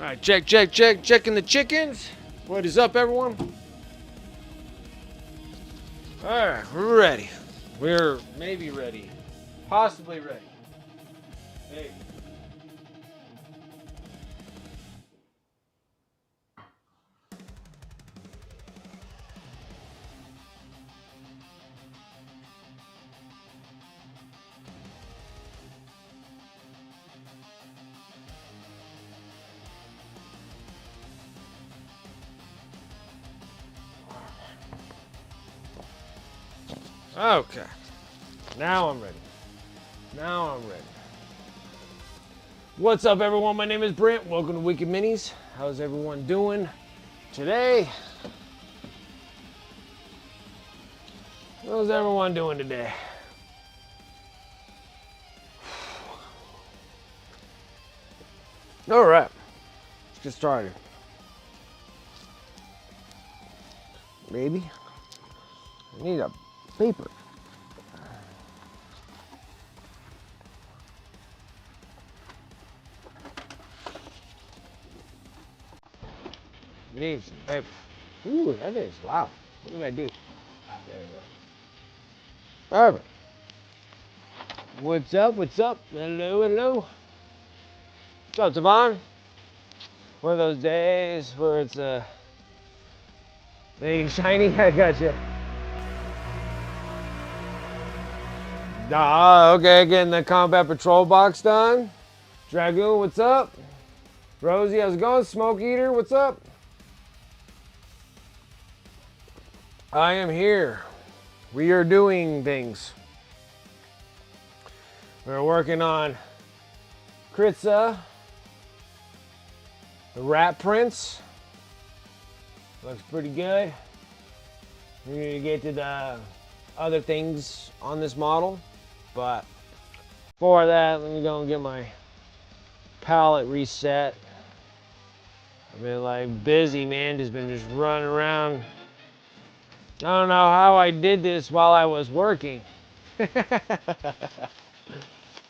All right, checking the chickens. What is up, everyone? All right, we're ready. We're maybe ready, possibly ready. Hey. Okay, now I'm ready. Now I'm ready. What's up, everyone? My name is Brent. Welcome to Wicked Minis. How's everyone doing today? How's everyone doing today? All right, let's get started. Maybe I need a paper. Need some paper. Ooh, that is loud. What did I do? There we go. All right. What's up? What's up? Hello, hello. What's up, Devon? One of those days where it's shiny. I got you. Okay, getting the combat patrol box done. Dragoon, what's up? Rosie, how's it going? Smoke Eater, what's up? I am here. We are doing things. We're working on Kritza, the Rat Prince. Looks pretty good. We need to get to the other things on this model, but before that, let me go and get my palette reset. I've been like busy, man, just been running around. I don't know how I did this while I was working. What's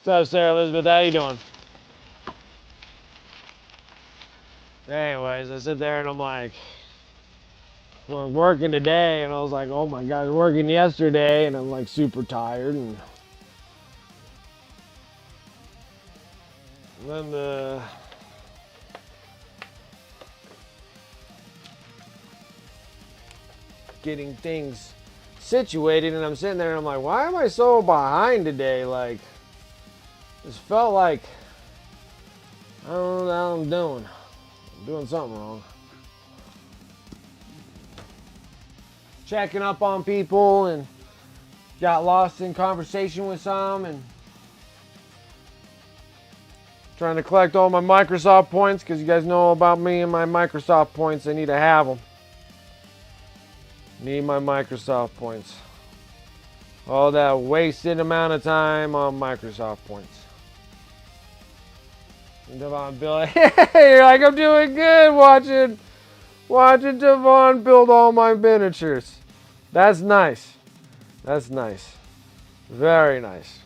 up, Sarah Elizabeth? How you doing? Anyways, I sit there and I'm like, well, I'm working today, and I was like, oh my god, I was working yesterday, and I'm like super tired, and then getting things situated, and I'm sitting there and I'm like, why am I so behind today? Like, just felt like I don't know what I'm doing. I'm doing something wrong. Checking up on people and got lost in conversation with some and trying to collect all my Microsoft points, because you guys know about me and my Microsoft points. I need to have them. Need my Microsoft points. All that wasted amount of time on Microsoft points. And Devon build. You're like, I'm doing good watching Devon build all my miniatures. That's nice. That's nice. Very nice.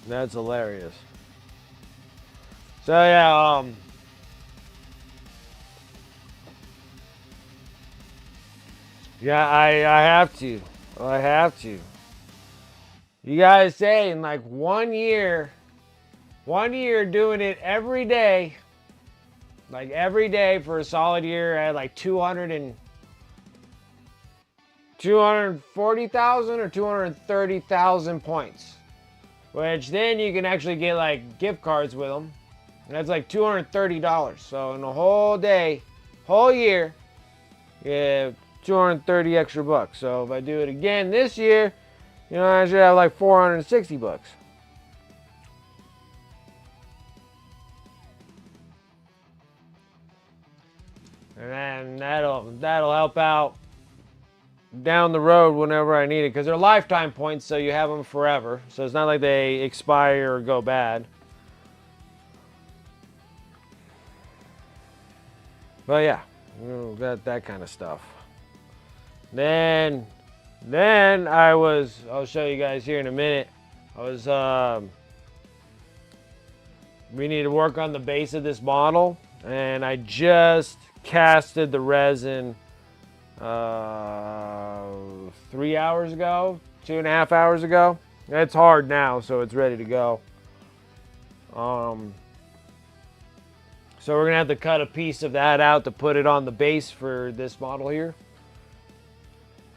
That's hilarious. So yeah, yeah, I have to. I have to. You guys say in like 1 year doing it every day, like every day for a solid year, I had like 240,000 or 230,000 points, which then you can actually get like gift cards with them. And that's like $230. So in a whole day, whole year, you have 230 extra bucks. So if I do it again this year, you know, I should have like 460 bucks. And then that'll help out down the road whenever I need it, because they're lifetime points, so you have them forever. So it's not like they expire or go bad. But yeah, got that kind of stuff. Then I'll show you guys here in a minute. I was we need to work on the base of this model, and I just casted the resin 3 hours ago, 2.5 hours ago. It's hard now, so it's ready to go. So we're gonna have to cut a piece of that out to put it on the base for this model here,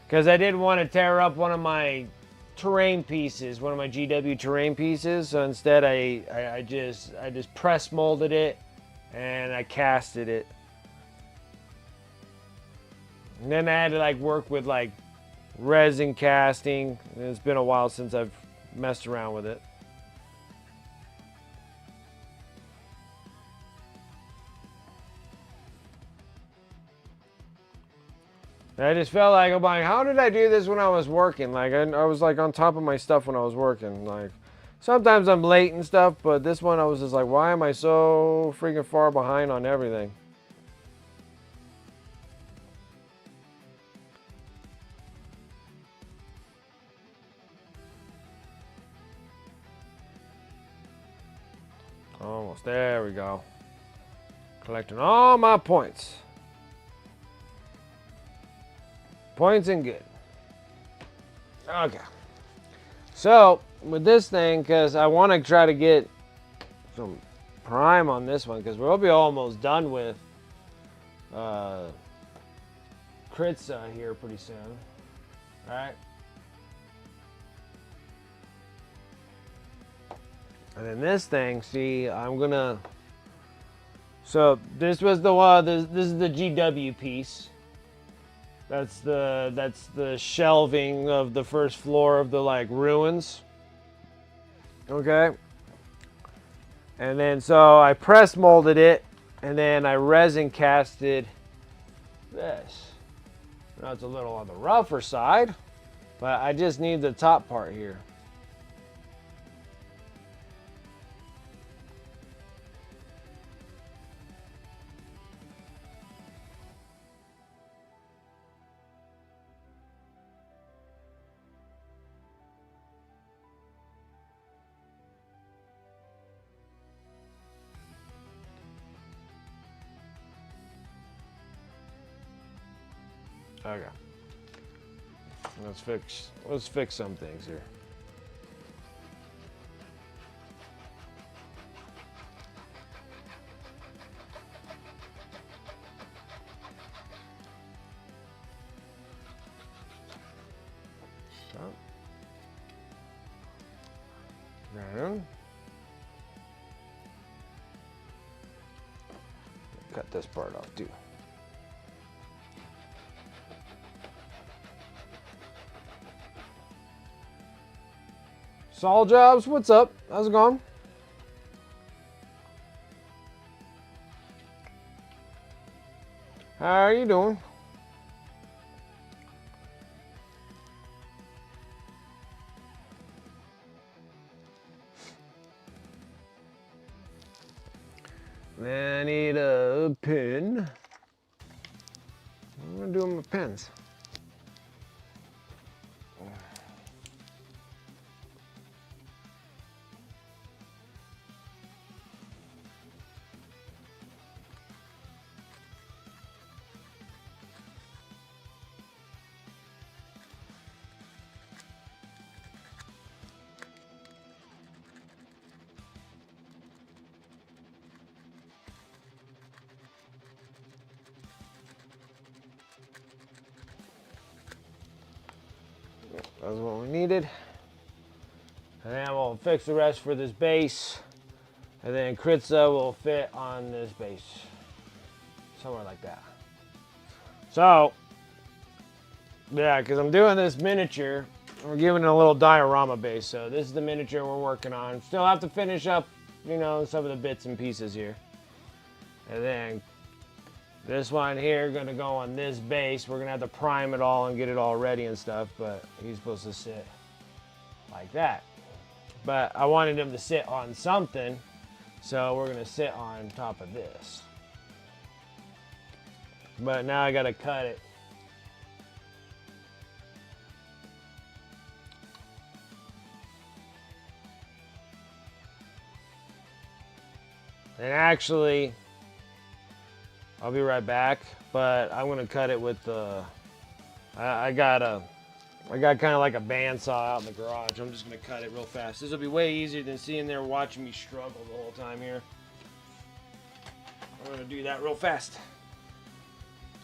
because I didn't want to tear up one of my terrain pieces, one of my GW terrain pieces. So instead, I just press molded it and I casted it. And then I had to like work with like resin casting. It's been a while since I've messed around with it. And I just felt like, I'm like, how did I do this when I was working? Like I was like on top of my stuff when I was working. Like sometimes I'm late and stuff, but this one I was just like, why am I so freaking far behind on everything? Almost. There we go. Collecting all my points. Points and good. Okay. So, with this thing, because I want to try to get some prime on this one, because we'll be almost done with Kritza here pretty soon. Alright? And then this thing, see, I'm gonna. So this was the this is the GW piece. That's the shelving of the first floor of the like ruins. Okay. And then so I press molded it, and then I resin casted this. Now it's a little on the rougher side, but I just need the top part here. Okay. Let's fix some things here. Stop. Down. Cut this part off too. Sol Jobs, what's up? How's it going? How are you doing? I need a pen. I'm gonna do my pens. That's what we needed. And then we'll fix the rest for this base. And then Kritza will fit on this base. Somewhere like that. So, yeah, because I'm doing this miniature. We're giving it a little diorama base. So this is the miniature we're working on. Still have to finish up, you know, some of the bits and pieces here. And then this one here gonna go on this base. We're gonna have to prime it all and get it all ready and stuff, but he's supposed to sit like that. But I wanted him to sit on something, so we're gonna sit on top of this. But now I gotta cut it. And actually, I'll be right back, but I'm gonna cut it with the, I got kind of like a bandsaw out in the garage. I'm just gonna cut it real fast. This will be way easier than sitting there watching me struggle the whole time here. I'm gonna do that real fast.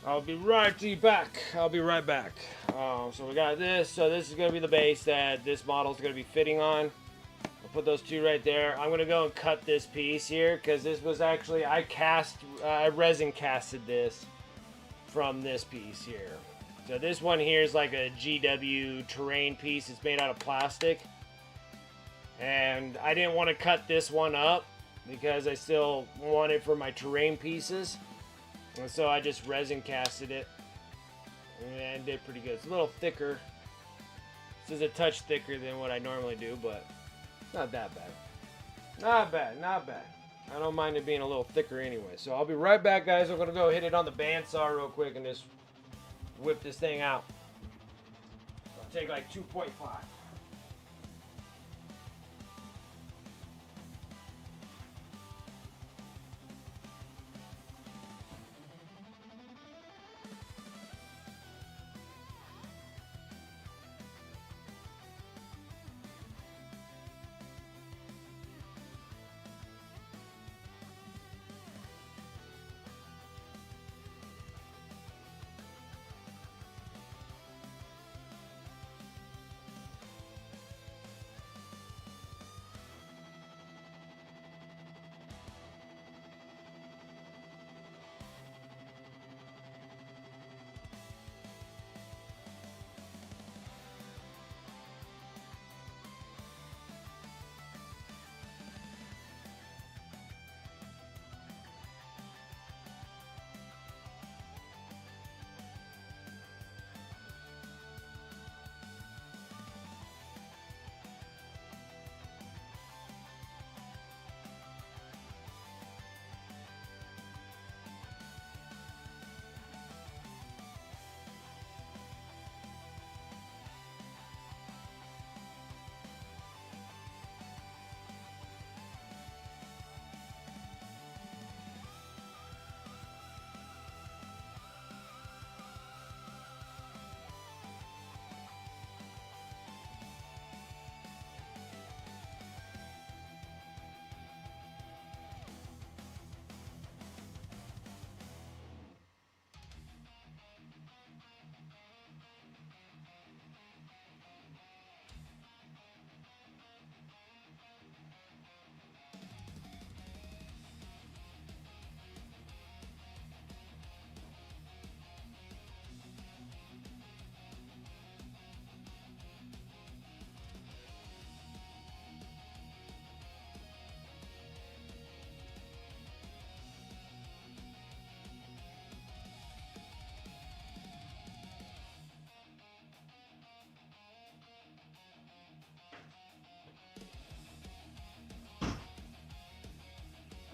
I'll be right back. I'll be right back. So we got this. So this is gonna be the base that this model is gonna be fitting on. I'll put those two right there. I'm gonna go and cut this piece here because this was actually I resin casted this from this piece here. So this one here is like a GW terrain piece. It's made out of plastic, and I didn't want to cut this one up because I still want it for my terrain pieces, and so I just resin casted it and did pretty good. It's a little thicker. This is a touch thicker than what I normally do, but not that bad. Not bad, not bad. I don't mind it being a little thicker anyway. So I'll be right back, guys. I'm gonna go hit it on the bandsaw real quick and just whip this thing out. I'll take like 2.5.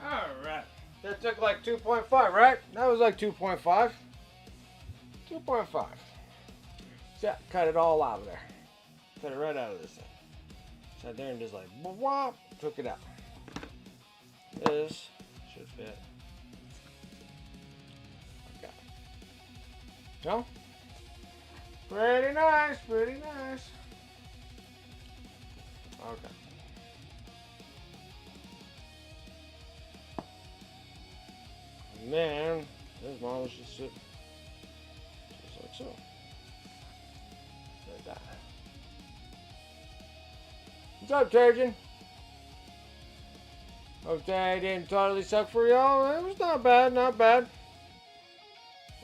Alright. That took like 2.5, right? That was like 2.5. 2.5. Yeah, cut it all out of there. Cut it right out of this thing. Sat there and just like, whop, took it out. This should fit. Okay. No? Pretty nice, pretty nice. Okay. And then, this model should sit just like so. Like that. What's up, Trajan? Okay, I didn't totally suck for y'all. It was not bad, not bad.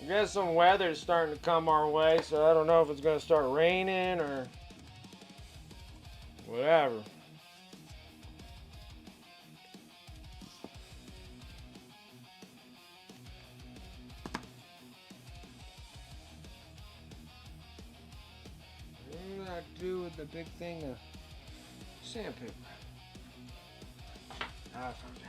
I guess some weather's starting to come our way, so I don't know if it's going to start raining or whatever. What do I do with the big thing of sandpaper? I found it.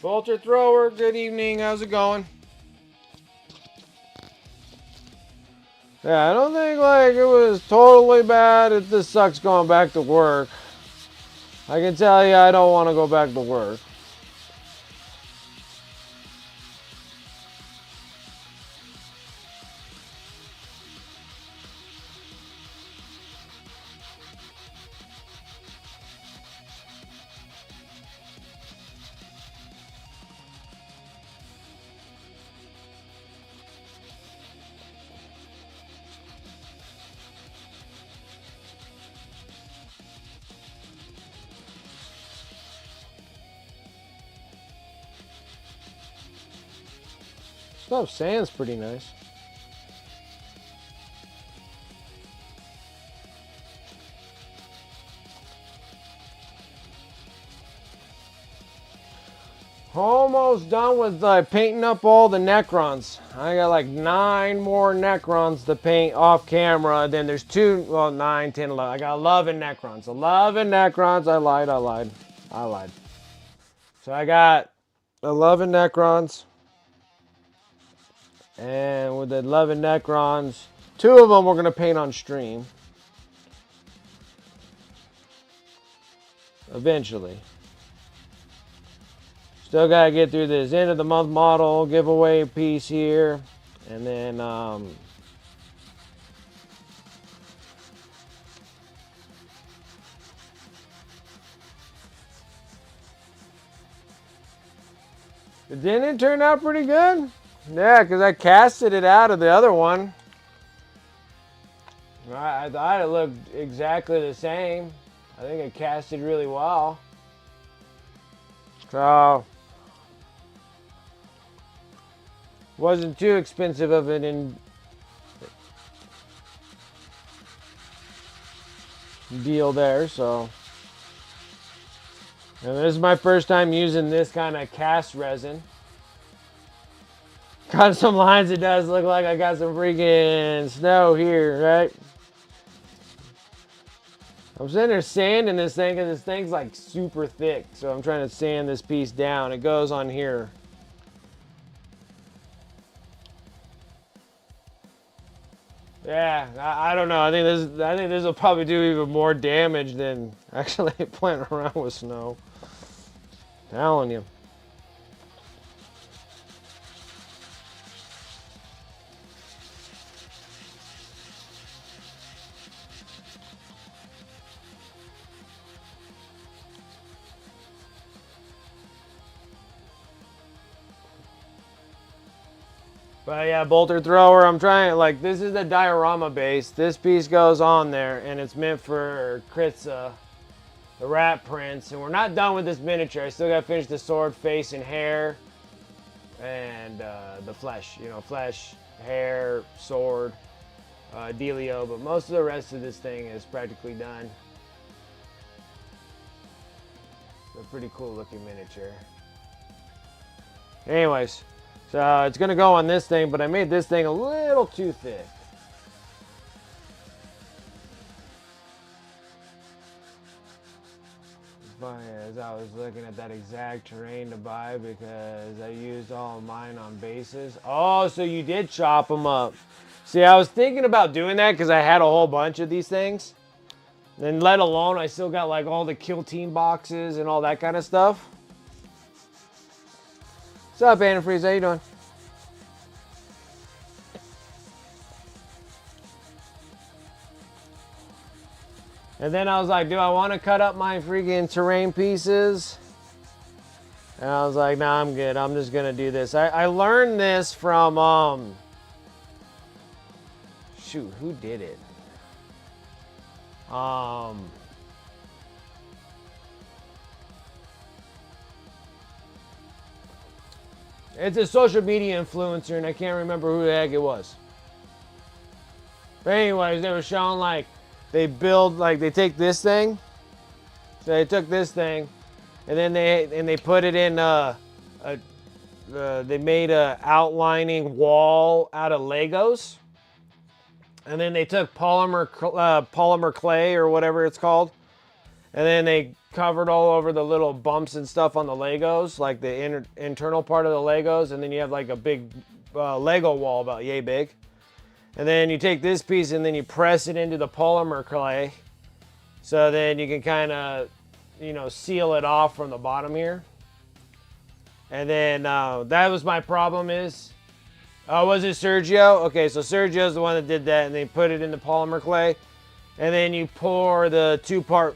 Bolter thrower, good evening. How's it going? Yeah, I don't think like it was totally bad. It just sucks going back to work. I can tell you I don't want to go back to work. Stuff sand's pretty nice. Almost done with painting up all the Necrons. I got like 9 more Necrons to paint off camera. Then there's 9, 10, 11. I got 11 Necrons. 11 Necrons. I lied. So I got 11 Necrons. And with the 11 Necrons, 2 of them we're going to paint on stream. Eventually. Still got to get through this end of the month model giveaway piece here. And then, didn't it turn out pretty good? Yeah, because I casted it out of the other one. I thought it looked exactly the same. I think it casted really well. So, wasn't too expensive of an deal there, so. And this is my first time using this kind of cast resin. Got some lines, it does look like I got some freaking snow here, right? I'm sitting there sanding this thing because this thing's like super thick. So I'm trying to sand this piece down. It goes on here. Yeah, I don't know. I think this will probably do even more damage than actually playing around with snow. Telling you. But yeah, bolter thrower, I'm trying, like, this is the diorama base. This piece goes on there, and it's meant for Kritza, the rat prince. And we're not done with this miniature. I still got to finish the sword, face, and hair. And the flesh, flesh, hair, sword, dealio. But most of the rest of this thing is practically done. It's a pretty cool looking miniature. Anyways. So it's going to go on this thing, but I made this thing a little too thick. Funny as I was looking at that exact terrain to buy because I used all of mine on bases. Oh, so you did chop them up. See, I was thinking about doing that because I had a whole bunch of these things. And let alone, I still got like all the kill team boxes and all that kind of stuff. What's up, Antifreeze? How you doing? And then I was like, do I want to cut up my freaking terrain pieces? And I was like, nah, I'm good. I'm just going to do this. I learned this from, shoot, who did it? It's a social media influencer, and I can't remember who the heck it was. But anyways, they were showing like they build, like they take this thing. So they took this thing, and then they put it in they made a outlining wall out of Legos, and then they took polymer clay or whatever it's called, and then they covered all over the little bumps and stuff on the Legos, like the internal part of the Legos, and then you have like a big Lego wall about yay big. And then you take this piece and then you press it into the polymer clay. So then you can kind of, you know, seal it off from the bottom here. And then that was my problem is, was it Sergio? Okay, so Sergio's the one that did that, and they put it in the polymer clay. And then you pour the two-part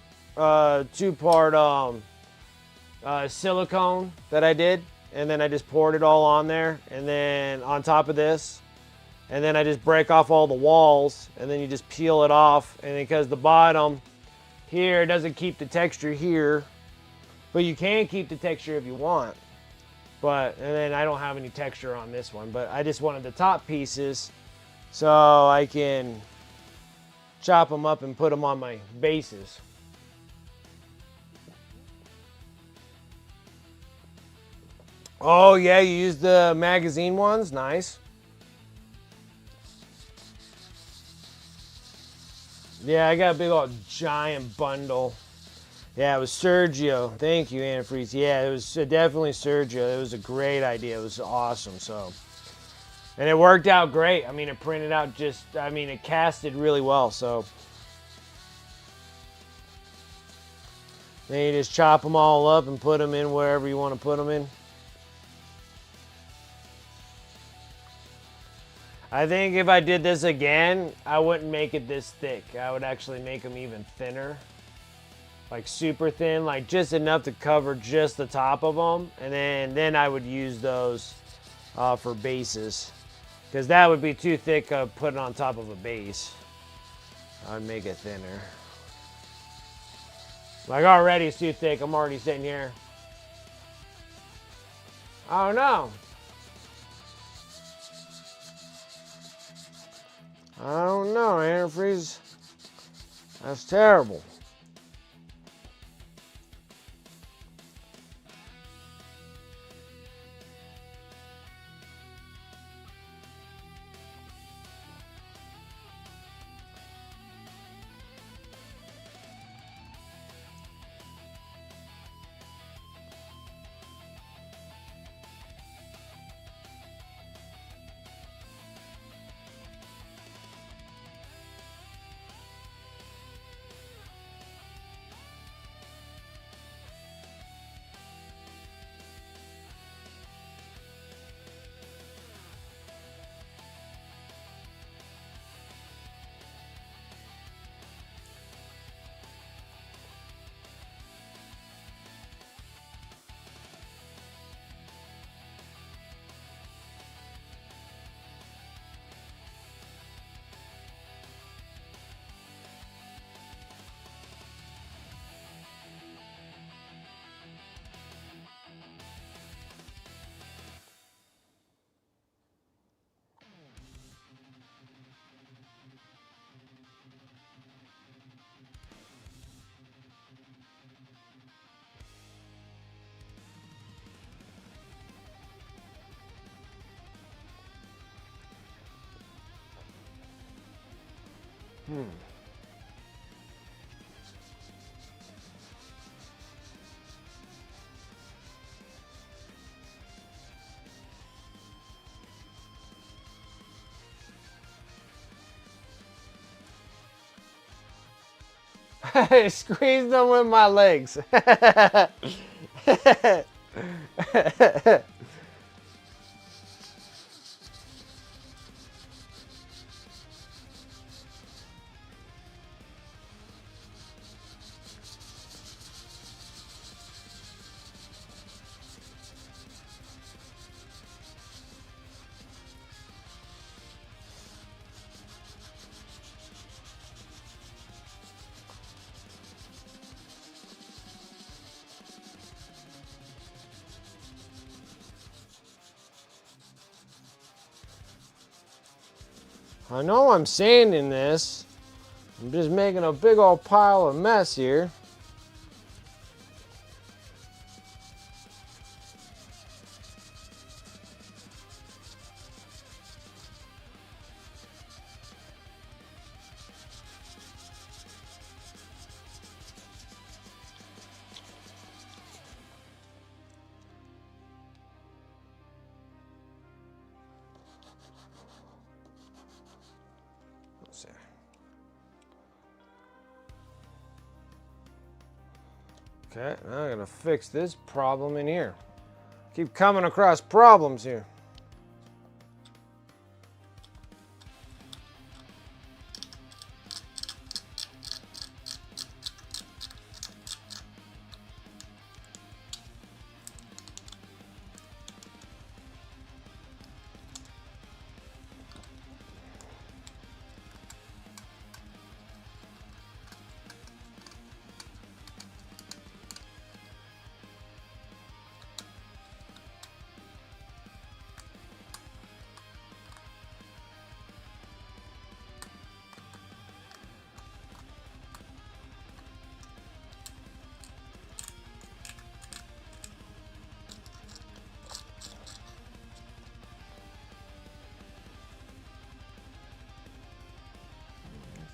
silicone that I did, and then I just poured it all on there, and then on top of this, and then I just break off all the walls, and then you just peel it off, and because the bottom here doesn't keep the texture here, but you can keep the texture if you want. But, and then I don't have any texture on this one, but I just wanted the top pieces so I can chop them up and put them on my bases. Oh yeah, you use the magazine ones? Nice. Yeah, I got a big old giant bundle. Yeah, it was Sergio. Thank you, Antifreeze. Yeah, it was definitely Sergio. It was a great idea. It was awesome. So, and it worked out great. I mean, it printed out just, I mean, it casted really well. So, then you just chop them all up and put them in wherever you want to put them in. I think if I did this again, I wouldn't make it this thick. I would actually make them even thinner. Like super thin, like just enough to cover just the top of them. And then I would use those for bases. Because that would be too thick to put it on top of a base. I would make it thinner. Like already it's too thick. I'm already sitting here. Oh no. I don't know, antifreeze. That's terrible. I squeezed them with my legs. I know I'm sanding this. I'm just making a big old pile of mess here. see. Okay, now I'm gonna fix this problem in here. Keep coming across problems here.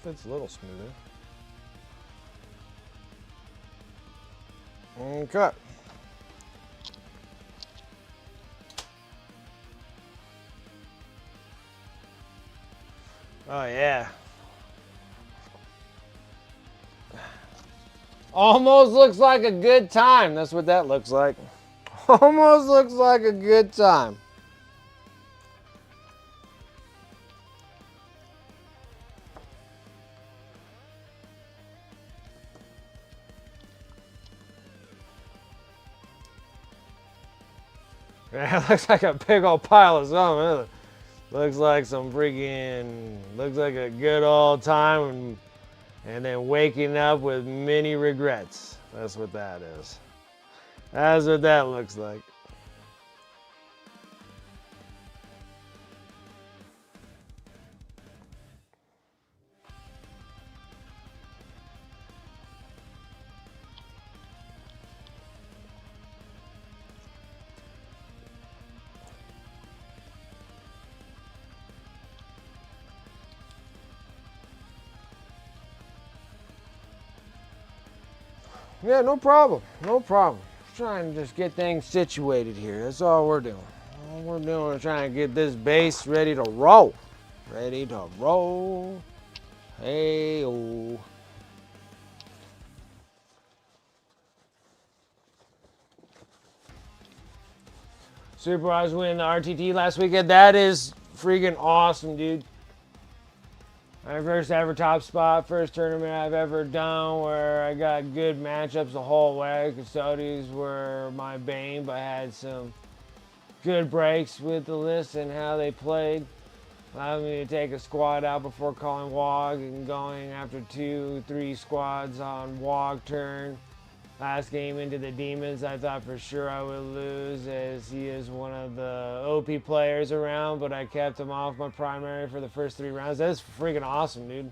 Fits a little smoother. Okay. Oh yeah. Almost looks like a good time. That's what that looks like. Almost looks like a good time. Yeah, it looks like a big old pile of something. Looks like some freaking, looks like a good old time and then waking up with many regrets. That's what that is. That's what that looks like. Yeah, no problem. No problem. Trying to just get things situated here. That's all we're doing. All we're doing is trying to get this base ready to roll. Ready to roll. Hey-oh. Supervised win the RTT last weekend. That is freaking awesome, dude. My first ever top spot, first tournament I've ever done where I got good matchups the whole way. Custodies were my bane, but I had some good breaks with the list and how they played. Allowed me to take a squad out before calling WOG and going after 2-3 squads on WOG turn. Last game into the Demons, I thought for sure I would lose as he is one of the OP players around, but I kept him off my primary for the first 3 rounds. That's freaking awesome, dude.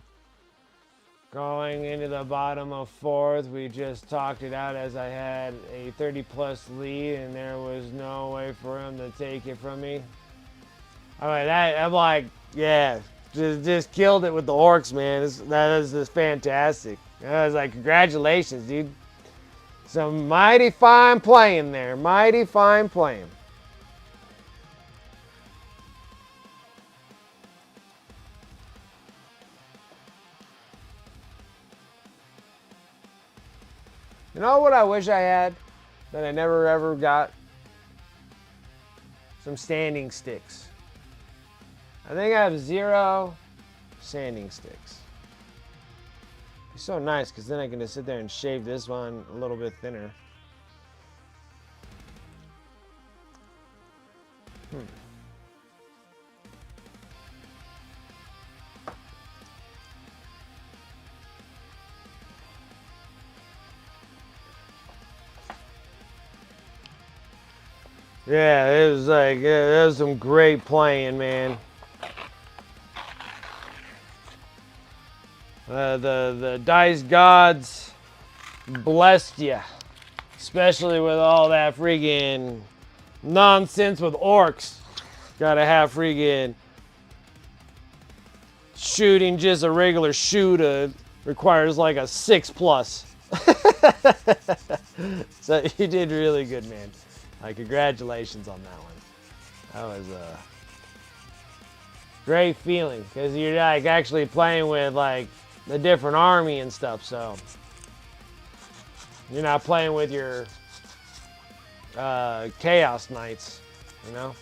Going into the bottom of 4th, we just talked it out as I had a 30-plus lead, and there was no way for him to take it from me. All right, I'm like, yeah, just killed it with the orcs, man. That is just fantastic. I was like, congratulations, dude. Some mighty fine playing there. Mighty fine playing. You know what I wish I had that I never ever got? Some standing sticks. I think I have 0 sanding sticks. It's so nice because then I can just sit there and shave this one a little bit thinner. Yeah, it was like, it was some great playing, man. The dice gods blessed you, especially with all that freaking nonsense with orcs. Gotta have freaking shooting just a regular shoot requires like a 6+. So you did really good, man. Congratulations on that one. That was Great feeling, because you're like actually playing with like a different army and stuff, so you're not playing with your Chaos Knights, you know?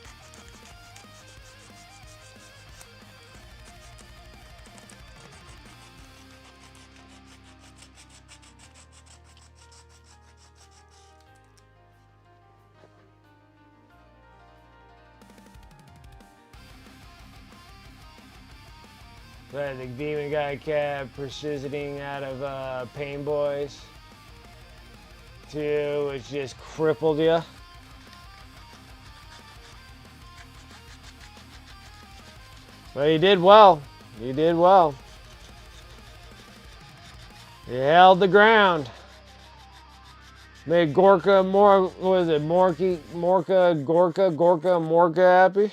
But the demon guy kept persisting out of Pain Boys 2, which just crippled you. But he did well. He did well. He held the ground. Made Gorka more, what was it, Gorka happy.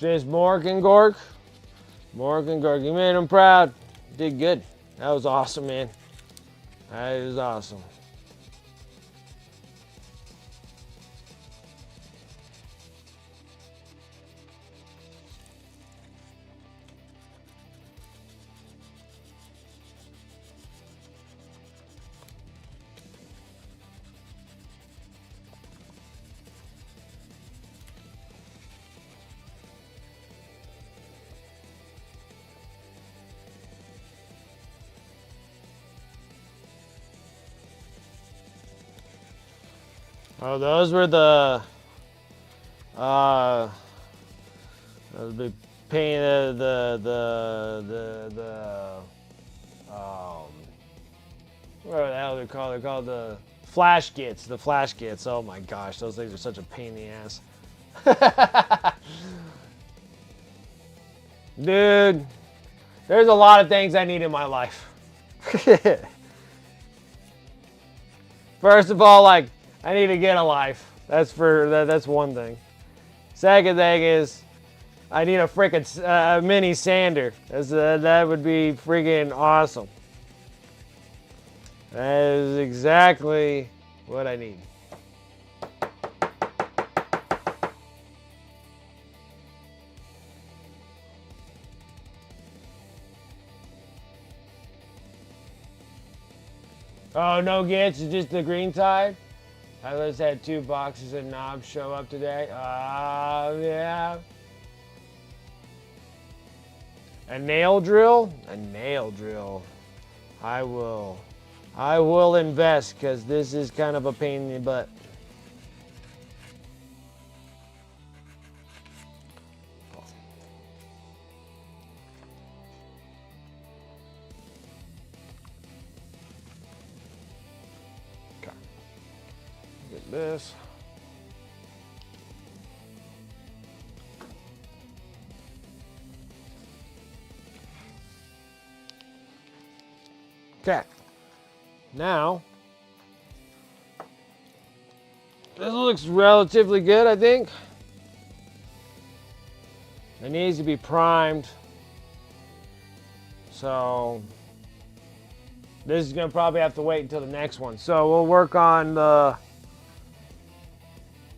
Just Mork and Gork. Mork and Gork. You made him proud. Did good. That was awesome, man. That was awesome. Oh, those were the big pain, whatever the hell they're called. They're called the flash kits. The flash kits. Oh my gosh, those things are such a pain in the ass. Dude, there's a lot of things I need in my life. First of all, like, I need to get a life. That's one thing. Second thing is, I need a freaking mini sander. That would be freaking awesome. That is exactly what I need. Oh, no gets, it's just the green tide? I just had 2 boxes of knobs show up today. Yeah. A nail drill? A nail drill. I will invest, because this is kind of a pain in the butt. This. Okay. Now, this looks relatively good, I think. It needs to be primed. So, this is going to probably have to wait until the next one. So, we'll work on the...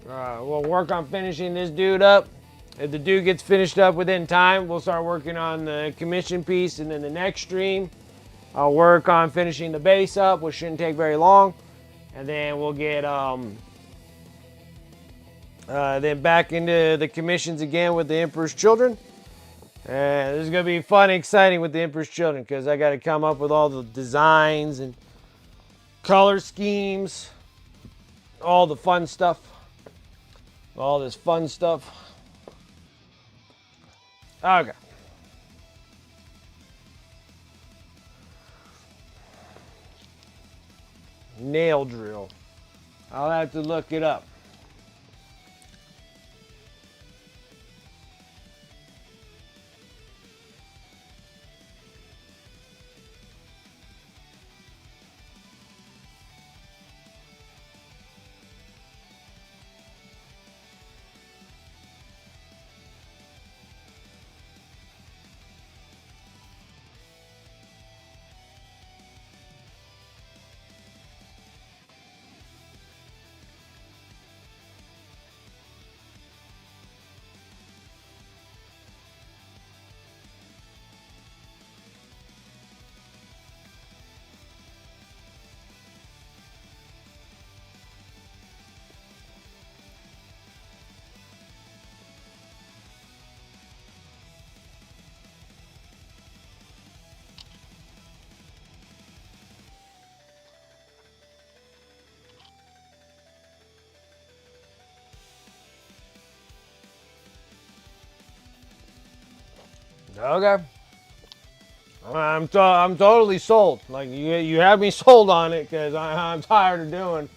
we'll work on finishing this dude up. If the dude gets finished up within time, we'll start working on the commission piece, and then the next stream, I'll work on finishing the base up, which shouldn't take very long, and then we'll get then back into the commissions again with the Emperor's Children. And this is gonna be fun and exciting with the Emperor's Children, because I got to come up with all the designs and color schemes, all the fun stuff. All this fun stuff. Okay. Nail drill. I'll have to look it up. Okay. I'm totally sold. Like you have me sold on it because I'm tired of doing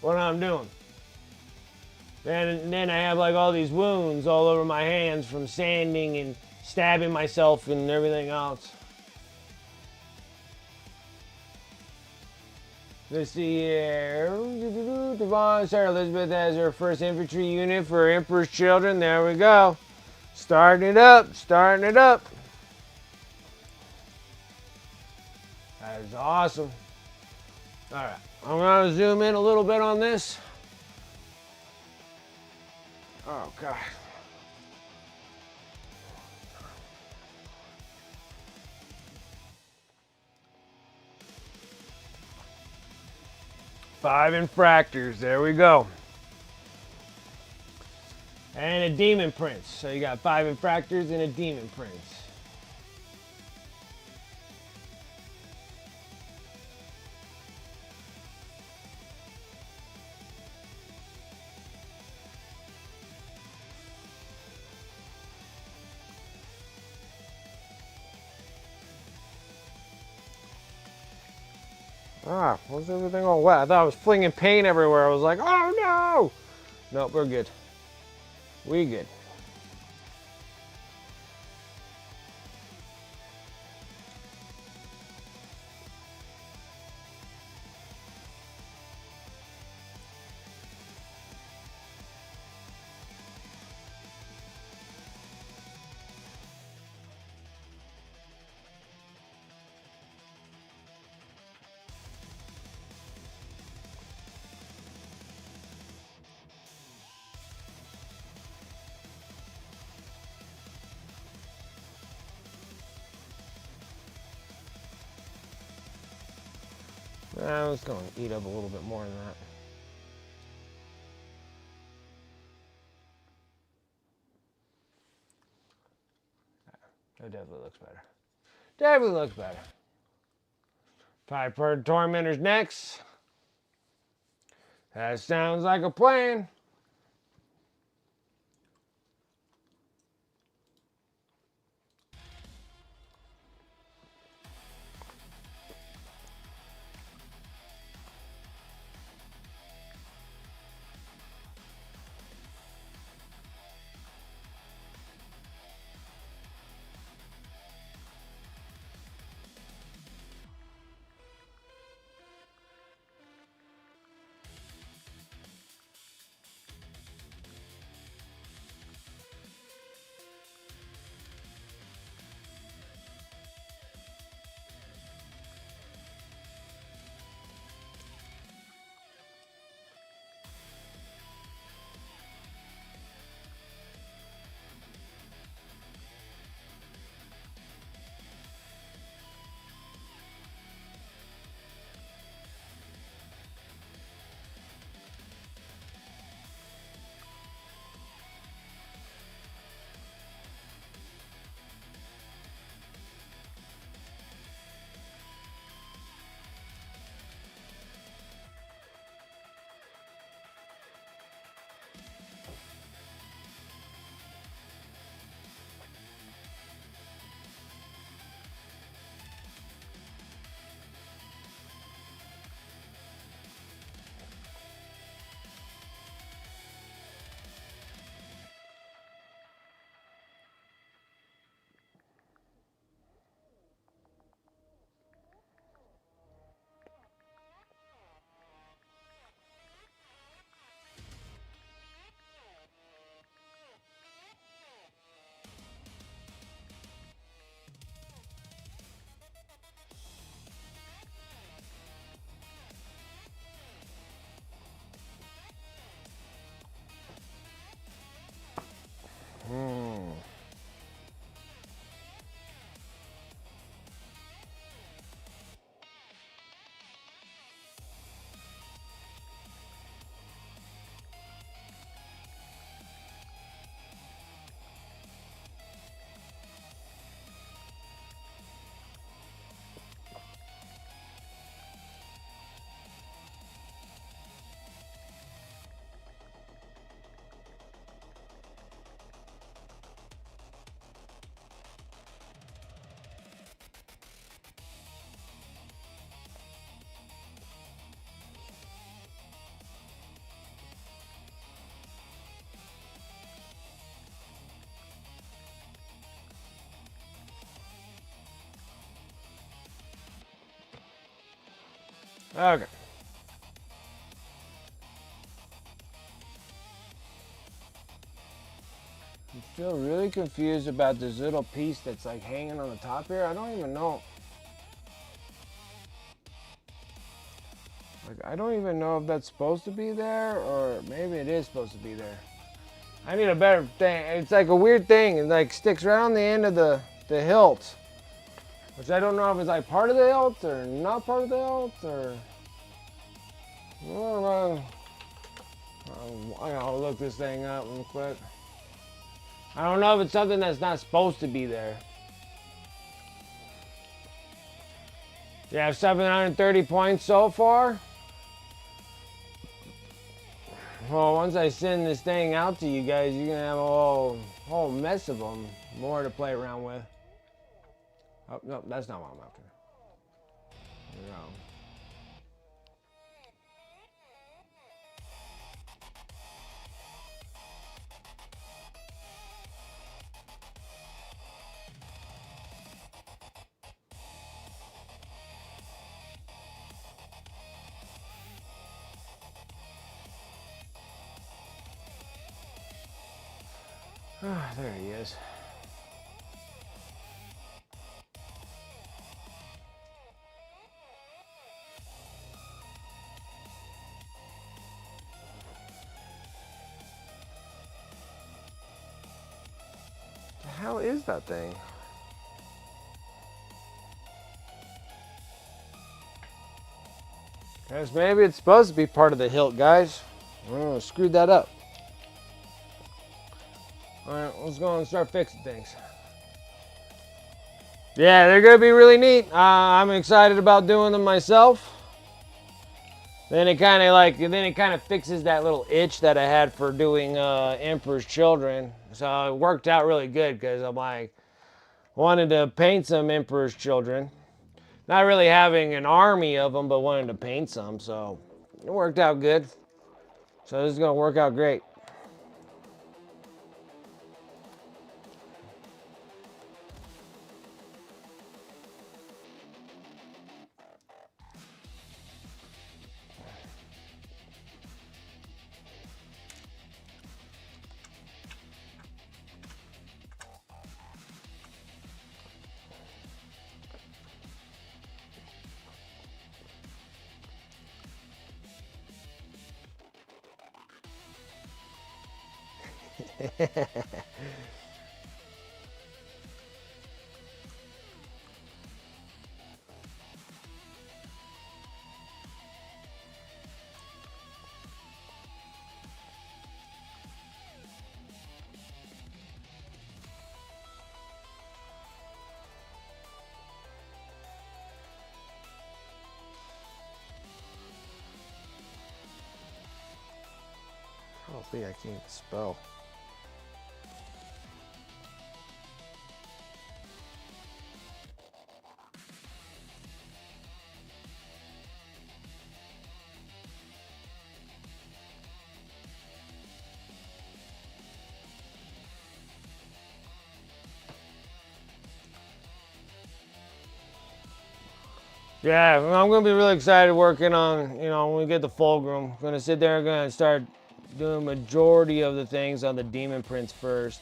what I'm doing. And then I have like all these wounds all over my hands from sanding and stabbing myself and everything else. Let's see here. Devon, Sarah Elizabeth has her first infantry unit for Emperor's Children. There we go. Starting it up. Starting it up. That is awesome. All right. I'm going to zoom in a little bit on this. Oh, God. Five infractors. There we go. And a demon prince. So you got 5 infractors and a demon prince. Ah, what's everything all wet? I thought I was flinging paint everywhere. I was like, oh no! Nope, we're good. We good. I was going to eat up a little bit more than that. That definitely looks better. Definitely looks better. 5 per tormentors next. That sounds like a plan. Okay. I'm still really confused about this little piece that's like hanging on the top here. I don't even know. Like, I don't even know if that's supposed to be there or maybe it is supposed to be there. I need a better thing. It's like a weird thing. It like sticks right on the end of the hilt. Which I don't know if it's like part of the hilt or not part of the hilt or... I'll look this thing up real quick. I don't know if it's something that's not supposed to be there. You have 730 points so far. Well, once I send this thing out to you guys, you're gonna have a whole mess of them. More to play around with. Oh, no, that's not what I'm after. No. Ah, there he is. The hell is that thing? Guys, maybe it's supposed to be part of the hilt, guys. Oh, screwed that up. Alright, let's go and start fixing things. Yeah, they're gonna be really neat. I'm excited about doing them myself. Then it kind of fixes that little itch that I had for doing Emperor's Children. So it worked out really good because I'm like, wanted to paint some Emperor's Children. Not really having an army of them, but wanted to paint some. So it worked out good. So this is gonna work out great. I don't think I can even spell. Yeah, I'm gonna be really excited working on, when we get the fulcrum. I'm gonna sit there and gonna start doing majority of the things on the demon prints first.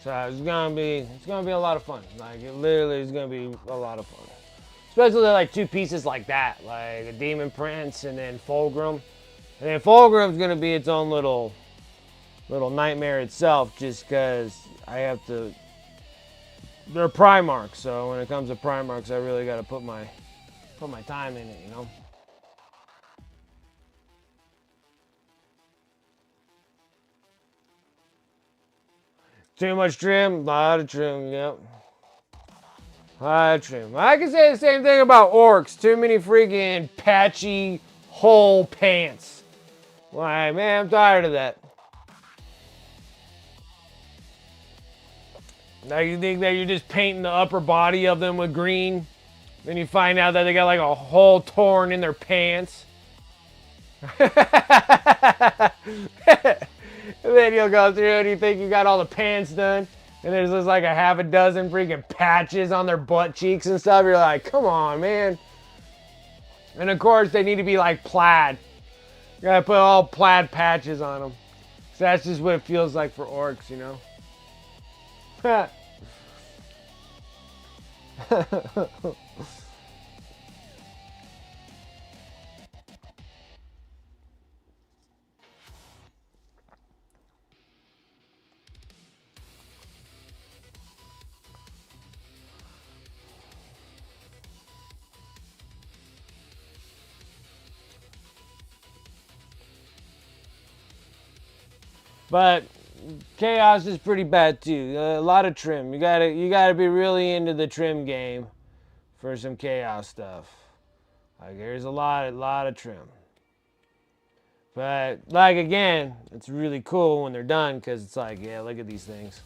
So it's gonna be a lot of fun. Like it literally is gonna be a lot of fun. Especially like two pieces like that, like a demon prince and then fulcrum. And then fulcrum's gonna be its own little nightmare itself, just because I have to. They're Primarchs, so when it comes to Primarchs, I really got to put my time in it, Too much trim, a lot of trim, yep. A lot of trim. I can say the same thing about orcs. Too many freaking patchy hole pants. Like, man, I'm tired of that. Now you think that you're just painting the upper body of them with green, then you find out that they got like a hole torn in their pants. And then you'll go through and you think you got all the pants done, and there's just like a half a dozen freaking patches on their butt cheeks and stuff. You're like, come on, man. And of course, they need to be like plaid. You gotta put all plaid patches on them. So that's just what it feels like for orcs, you know? But chaos is pretty bad too. A lot of trim. You gotta be really into the trim game for some chaos stuff. Like there's a lot of trim. But like again, it's really cool when they're done because it's like, yeah, look at these things.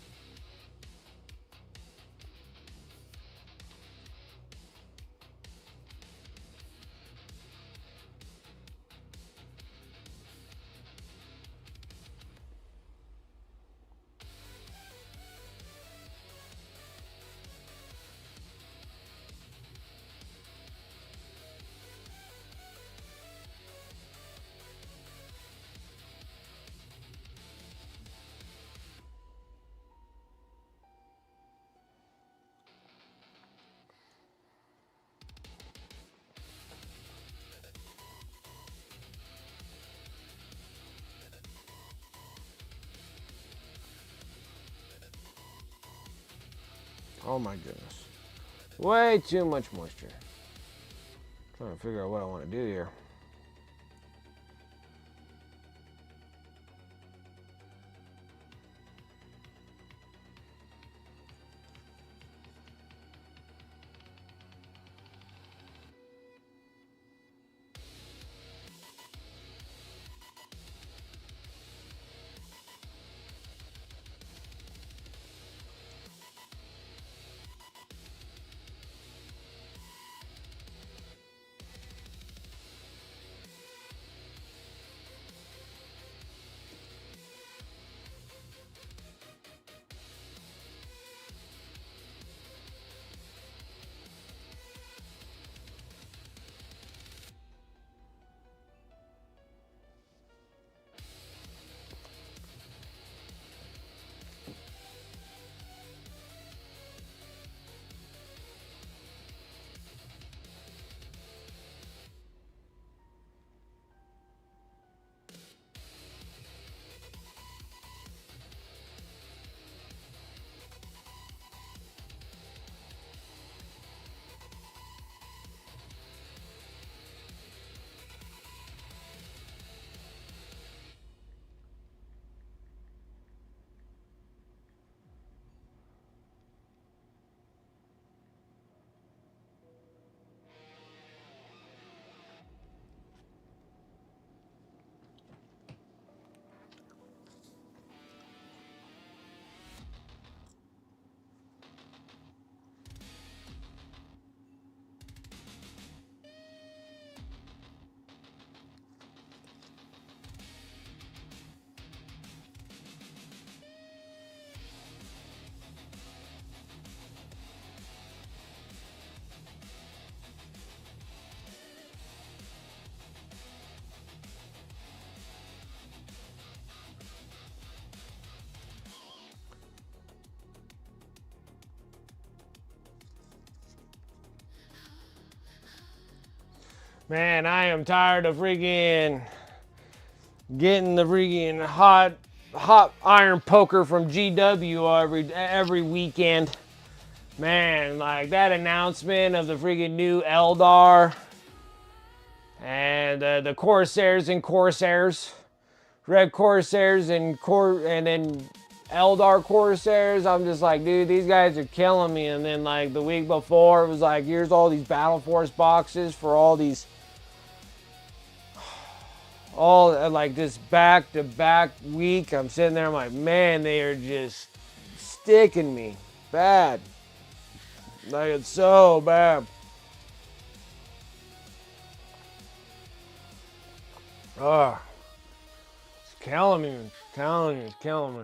Oh my goodness. Way too much moisture. Trying to figure out what I want to do here. Man, I am tired of freaking getting the freaking hot iron poker from GW every weekend. Man, like that announcement of the freaking new Eldar and the Corsairs and Corsairs, Red Corsairs and then Eldar Corsairs. I'm just like, dude, these guys are killing me. And then like the week before, it was like, here's all these Battle Force boxes for all these, all like this back-to-back week. I'm sitting there, I'm like, man, they are just sticking me bad. Like it's so bad. Oh, it's killing me. I'm telling you, it's killing me.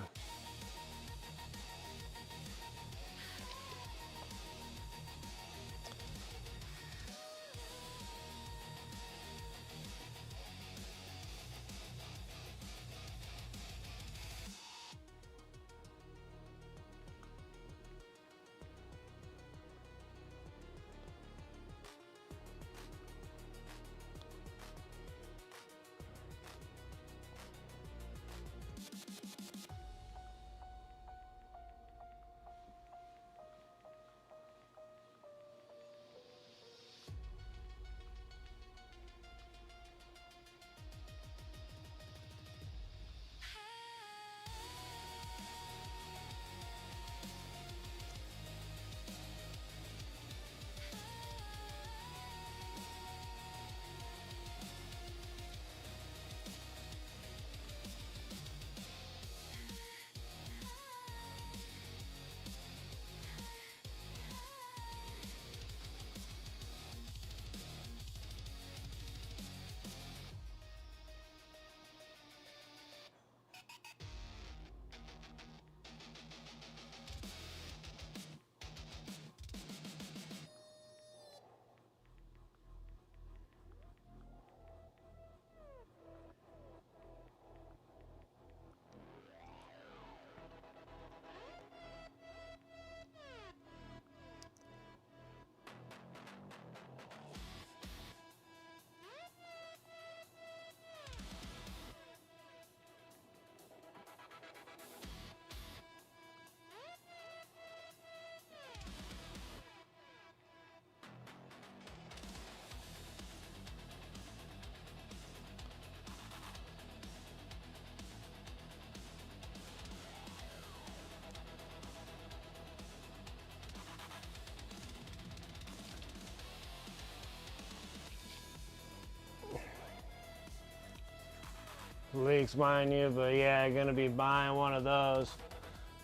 Leaks, mind you, but yeah, gonna be buying one of those.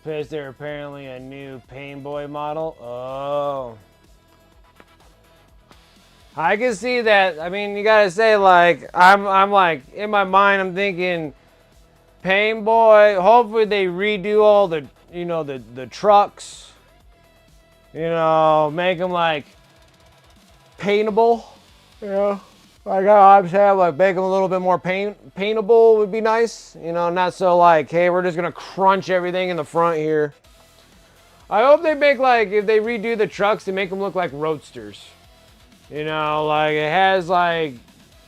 Because they're apparently a new Pain Boy model. Oh. I can see that. I mean, you gotta say, like, I'm like, in my mind, I'm thinking, Pain Boy, hopefully they redo all the, the trucks. Make them, like, paintable. Like I'm saying, like make them a little bit more paintable would be nice. Not so like, hey, we're just gonna crunch everything in the front here. I hope they make like, if they redo the trucks, they make them look like roadsters. Like it has like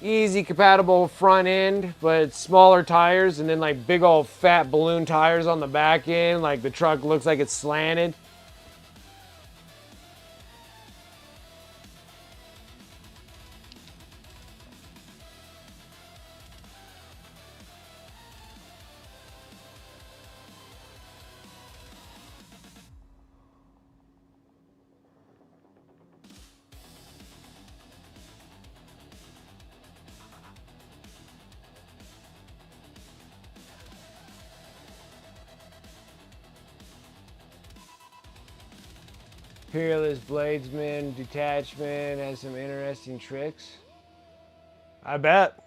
easy compatible front end, but smaller tires, and then like big old fat balloon tires on the back end. Like the truck looks like it's slanted. Peerless Bladesman Detachment has some interesting tricks. I bet.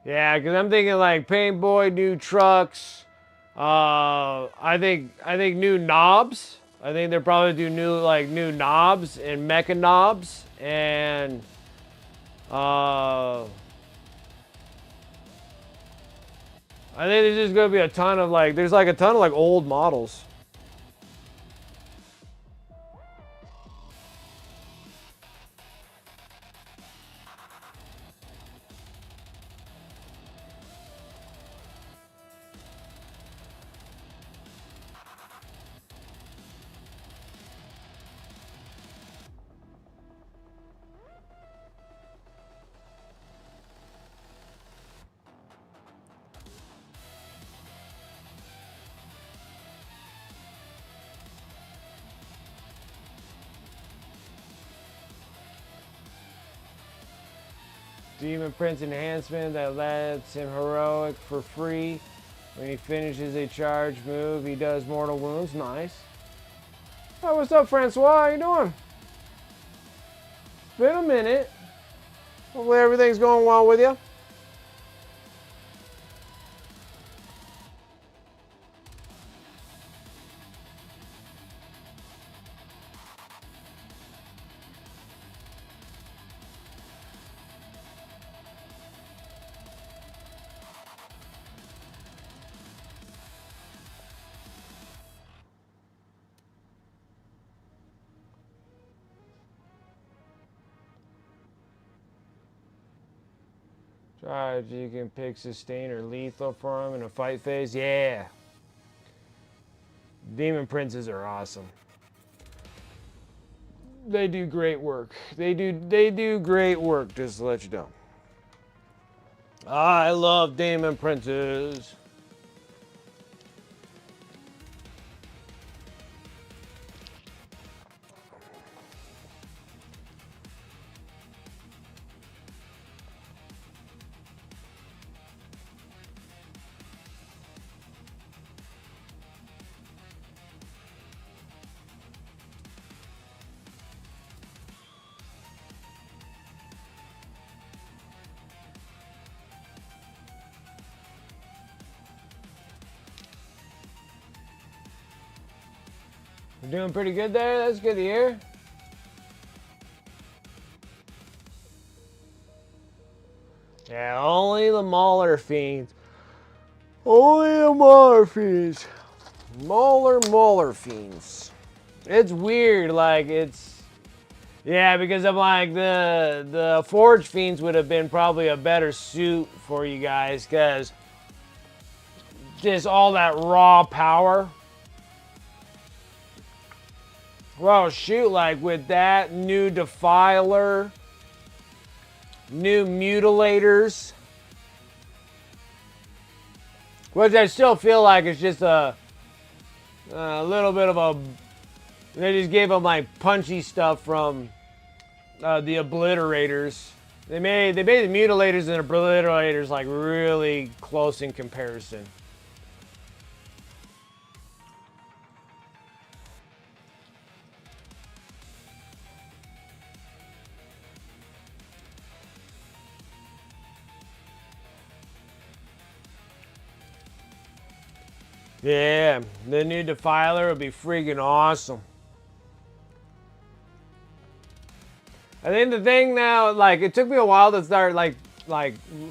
Yeah, because I'm thinking like Paint Boy, new trucks. I think new knobs. I think they'll probably do new knobs and mecha knobs and I think there's just gonna be a ton of there's like a ton of old models. Demon Prince enhancement that lets him heroic for free. When he finishes a charge move, he does mortal wounds. Nice. Oh, what's up, Francois? How you doing? It's been a minute. Hopefully everything's going well with you. Try if you can pick sustain or lethal for him in a fight phase. Yeah. Demon Princes are awesome. They do great work. They do great work, just to let you know. I love Demon Princes. You're doing pretty good there. That's good to hear. Yeah, only the Mauler Fiends. Only the Mauler Fiends. Mauler Fiends. It's weird, like it's... Yeah, because I'm like, the Forge Fiends would have been probably a better suit for you guys, because just all that raw power. Well, shoot, like with that new Defiler, new Mutilators, which I still feel like it's just a little bit of a... They just gave them like punchy stuff from the Obliterators. They made the Mutilators and Obliterators like really close in comparison. Yeah, the new Defiler would be freaking awesome. I think the thing now, like, it took me a while to start like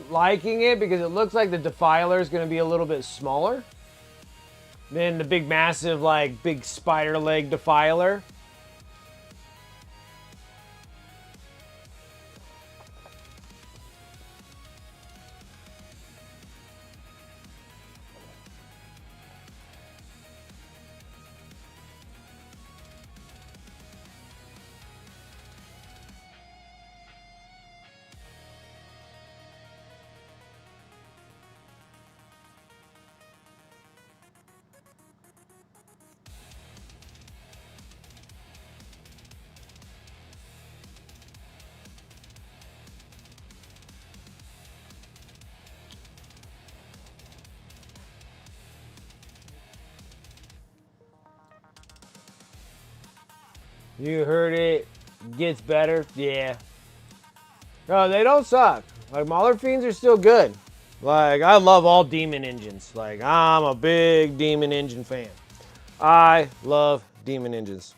liking it, because it looks like the Defiler is going to be a little bit smaller than the big massive like big spider leg Defiler. You heard it. Gets better. Yeah. No, they don't suck. Like, Mauler Fiends are still good. Like, I love all demon engines. Like, I'm a big demon engine fan. I love demon engines.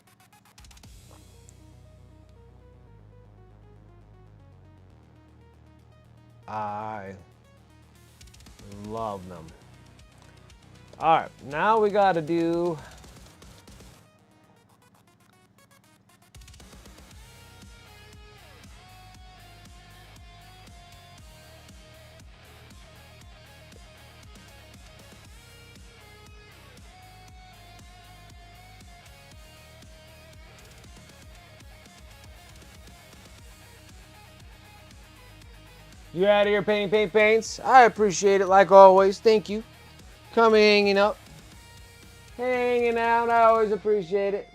I love them. All right, now we got to do... You out of here painting paints? I appreciate it like always. Thank you. Come hanging up. Hanging out. I always appreciate it.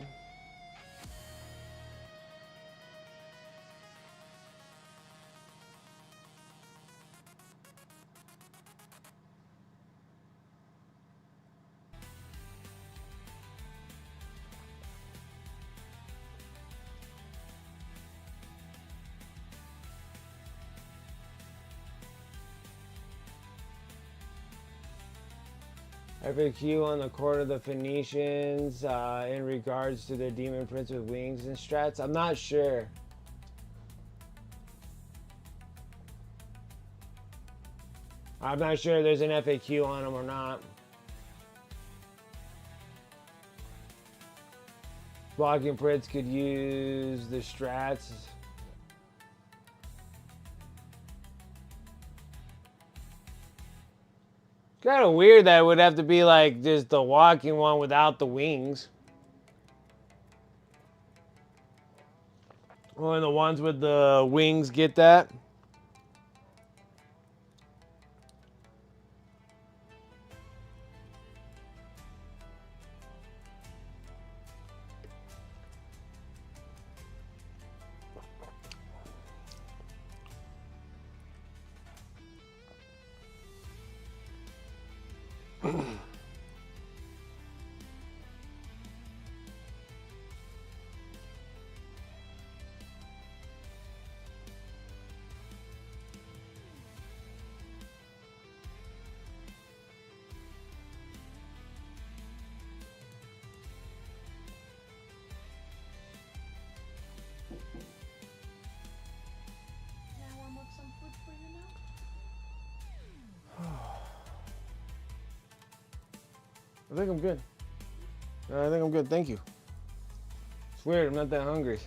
FAQ on the court of the Phoenicians in regards to the Demon Prince with wings and strats. I'm not sure. I'm not sure if there's an FAQ on them or not. Blocking Prince could use the strats. Kind of weird that it would have to be like just the walking one without the wings. Only the ones with the wings get that. I think I'm good. I think I'm good. Thank you. It's weird. I'm not that hungry.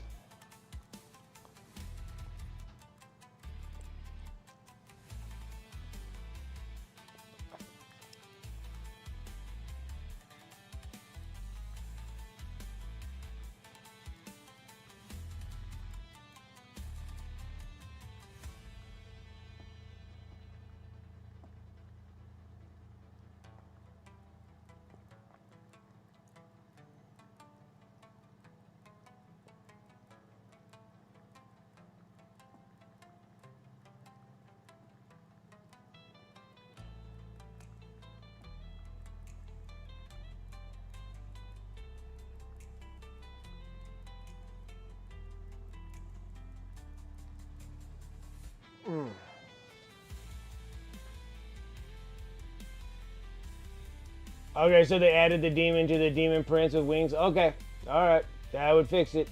Okay, so they added the demon to the Demon Prince with wings. Okay, all right, that would fix it.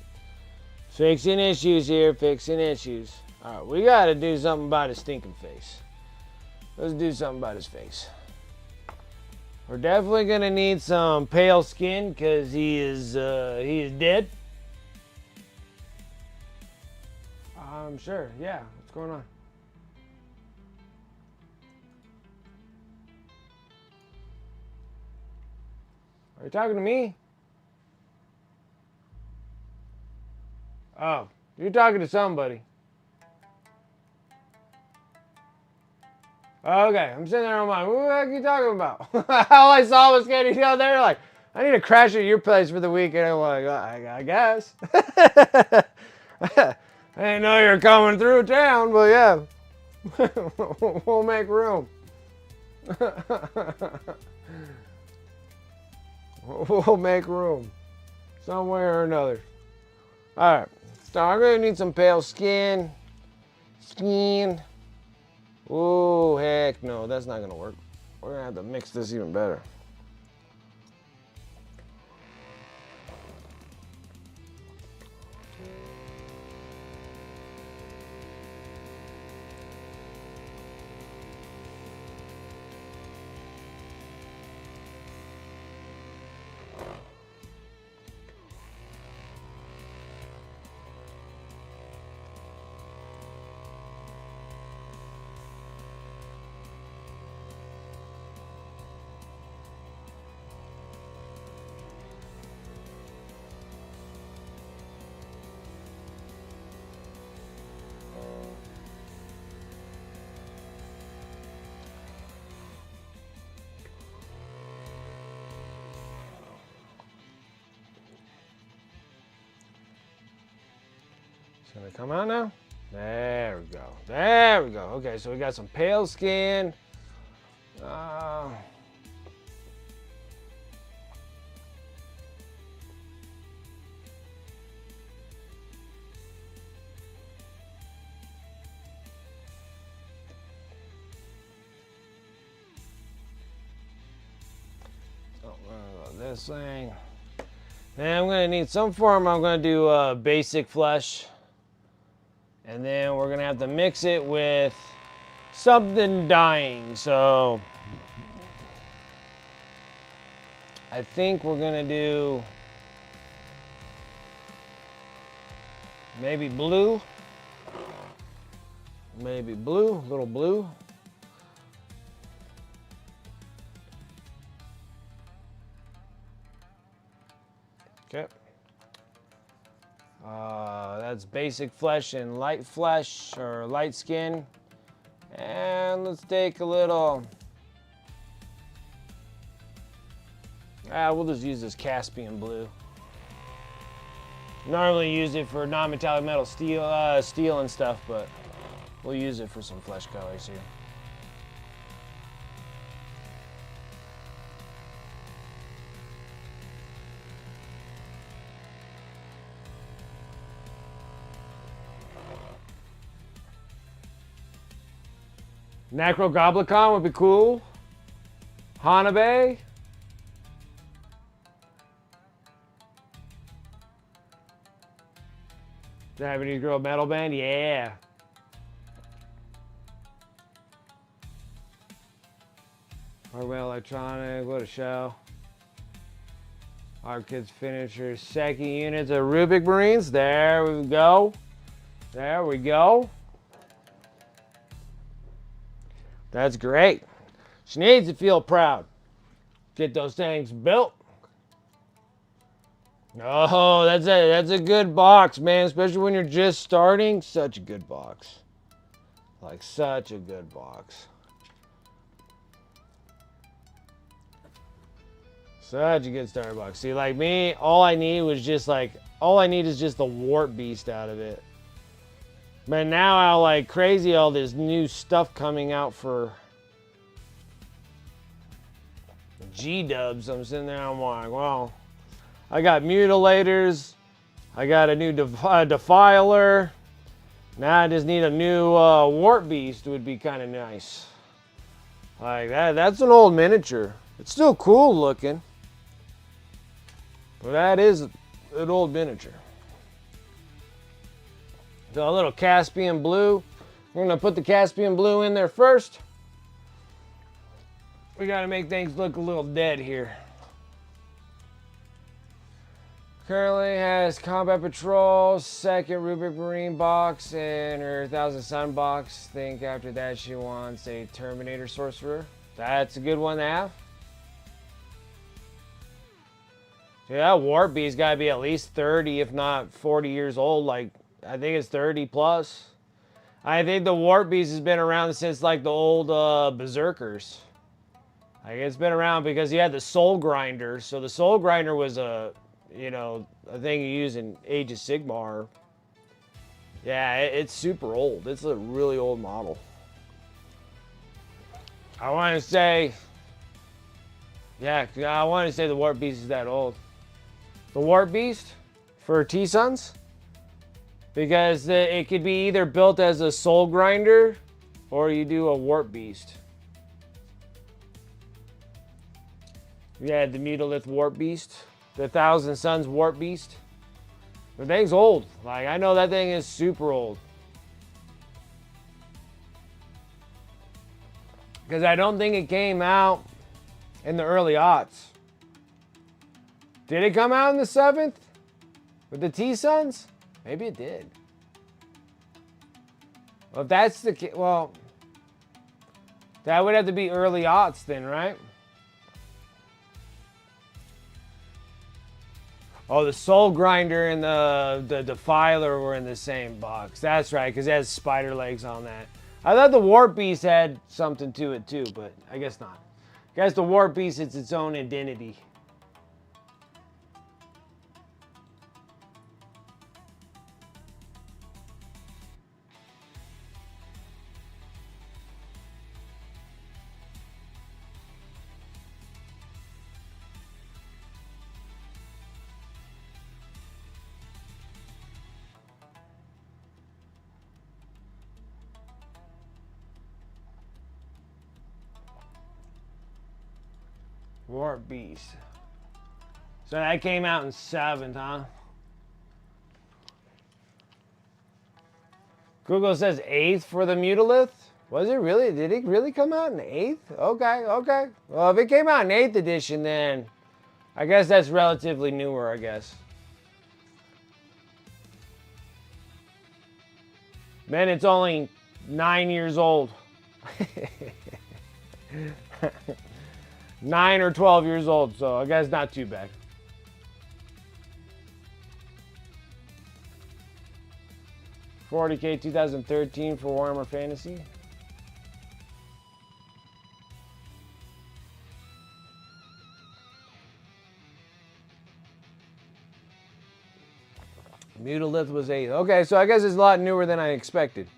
Fixing issues here, fixing issues. All right, we got to do something about his stinking face. Let's do something about his face. We're definitely gonna need some pale skin because he is dead. I'm sure. Yeah, what's going on? Are you talking to me? Oh, you're talking to somebody. Okay, I'm sitting there on my, what the heck are you talking about? All I saw was Katie down there like, I need to crash at your place for the weekend. I'm like, I guess. I didn't know you were coming through town, but yeah. We'll make room. We'll make room. Some way or another. Alright, so I'm going to need some pale skin. Oh, heck no, that's not going to work. We're going to have to mix this even better. It's gonna come out now. There we go. There we go. Okay, so we got some pale skin. this thing. Then I'm gonna need some form. I'm gonna do basic flesh. And then we're gonna have to mix it with something dying. So I think we're gonna do maybe blue. Maybe blue, a little blue. Okay. That's basic flesh and light flesh or light skin. And let's take a little. We'll just use this Caspian blue. Normally use it for non-metallic metal steel, steel and stuff, but we'll use it for some flesh colors here. Necrogoblicon would be cool. Hanabe. Japanese girl metal band, yeah. Hardware Electronic, what a show. Our kids finisher, second units of Rubik Marines. There we go. There we go. That's great. She needs to feel proud. Get those things built. Oh, that's a good box, man. Especially when you're just starting. Such a good box. Like, such a good box. Such a good starter box. See, like me, all I need is just the Warp Beast out of it. But now I like crazy all this new stuff coming out for G-dubs. I'm sitting there, I'm like, well, I got Mutilators. I got a new Defiler. Now I just need a new Warp Beast would be kind of nice. Like that's an old miniature. It's still cool looking. But that is an old miniature. So a little Caspian blue. We're gonna put the Caspian blue in there first. We gotta make things look a little dead here. Currently has Combat Patrol, second Rubik Marine box, and her 1000 Sun box. Think after that she wants a Terminator Sorcerer. That's a good one to have. Yeah, Warp Beast gotta be at least 30, if not 40 years old. Like, I think it's 30 plus. I think the Warp Beast has been around since like the old Berserkers. Like, it's been around because you had the Soul Grinder. So the Soul Grinder was a thing you use in Age of Sigmar. Yeah, it's super old. It's a really old model. I want to say, yeah, I want to say the Warp Beast is that old. The Warp Beast for T-Suns, because it could be either built as a Soul Grinder or you do a Warp Beast. You had the Mutalith Warp Beast, the 1000 Suns Warp Beast. The thing's old. Like, I know that thing is super old. Because I don't think it came out in the early aughts. Did it come out in the 7th? With the T-Suns? Maybe it did. Well, if that's the case, well, that would have to be early aughts then, right? Oh, the Soul Grinder and the Defiler were in the same box. That's right, because it has spider legs on that. I thought the Warp Beast had something to it too, but I guess not. I guess the Warp Beast, it's its own identity. Warp Beast. So that came out in 7th, huh? Google says 8th for the Mutalith. Was it really? Did it really come out in 8th? Okay, okay. Well, if it came out in 8th edition, then I guess that's relatively newer, I guess. Man, it's only 9 years old. 9 or 12 years old, so I guess not too bad. $40K 2013 for Warhammer Fantasy. Mutalith was 8th. Okay, so I guess it's a lot newer than I expected.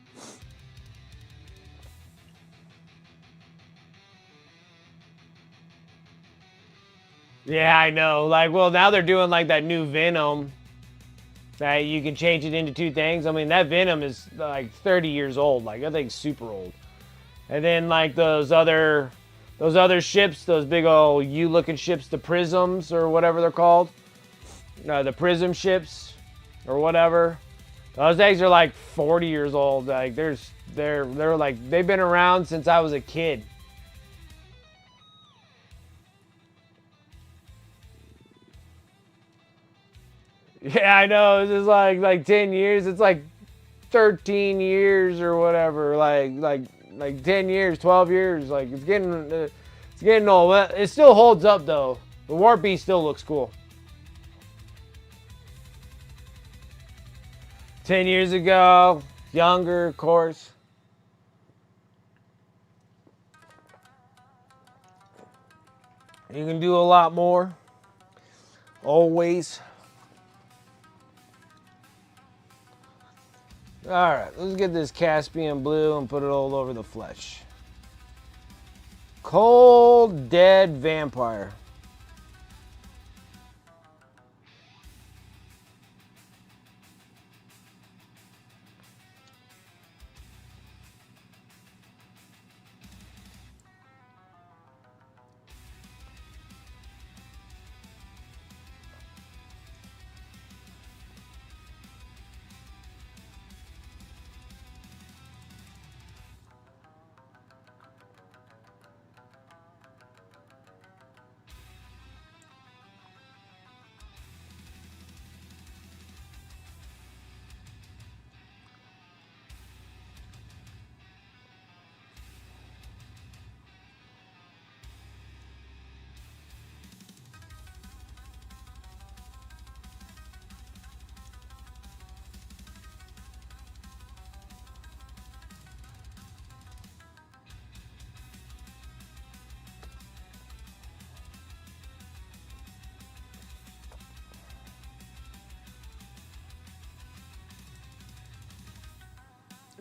Yeah, I know. Like, well, now they're doing like that new Venom that you can change it into 2 things. I mean, that Venom is like 30 years old. Like, that thing's super old. And then like those other ships, those big old U-looking ships, the Prisms or whatever they're called. The Prism ships or whatever. Those things are like 40 years old. Like they're like they've been around since I was a kid. Yeah, I know. It's just like 10 years. It's like 13 years or whatever. Like 10 years, 12 years. Like it's getting old. It still holds up though. The Warp Beast still looks cool. 10 years ago, younger, of course. You can do a lot more. Always. Alright, let's get this Caspian blue and put it all over the flesh. Cold Dead Vampire.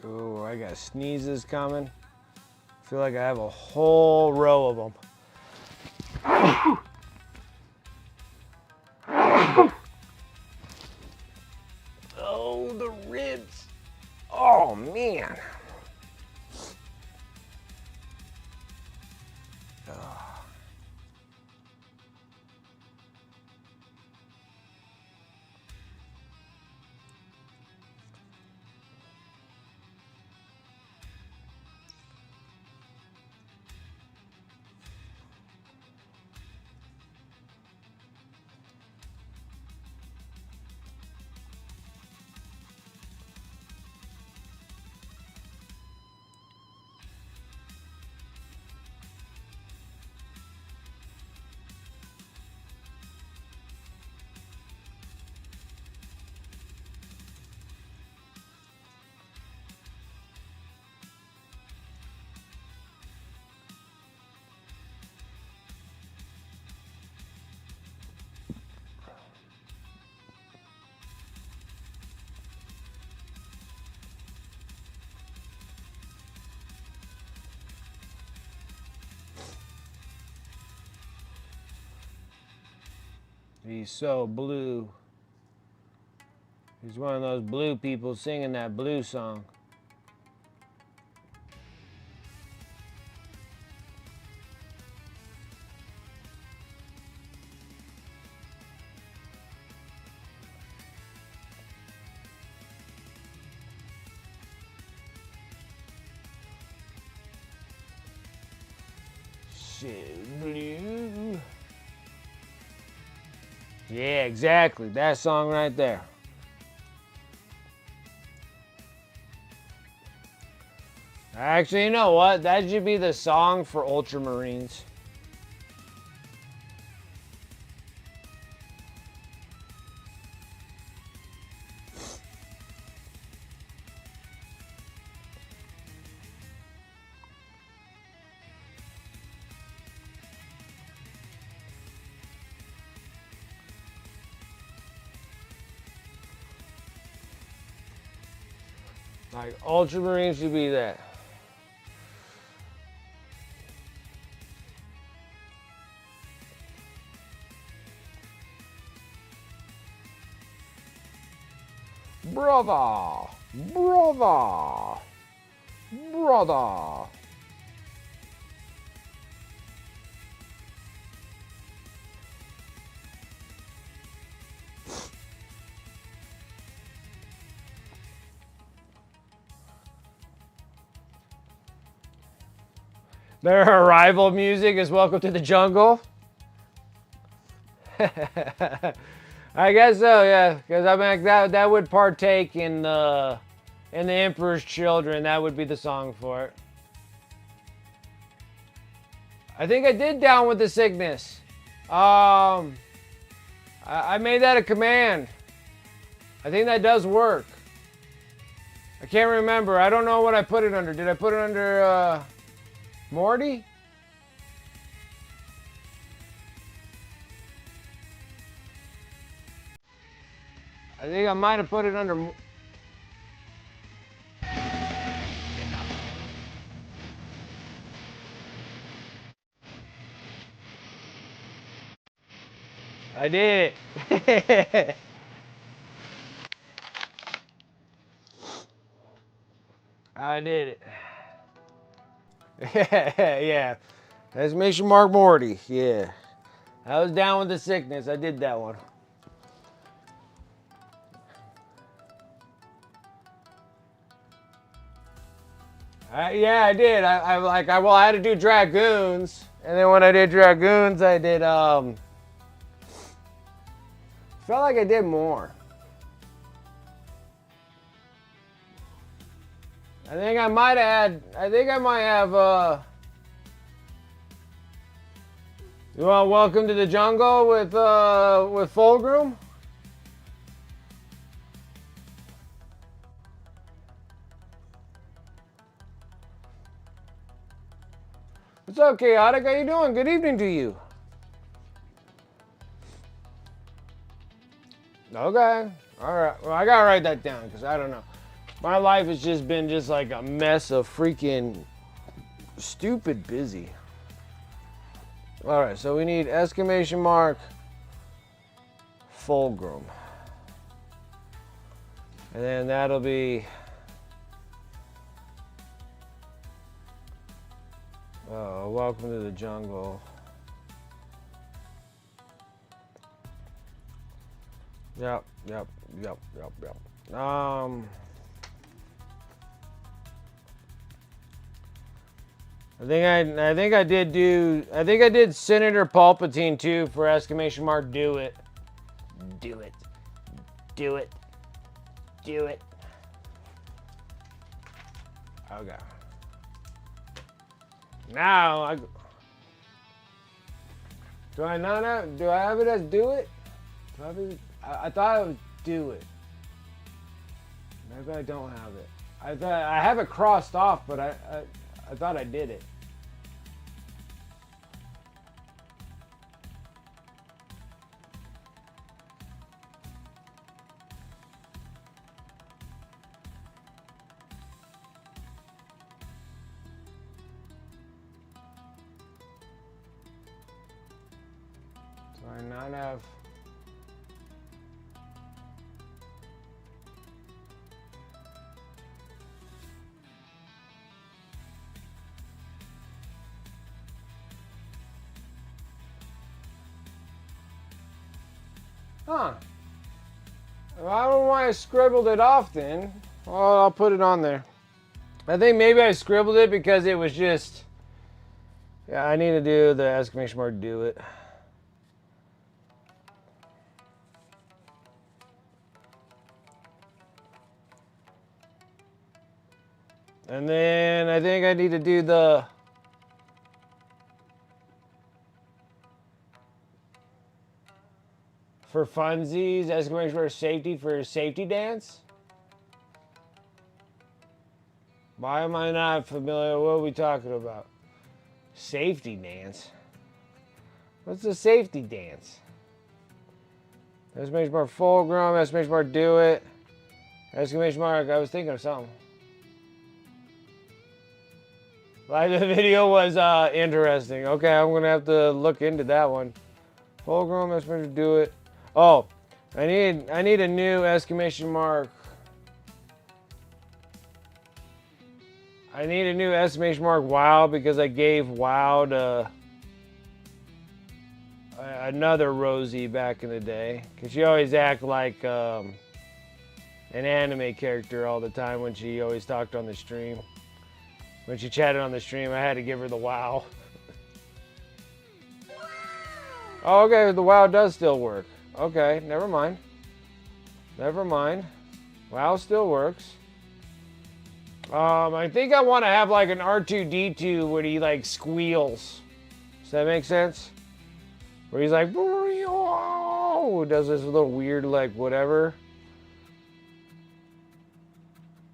Ooh, I got sneezes coming. I feel like I have a whole row of them. Oh, the ribs. Oh, man. He's so blue. He's one of those blue people singing that blue song. Shit, blue. Yeah, exactly. That song right there. Actually, you know what? That should be the song for Ultramarines. Like, Ultramarines should be that. Brother! Brother! Brother! Their arrival music is Welcome to the Jungle. I guess so, yeah. Because I mean, that would partake in the Emperor's Children. That would be the song for it. I think I did Down with the Sickness. I made that a command. I think that does work. I can't remember. I don't know what I put it under. Did I put it under Morty? I think I might have put it under... I did it. I did it. Yeah. Exclamation mark Morty. Yeah. I was Down with the Sickness. I did that one. Yeah, I did. I had to do Dragoons. And then when I did Dragoons, I did, felt like I did more. I think I might have, you want Welcome to the Jungle with Fulgrim? What's up, Chaotic? How you doing? Good evening to you. Okay. All right. Well, I gotta write that down because I don't know. My life has just been like a mess of freaking stupid busy. All right. So we need exclamation mark Fulgrim. And then that'll be... Welcome to the Jungle. Yep. I think I did Senator Palpatine too for exclamation mark do it. Do it. Do it. Do it. Okay. Now, do I have it as do it? I thought it was do it. Maybe I don't have it. I have it crossed off, but I thought I did it. Do I not have... Huh. Well, I don't know why I scribbled it off then. Well, I'll put it on there. I think maybe I scribbled it because it was just... Yeah, I need to do the exclamation mark do it. And then I think I need to do the for funsies, exclamation mark safety for safety dance. Why am I not familiar? What are we talking about? Safety dance? What's a safety dance? Exclamation mark fulcrum, exclamation mark do it. Exclamation mark, I was thinking of something. Like the video was interesting. Okay, I'm gonna have to look into that one. Fulcrum, exclamation mark do it. Oh, I need a new exclamation mark. I need a new exclamation mark wow because I gave wow to another Rosie back in the day. Because she always act like an anime character all the time when she always talked on the stream. When she chatted on the stream, I had to give her the wow. Oh, okay, the wow does still work. Okay, never mind. Never mind. Wow still works. I think I want to have like an R2-D2 where he like squeals. Does that make sense? Where he's like, does this little weird like whatever.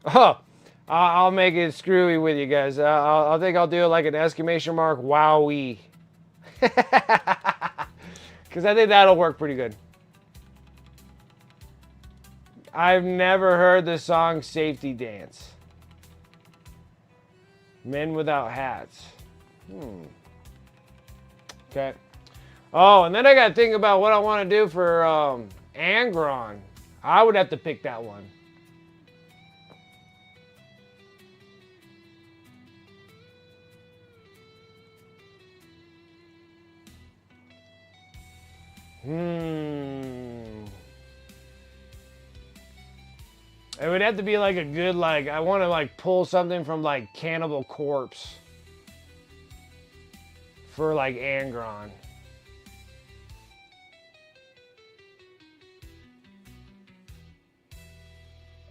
Oh, I'll make it screwy with you guys. I think I'll do it like an exclamation mark wowie. Because I think that'll work pretty good. I've never heard the song Safety Dance. Men Without Hats. Okay. Oh, and then I got to think about what I want to do for Angron. I would have to pick that one. It would have to be like a good, like, I want to like pull something from like Cannibal Corpse for like Angron.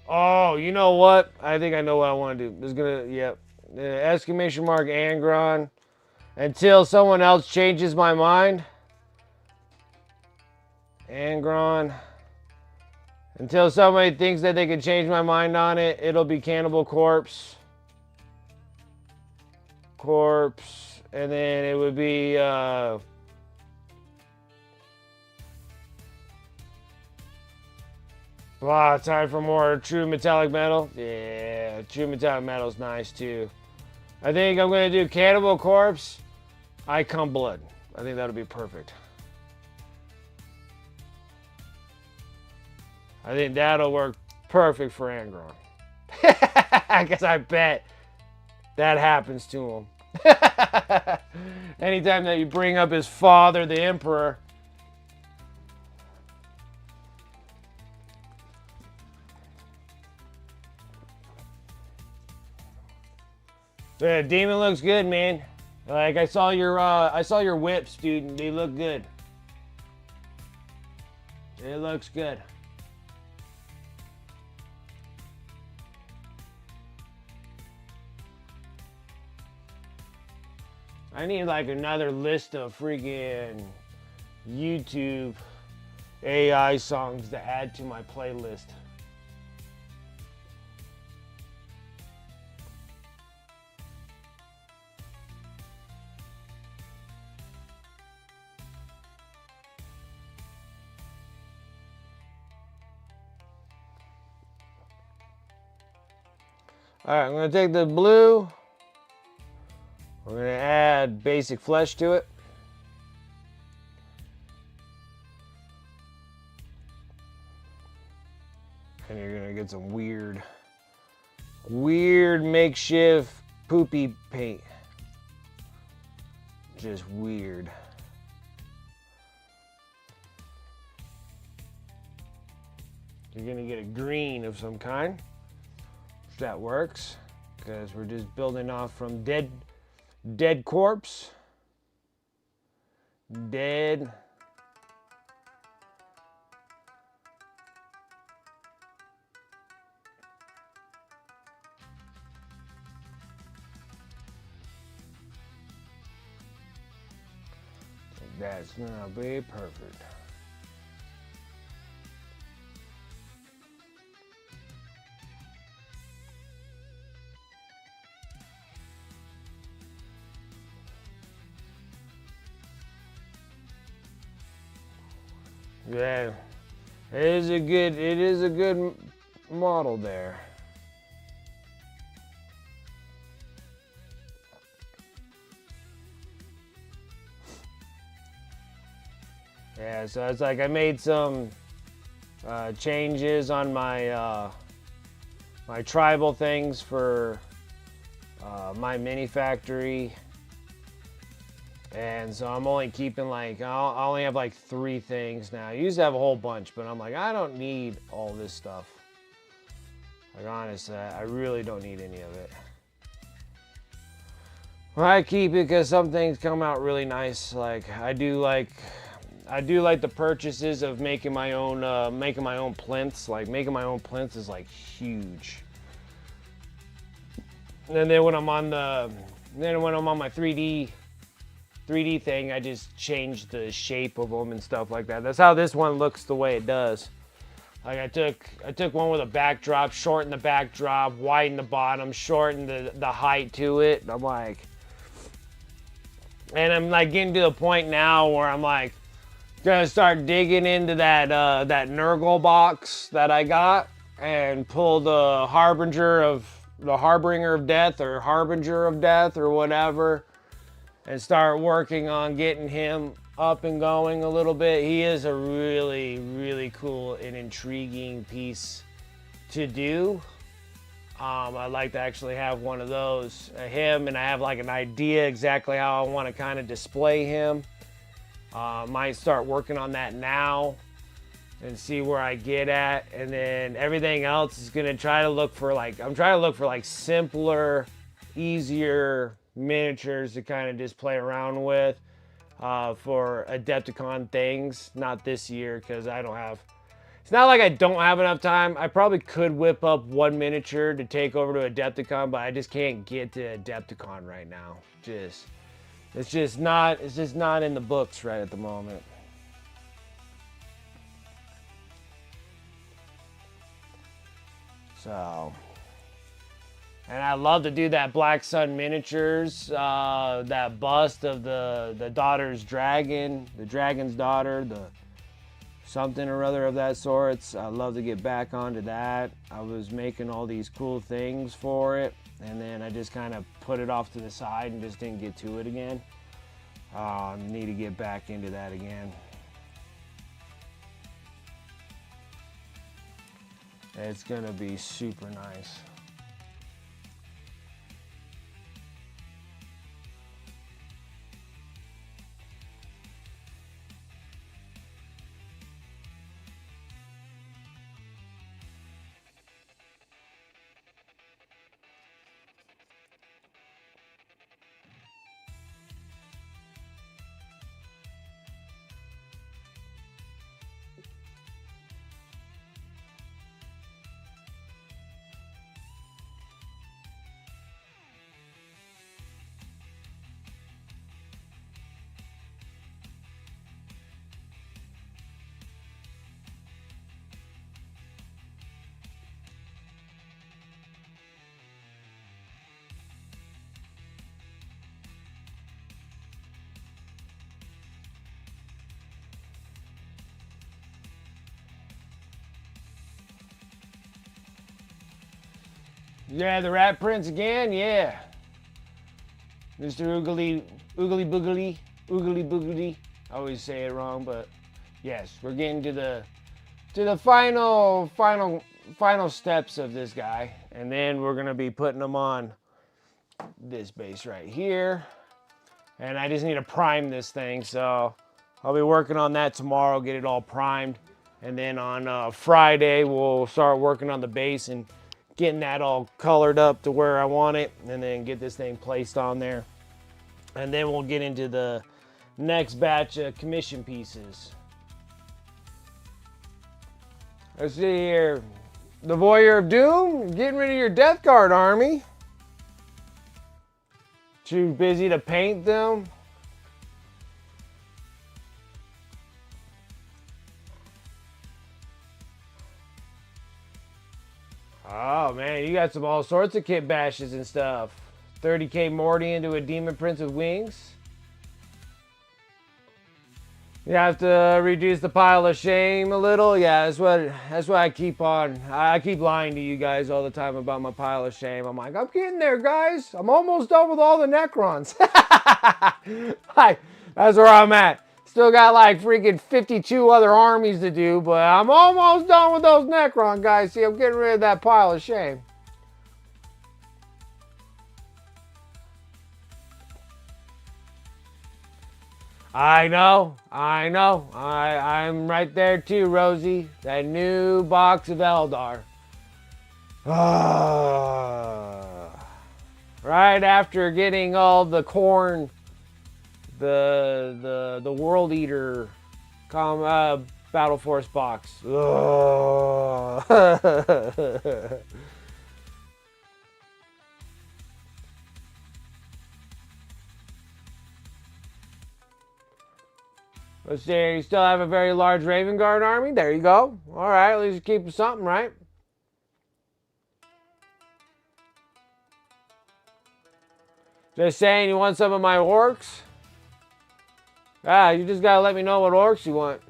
Oh, you know what? I think I know what I want to do. This is gonna, yep. Exclamation mark Angron until someone else changes my mind. Angron. Until somebody thinks that they can change my mind on it, it'll be Cannibal Corpse. Corpse. And then it would be time for more true metallic metal. Yeah, true metallic metal is nice too. I think I'm going to do Cannibal Corpse, I Come Blood. I think that'll be perfect. I think that'll work perfect for Angron. Because I bet that happens to him. Anytime that you bring up his father, the Emperor. The demon looks good, man. Like I saw your whips, dude. They look good. It looks good. I need like another list of freaking YouTube AI songs to add to my playlist. All right, I'm gonna take the blue. We're going to add basic flesh to it. And you're going to get some weird makeshift poopy paint. Just weird. You're going to get a green of some kind. If that works. Because we're just building off from dead corpse. dead. That's gonna be perfect. Yeah, it is a good model there. Yeah, so it's like I made some changes on my my tribal things for my mini factory, and so I'm only keeping like I only have like 3 things now. I used to have a whole bunch, but I'm like I don't need all this stuff. Like honestly, I really don't need any of it. Well, I keep it because some things come out really nice. Like I do like the purchases of making my own plinths. Like making my own plinths is like huge. And then when I'm on my 3D thing, I just change the shape of them and stuff like that. That's how this one looks the way it does. Like I took one with a backdrop, shortened the backdrop, widened the bottom, shortened the height to it. I'm like getting to the point now where I'm like gonna start digging into that Nurgle box that I got and pull the harbinger of death or harbinger of death or whatever, and start working on getting him up and going a little bit. He is a really, really cool and intriguing piece to do. I'd like to actually have one of those, him, and I have like an idea exactly how I want to kind of display him. Might start working on that now and see where I get at, and then everything else is gonna try to look for like simpler, easier miniatures to kind of just play around with for Adepticon things. Not this year because I don't have. It's not like I don't have enough time. I probably could whip up one miniature to take over to Adepticon, but I just can't get to Adepticon right now. It's just not in the books right at the moment. So, and I love to do that Black Sun miniatures, that bust of the daughter's dragon, the dragon's daughter, the something or other of that sorts. I love to get back onto that. I was making all these cool things for it, and then I just kind of put it off to the side and just didn't get to it again. Need to get back into that again. It's gonna be super nice. Yeah, the Rat Prince again, yeah. Mr. Oogly Boogly. I always say it wrong, but yes, we're getting to the final steps of this guy, and then we're gonna be putting him on this base right here, and I just need to prime this thing, so I'll be working on that tomorrow, get it all primed, and then on Friday we'll start working on the base and getting that all colored up to where I want it, and then get this thing placed on there. And then we'll get into the next batch of commission pieces. Let's see here. The Voyeur of Doom, getting rid of your Death Guard army. Too busy to paint them. Oh man, you got some all sorts of kit bashes and stuff. 30k Morty into a Demon Prince with wings. You have to reduce the pile of shame a little. Yeah, that's what I keep on. I keep lying to you guys all the time about my pile of shame. I'm like, I'm getting there, guys. I'm almost done with all the Necrons. Like, that's where I'm at. Still got like freaking 52 other armies to do, but I'm almost done with those Necron guys. See, I'm getting rid of that pile of shame. I know. I'm right there too, Rosie. That new box of Eldar. Right after getting all the corn, the World Eater Battle Force box. Let's see, you still have a very large Raven Guard army? There you go. All right, at least keep something, right? Just saying, you want some of my orcs? You just gotta let me know what orcs you want.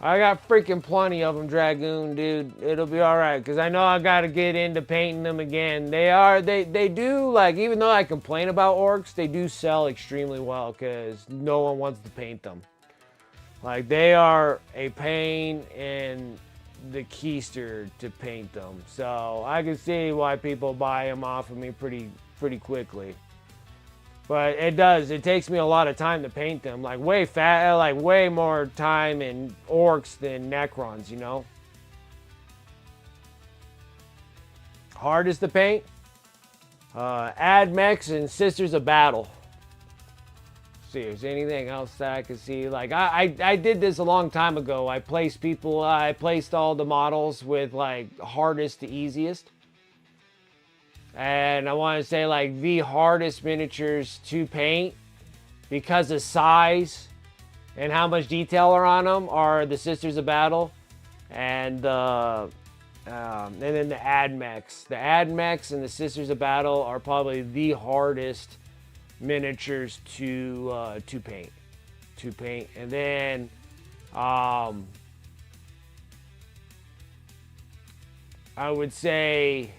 I got freaking plenty of them, Dragoon, dude. It'll be all right, because I know I gotta get into painting them again. They do, like, even though I complain about orcs, they do sell extremely well, because no one wants to paint them. Like, they are a pain in the keister to paint them. So I can see why people buy them off of me pretty quickly. But it takes me a lot of time to paint them. Like way more time in orcs than Necrons, you know? Hardest to paint? Admechs and Sisters of Battle. See if there's anything else that I can see. Like I did this a long time ago. I placed all the models with like hardest to easiest. And I want to say like the hardest miniatures to paint because of size and how much detail are on them are the Sisters of Battle and then the Admechs. The Admechs and the Sisters of Battle are probably the hardest miniatures to paint. And then I would say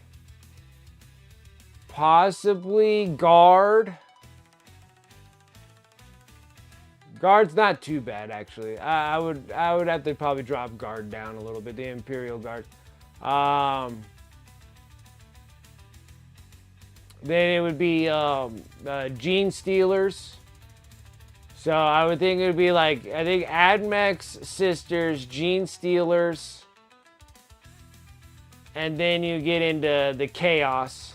possibly Guard. Guard's not too bad actually. I would have to probably drop Guard down a little bit, the Imperial Guard. Then it would be Gene Stealers. So I would think it would be like, I think Admechs, Sisters, Gene Stealers, and then you get into the Chaos.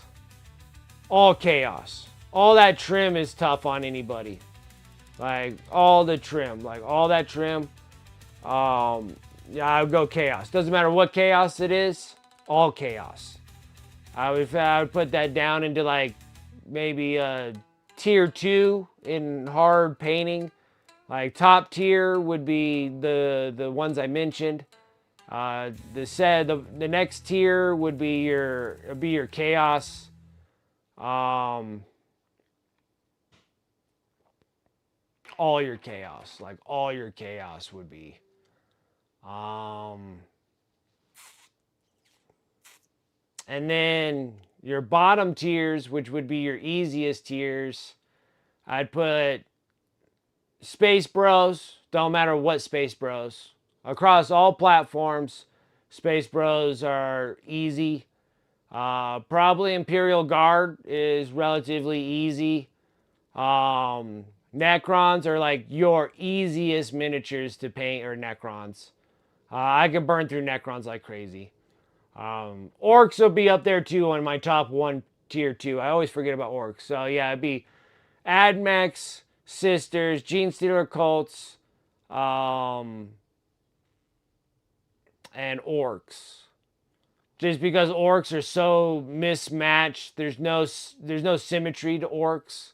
All Chaos. All that trim is tough on anybody. Like, all the trim. Like, all that trim. Yeah, I would go Chaos. Doesn't matter what Chaos it is. All Chaos. I would put that down into, like, maybe tier 2 in hard painting. Like, top tier would be the ones I mentioned. The next tier would be your Chaos. All your Chaos, like all your Chaos would be. And then your bottom tiers, which would be your easiest tiers, I'd put Space Bros. Don't matter what Space Bros. Across all platforms, Space Bros are easy. Probably Imperial Guard is relatively easy. Necrons are like your easiest miniatures to paint are Necrons. I can burn through Necrons like crazy. Orcs will be up there too on my top 1 tier 2. I always forget about orcs. So yeah, it'd be Admechs, Sisters, Gene Stealer Cults, and Orcs. Just because orcs are so mismatched, there's no symmetry to orcs.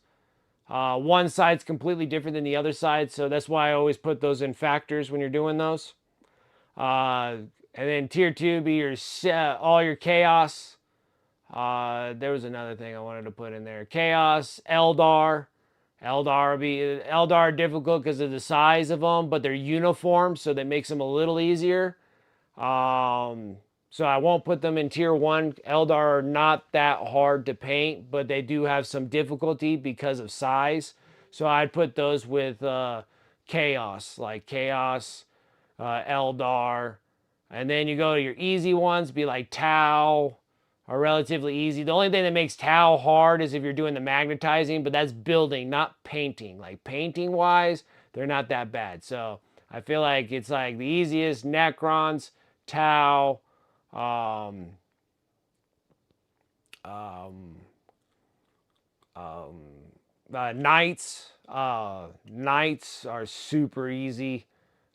One side's completely different than the other side, so that's why I always put those in factors when you're doing those. And then tier 2 be your all your chaos. There was another thing I wanted to put in there. Chaos, Eldar. Eldar difficult because of the size of them, but they're uniform, so that makes them a little easier. So I won't put them in tier 1. Eldar are not that hard to paint, but they do have some difficulty because of size. So I'd put those with Chaos, like Chaos, Eldar. And then you go to your easy ones, be like Tau, are relatively easy. The only thing that makes Tau hard is if you're doing the magnetizing, but that's building, not painting. Like painting wise, they're not that bad. So I feel like it's like the easiest Necrons, Tau, um, um, Knights. Knights are super easy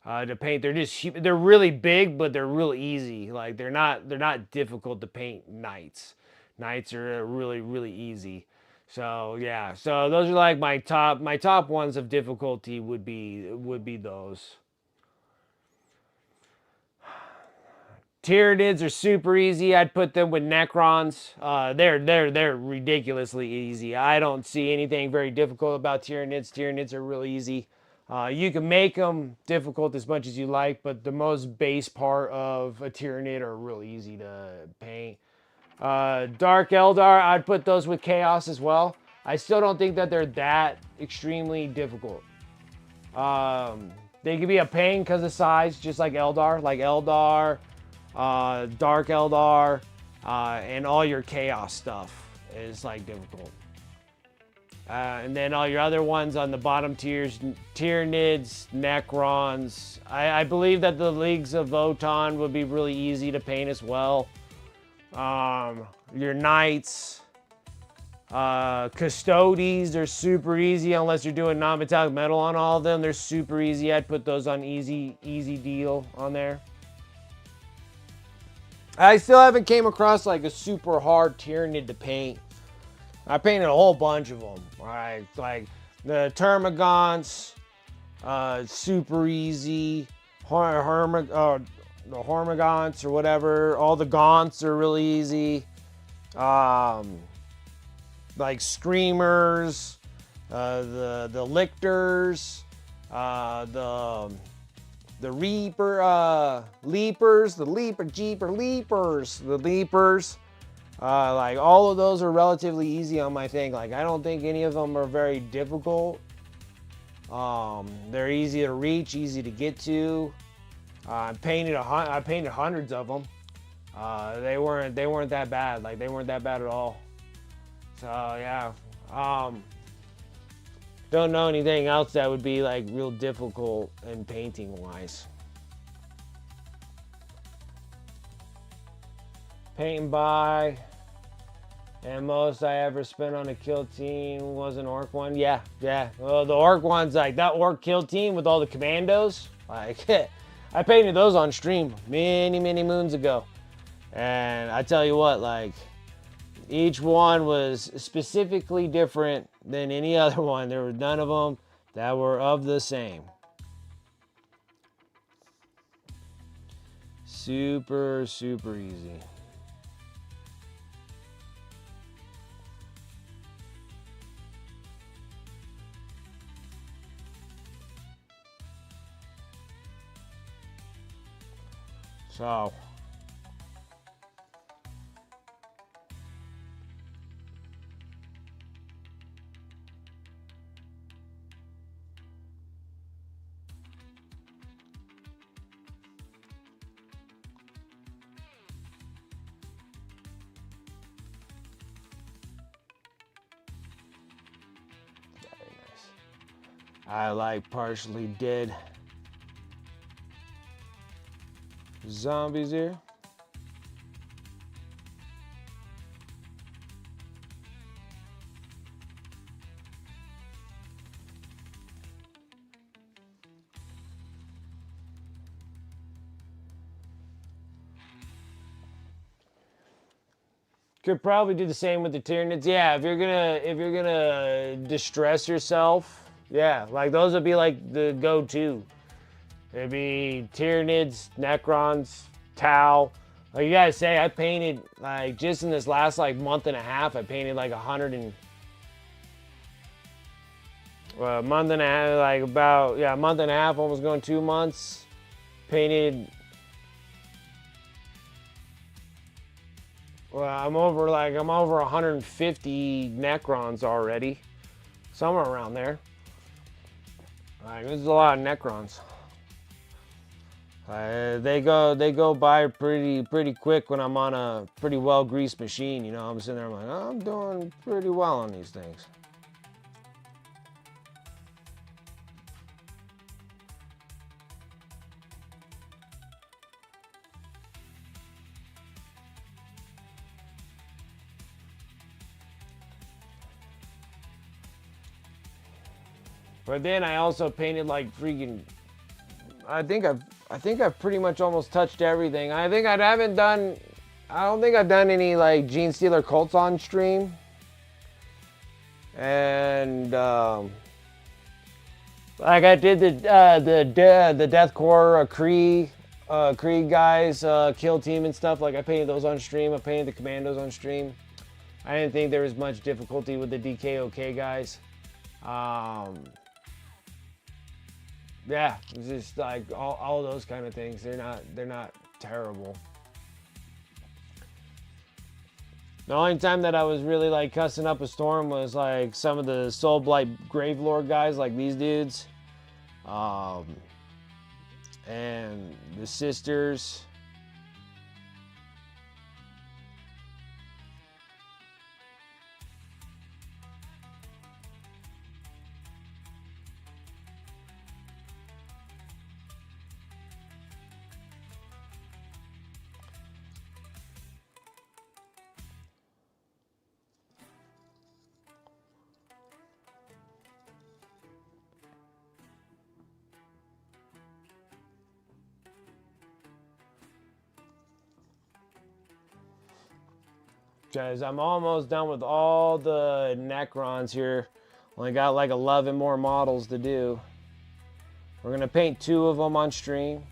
to paint. They're really big, but they're real easy. Like they're not difficult to paint. Knights are really easy. So yeah, so those are like my top ones of difficulty would be those. Tyranids are super easy. I'd put them with Necrons. They're ridiculously easy. I don't see anything very difficult about Tyranids. Tyranids are really easy. You can make them difficult as much as you like, but the most base part of a Tyranid are really easy to paint. Dark Eldar, I'd put those with Chaos as well. I still don't think that they're that extremely difficult. They can be a pain because of size, just like Eldar. Like Eldar, Dark Eldar, and all your Chaos stuff is like difficult. And then all your other ones on the bottom tiers, Tyranids, Necrons. I believe that the Leagues of Votann would be really easy to paint as well. Your Knights, Custodes are super easy unless you're doing non-metallic metal on all of them. They're super easy. I'd put those on easy deal on there. I still haven't came across like a super hard Tyranid to paint. I painted a whole bunch of them. Right, like the Termagants, super easy. The Hormagaunts or whatever. All the Gaunts are really easy. Like Screamers, the Lictors, the Leapers, the Leapers. Like all of those are relatively easy on my thing. Like I don't think any of them are very difficult. They're easy to reach, easy to get to. I painted hundreds of them. They weren't that bad. Like they weren't that bad at all. So yeah. Don't know anything else that would be like real difficult in painting wise. Painting by, and most I ever spent on a kill team was an orc one. Yeah. Well, the orc one's like that orc kill team with all the commandos. Like, I painted those on stream many moons ago. And I tell you what, like, each one was specifically different than any other one. There were none of them that were of the same. Super easy. So, very nice. I like partially dead zombies here. Could probably do the same with the Tyranids. Yeah, if you're gonna distress yourself, yeah, like those would be like the go-to. It'd be Tyranids, Necrons, Tau. Like you gotta say, I painted like just in this last like month and a half, I painted like a month and a half, like about a month and a half, almost going 2 months. Painted. Well, I'm over 150 Necrons already, somewhere around there. Like this is a lot of Necrons. They go by pretty quick when I'm on a pretty well greased machine. You know, I'm sitting there, I'm like, oh, I'm doing pretty well on these things. But then I also painted like freaking. I think I've pretty much almost touched everything. I don't think I've done any like Gene Stealer cults on stream. And like I did the Deathcore Kree guys kill team and stuff. Like I painted those on stream. I painted the Commandos on stream. I didn't think there was much difficulty with the DKOK guys. Yeah, it's just like all those kind of things. They're not terrible. The only time that I was really like cussing up a storm was like some of the Soul Blight Gravelord guys, like these dudes, and the sisters. Guys, I'm almost done with all the Necrons here. Only got like 11 more models to do. We're gonna paint 2 of them on stream.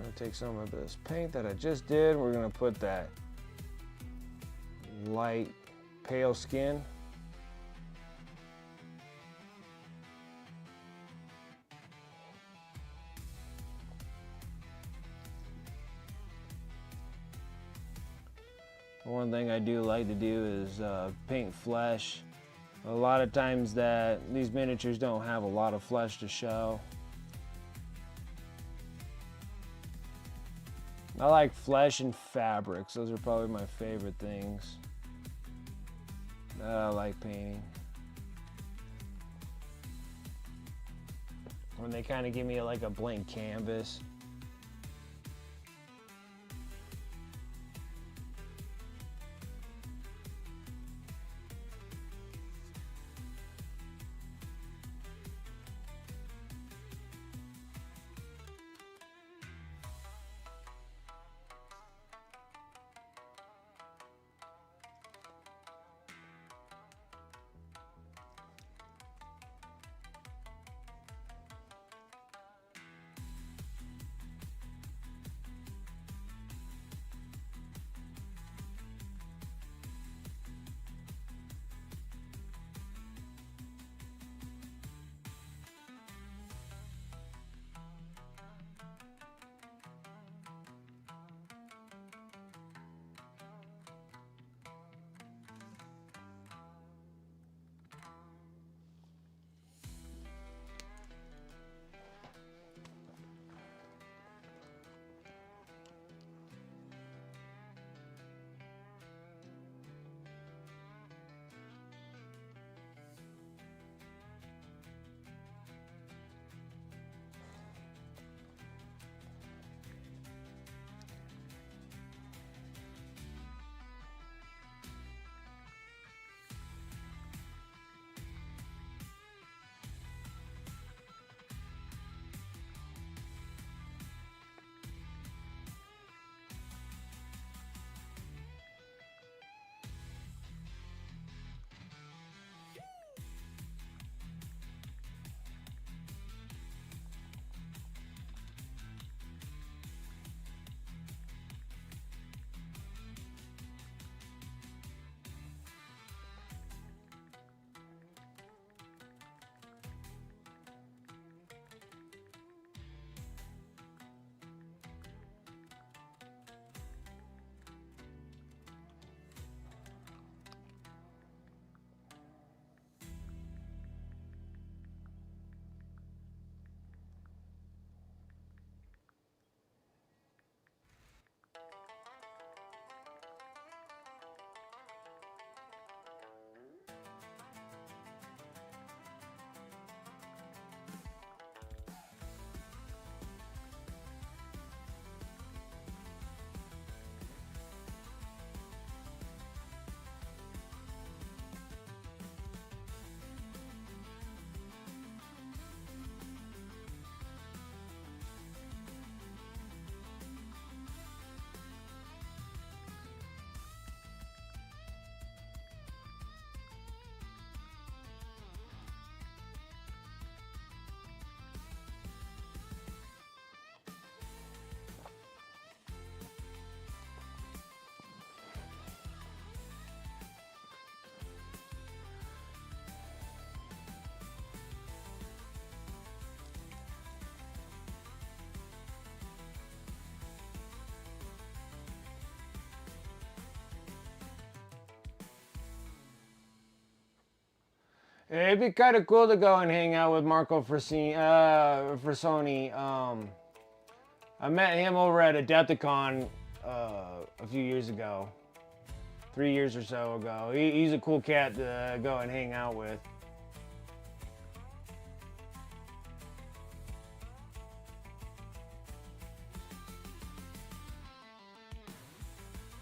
gonna take some of this paint that I just did. We're gonna put that light pale skin. One thing I do like to do is paint flesh. A lot of times that these miniatures don't have a lot of flesh to show. I like flesh and fabrics. Those are probably my favorite things that I like painting. When they kind of give me like a blank canvas. It'd be kind of cool to go and hang out with Marco Frassoni. I met him over at Adepticon a few years ago. 3 years or so ago. He's a cool cat to go and hang out with.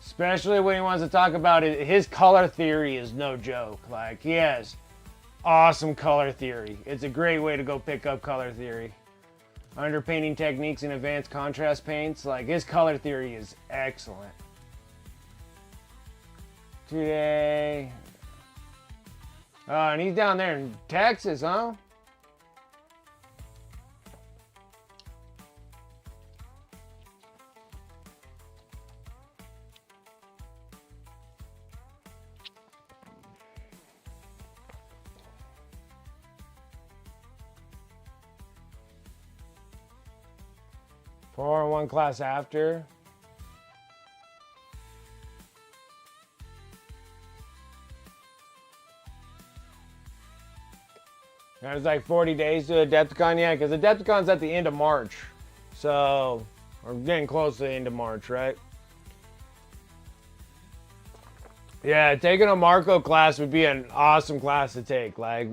Especially when he wants to talk about it. His color theory is no joke. Like, he has awesome color theory. It's a great way to go pick up color theory. Underpainting techniques and advanced contrast paints. Like, his color theory is excellent. Today. Oh, and he's down there in Texas, huh? 4 and 1 class after. There's like 40 days to Adepticon, yeah, because Adepticon's at the end of March. So, we're getting close to the end of March, right? Yeah, taking a Marco class would be an awesome class to take. Like,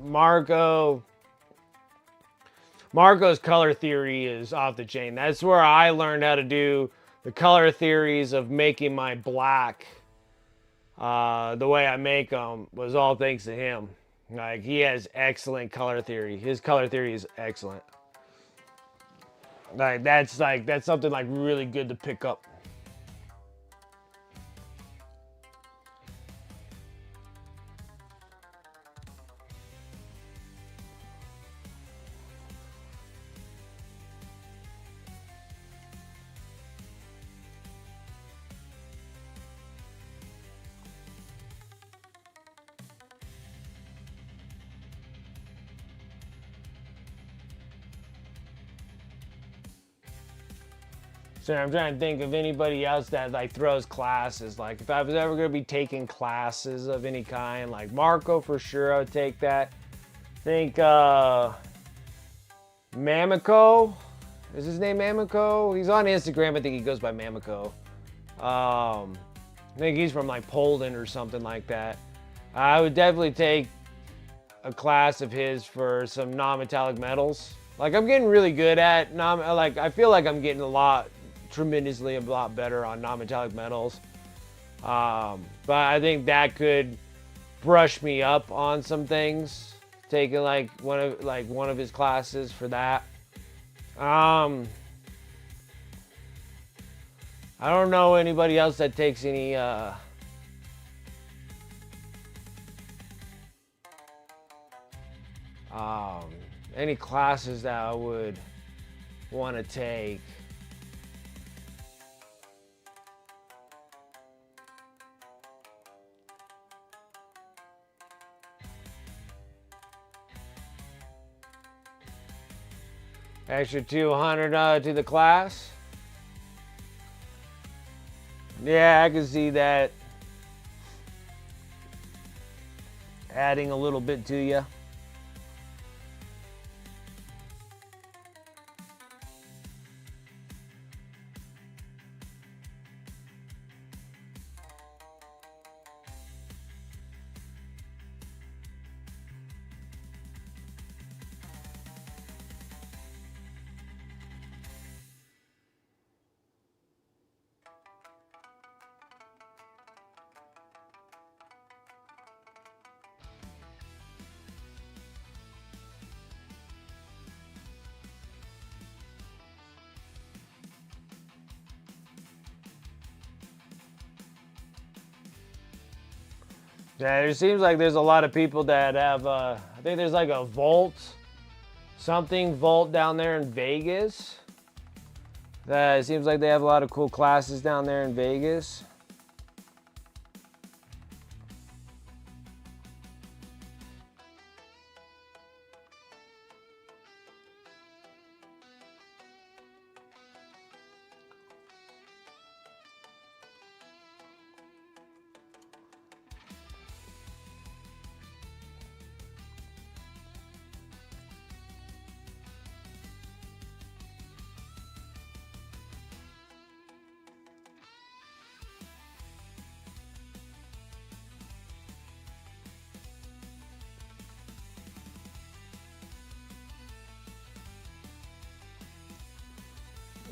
Marco's color theory is off the chain. That's where I learned how to do the color theories of making my black the way I make them was all thanks to him. Like, he has excellent color theory. His color theory is excellent. That's something like really good to pick up. So I'm trying to think of anybody else that like throws classes. Like if I was ever gonna be taking classes of any kind, like Marco for sure I would take that. I think Mamiko. Is his name Mamiko? He's on Instagram, I think he goes by Mamiko. I think he's from like Poland or something like that. I would definitely take a class of his for some non-metallic metals. Like I'm getting really good at I feel like I'm getting tremendously a lot better on non-metallic metals. But I think that could brush me up on some things. Taking like one of his classes for that. I don't know anybody else that takes any classes that I would want to take. Extra 200 to the class. Yeah, I can see that adding a little bit to you. Yeah, it seems like there's a lot of people that have, I think there's like a vault down there in Vegas. That it seems like they have a lot of cool classes down there in Vegas.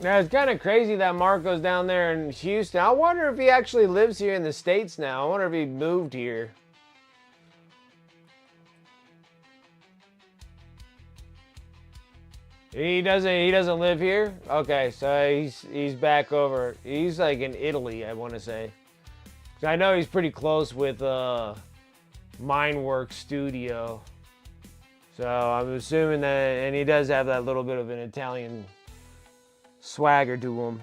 Yeah, it's kind of crazy that Marco's down there in Houston. I wonder if he actually lives here in the States now. I wonder if he moved here. He doesn't live here? Okay, so he's back over. He's like in Italy, I want to say. I know he's pretty close with Mindworks Studio. So I'm assuming that, and he does have that little bit of an Italian swagger to him.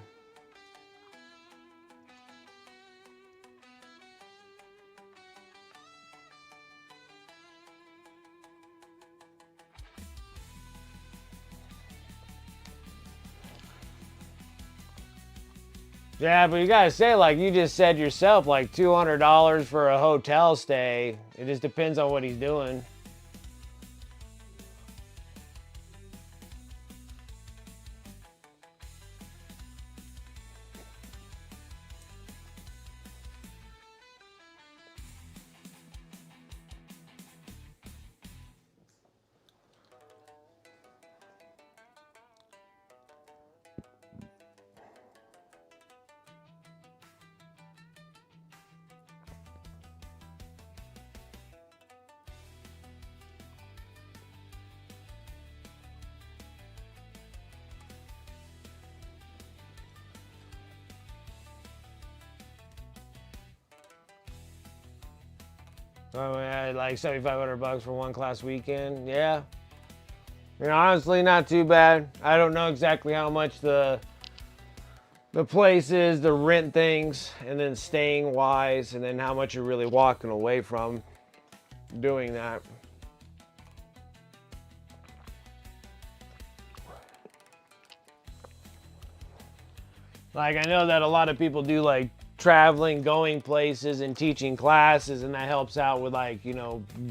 Yeah, but you gotta say, like you just said yourself, like $200 for a hotel stay. It just depends on what he's doing. I had like $7,500 for one class weekend. Yeah. Honestly, not too bad. I don't know exactly how much the place is, the rent things, and then staying wise, and then how much you're really walking away from doing that. Like, I know that a lot of people do like traveling, going places, and teaching classes, and that helps out with like,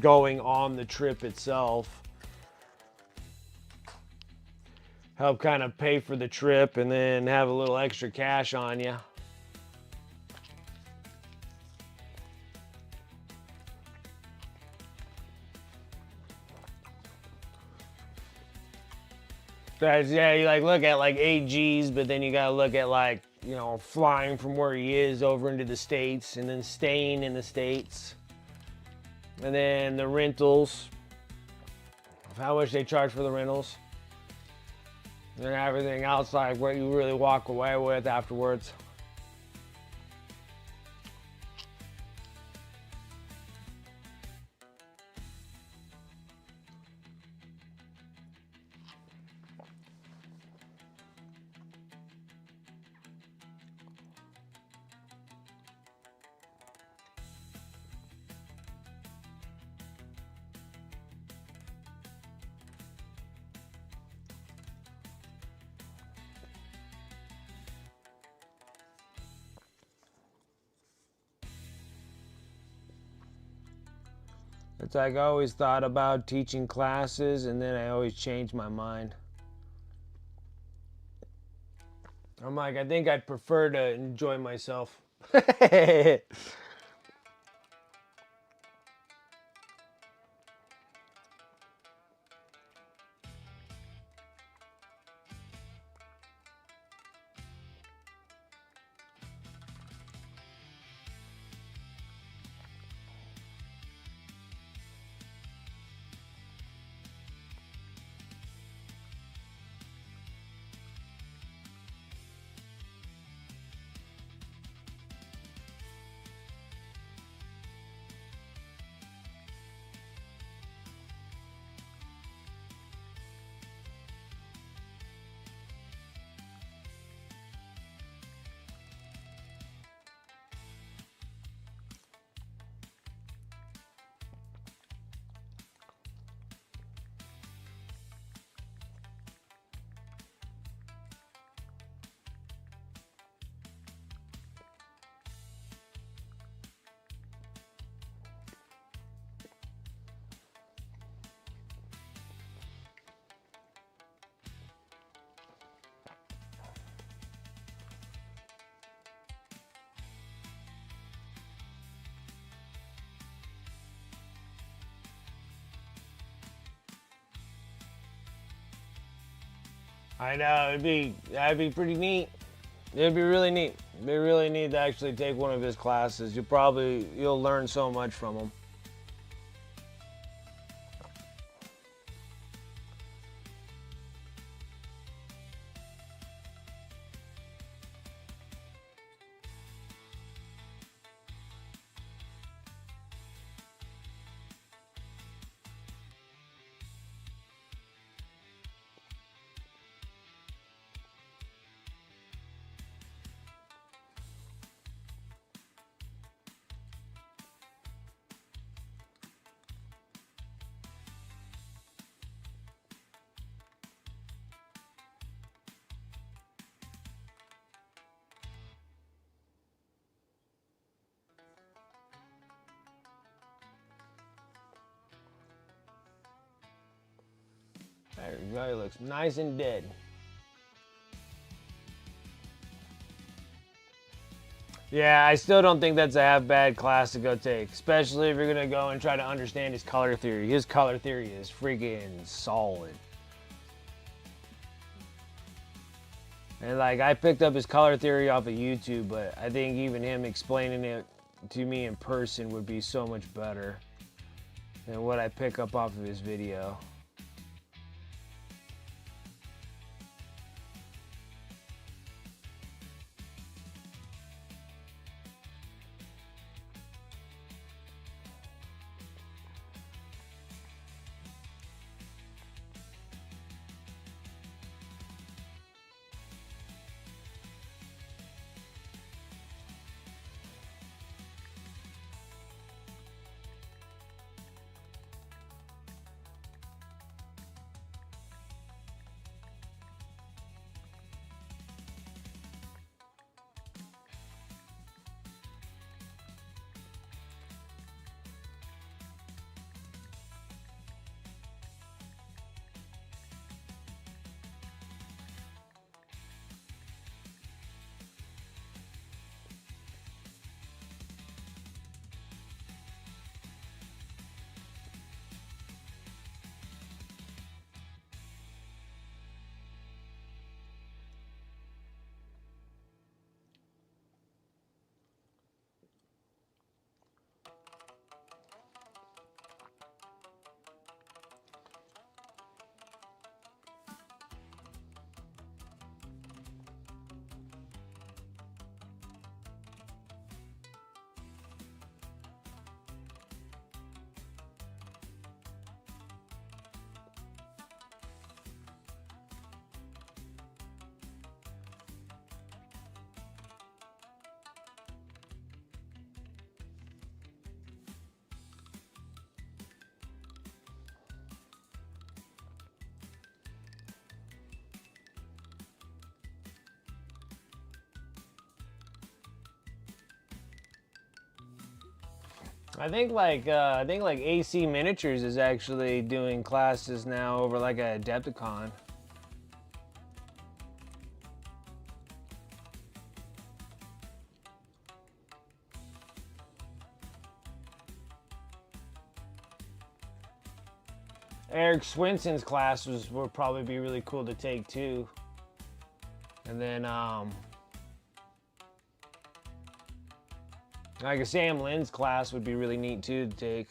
going on the trip itself. Help kind of pay for the trip and then have a little extra cash on you. Yeah, you like look at like 8 Gs, but then you gotta look at like, flying from where he is over into the States and then staying in the States. And then the rentals, how much they charge for the rentals. And then everything else, like what you really walk away with afterwards. It's like I always thought about teaching classes, and then I always changed my mind. I'm like, I think I'd prefer to enjoy myself. I know, that'd be pretty neat. It'd be really neat. It'd be really neat to actually take one of his classes. You'll learn so much from him. There you go, he looks nice and dead. Yeah, I still don't think that's a half bad class to go take, especially if you're gonna go and try to understand his color theory. His color theory is freaking solid. And like, I picked up his color theory off of YouTube, but I think even him explaining it to me in person would be so much better than what I pick up off of his video. I think like AC Miniatures is actually doing classes now over like a Adepticon. Eric Swinson's classes would probably be really cool to take too. And then like a Sam Lynn's class would be really neat too to take.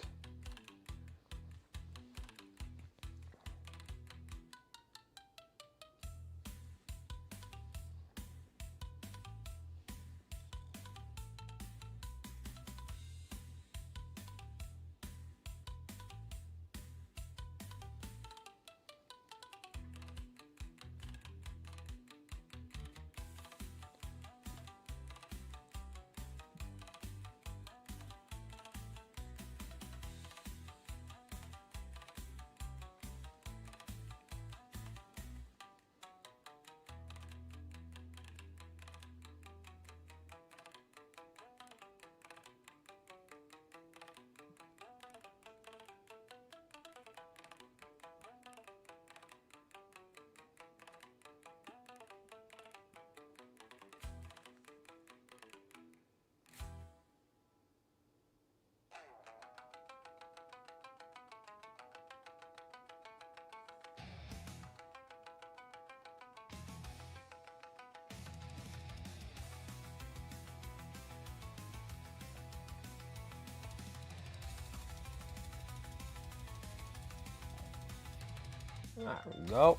There we go.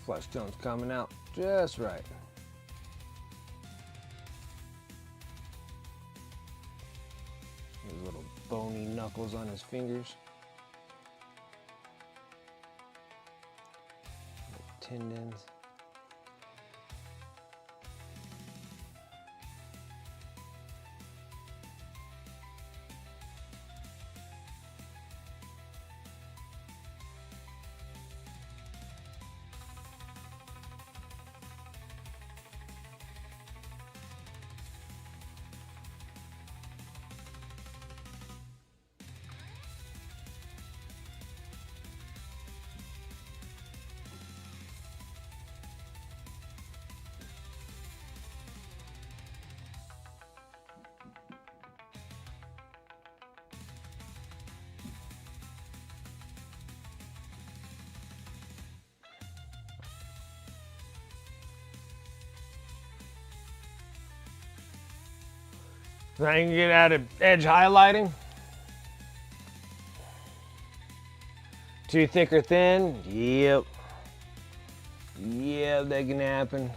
Flesh tone's coming out just right. Those little bony knuckles on his fingers. Tendons. So I can get out of edge highlighting. Too thick or thin? Yep. Yep, that can happen.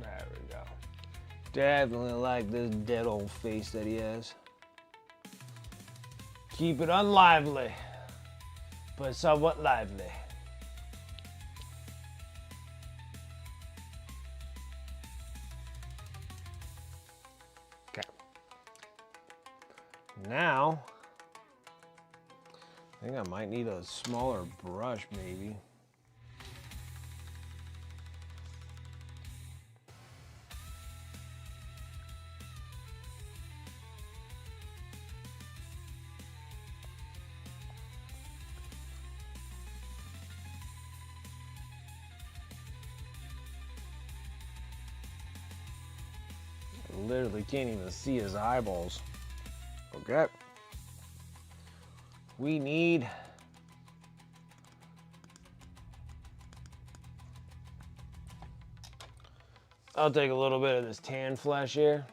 There we go. Definitely like this dead old face that he has. Keep it unlively, but somewhat lively. Okay. Now, I think I might need a smaller brush maybe. Literally can't even see his eyeballs. Okay. We need I'll take a little bit of this tan flesh here.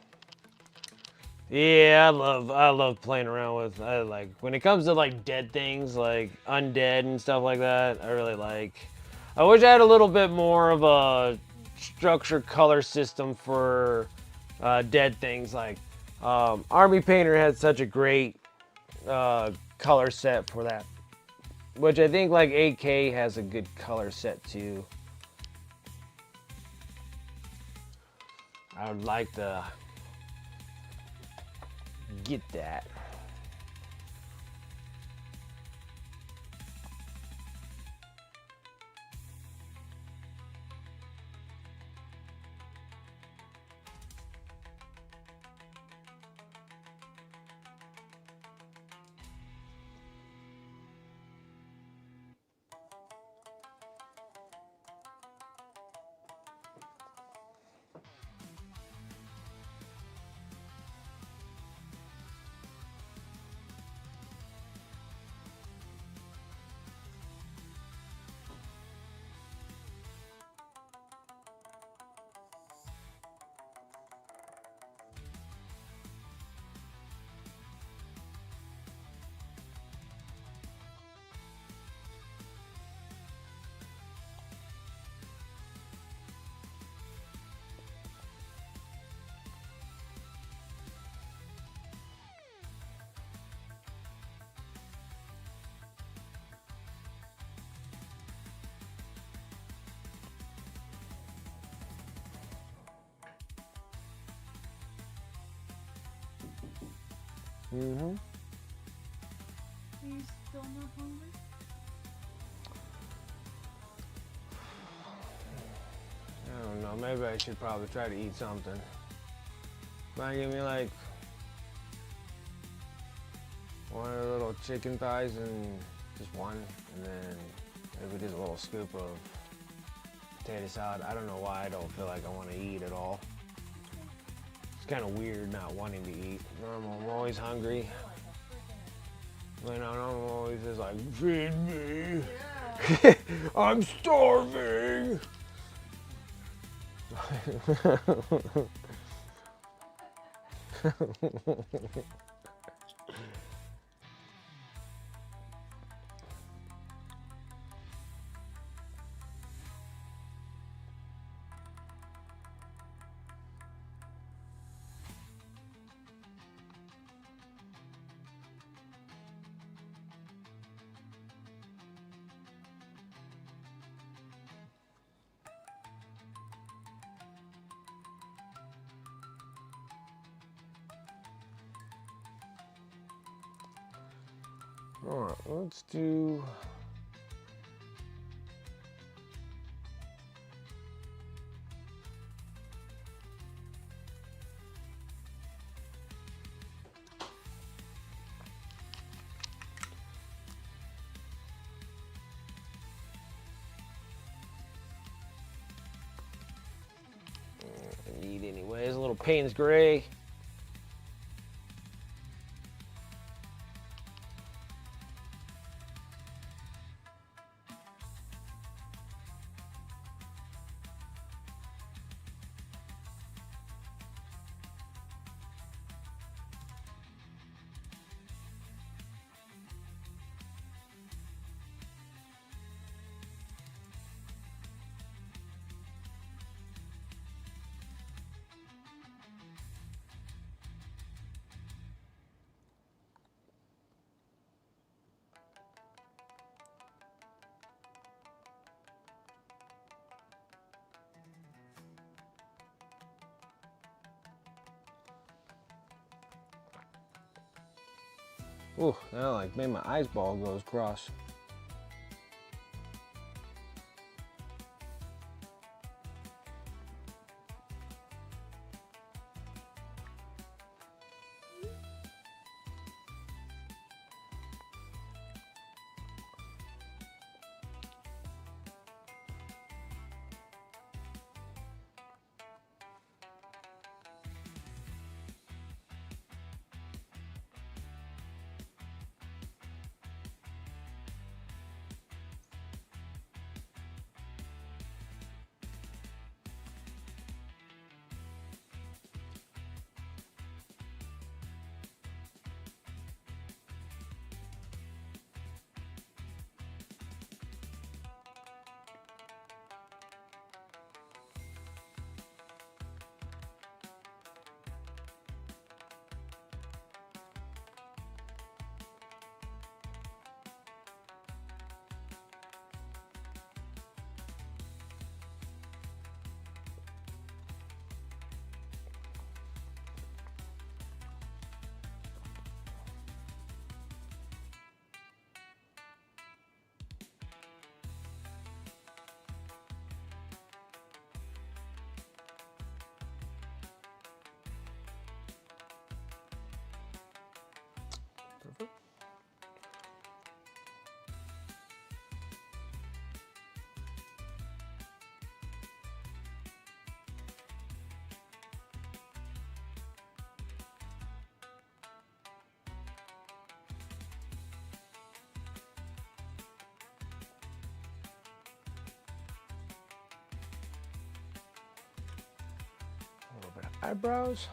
Yeah, I love playing around with. I like when it comes to like dead things, like undead and stuff like that. I really like. I wish I had a little bit more of a structure color system for dead things. Like Army Painter had such a great color set for that, which I think like AK has a good color set too. I would like to get that. Mm-hmm. Are you still not hungry? I don't know. Maybe I should probably try to eat something. Might give me like one of the little chicken thighs and just one, and then maybe just a little scoop of potato salad. I don't know why I don't feel like I want to eat at all. It's kind of weird not wanting to eat. I'm always hungry. You know, I'm always just like, feed me. Yeah. I'm starving. All right, let's do. Payne's Gray. Ooh, that like made my ice ball goes cross. Perfect. A little bit of eyebrows.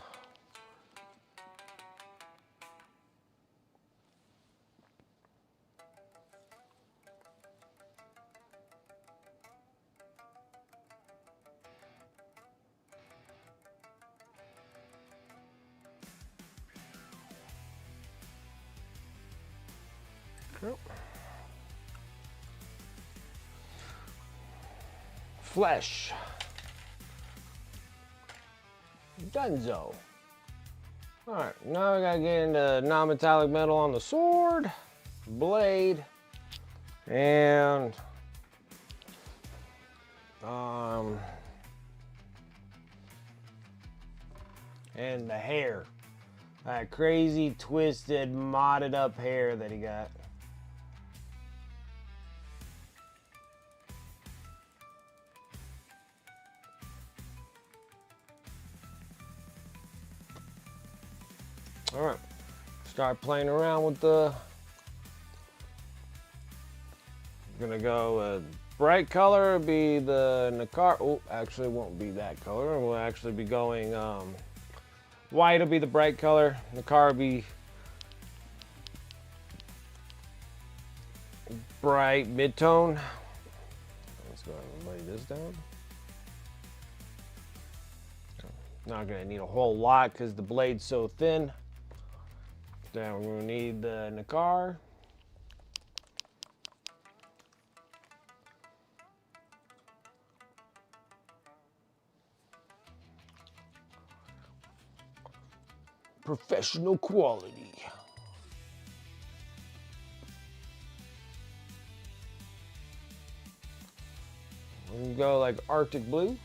Cool. Flesh. Dunzo. Alright, now we gotta get into non-metallic metal on the sword, blade, and the hair. That crazy, twisted, modded up hair that he got. All right, start playing around with the, I'm gonna go bright color, be the Nakar, oh, actually it won't be that color. We'll actually be going, white will be the bright color, Nakar will be bright mid-tone. Let's go ahead and lay this down. Not gonna need a whole lot because the blade's so thin. Then we're going to need the Nakar. Professional quality. We can go like Arctic blue.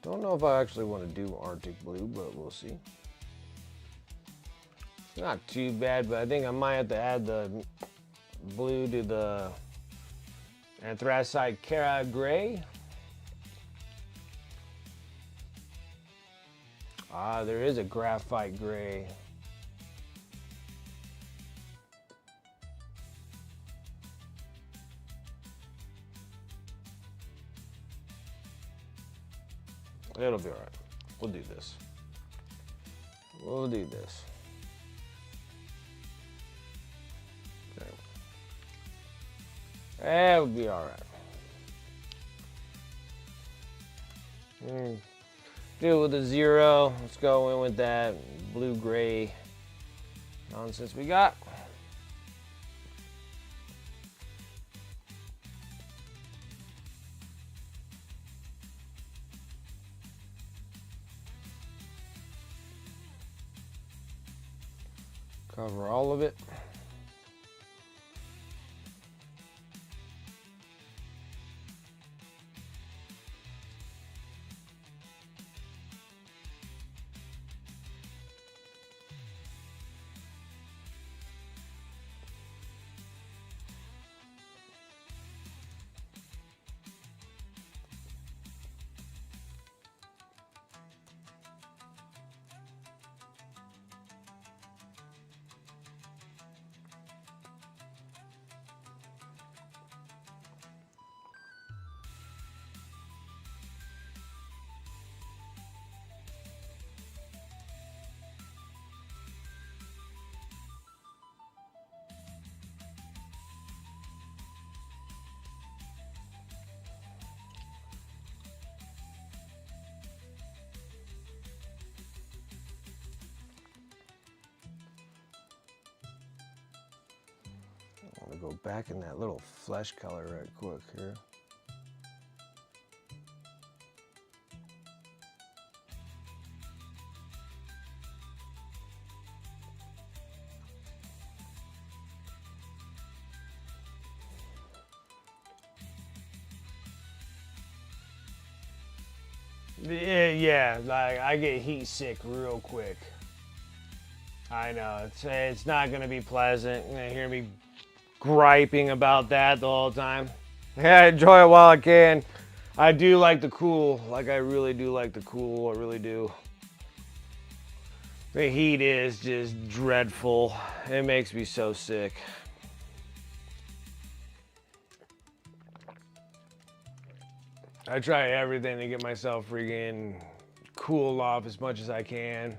Don't know if I actually want to do Arctic blue, but we'll see. Not too bad, but I think I might have to add the blue to the anthracite Cara gray. Ah, there is a graphite gray. It'll be all right. We'll do this. We'll do this. Okay. It'll be all right. Do it with a 0. Let's go in with that blue-gray nonsense we got. Cover all of it. I'm gonna go back in that little flesh color right quick here. Yeah, like I get heat sick real quick. I know, it's not gonna be pleasant. You're gonna hear me griping about that the whole time. Yeah, I enjoy it while I can. I do like the cool, like I really do like the cool, I really do. The heat is just dreadful. It makes me so sick. I try everything to get myself freaking cooled off as much as I can.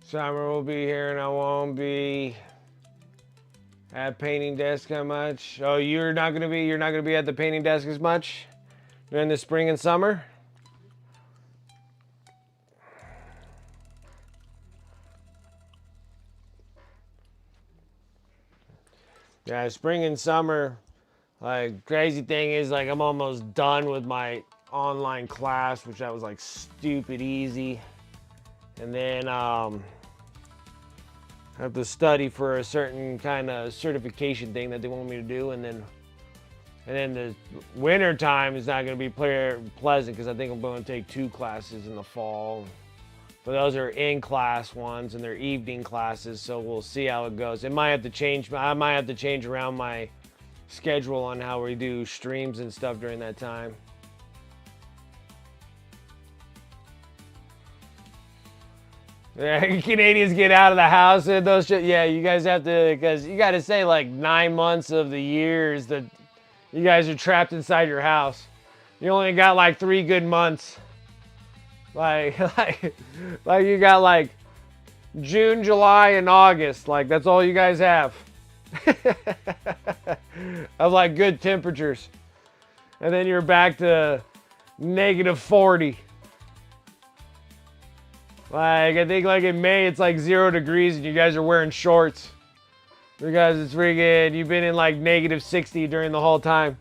Summer will be here and I won't be at painting desk that much. Oh, you're not gonna be at the painting desk as much during the spring and summer? Yeah, spring and summer. Like, crazy thing is, like, I'm almost done with my online class, which that was like stupid easy. And then I have to study for a certain kind of certification thing that they want me to do, and then the winter time is not going to be pleasant because I think I'm going to take 2 classes in the fall. But those are in-class ones and they're evening classes, so we'll see how it goes. I might have to change around my schedule on how we do streams and stuff during that time. Yeah, Canadians get out of the house and those shit. Yeah, you guys have to, because you got to say like 9 months of the years that you guys are trapped inside your house. You only got like 3 good months. Like you got like June, July, and August. Like that's all you guys have. Of like good temperatures. And then you're back to -40. Like I think like in May it's like 0 degrees and you guys are wearing shorts. Because it's freaking, you've been in like -60 during the whole time.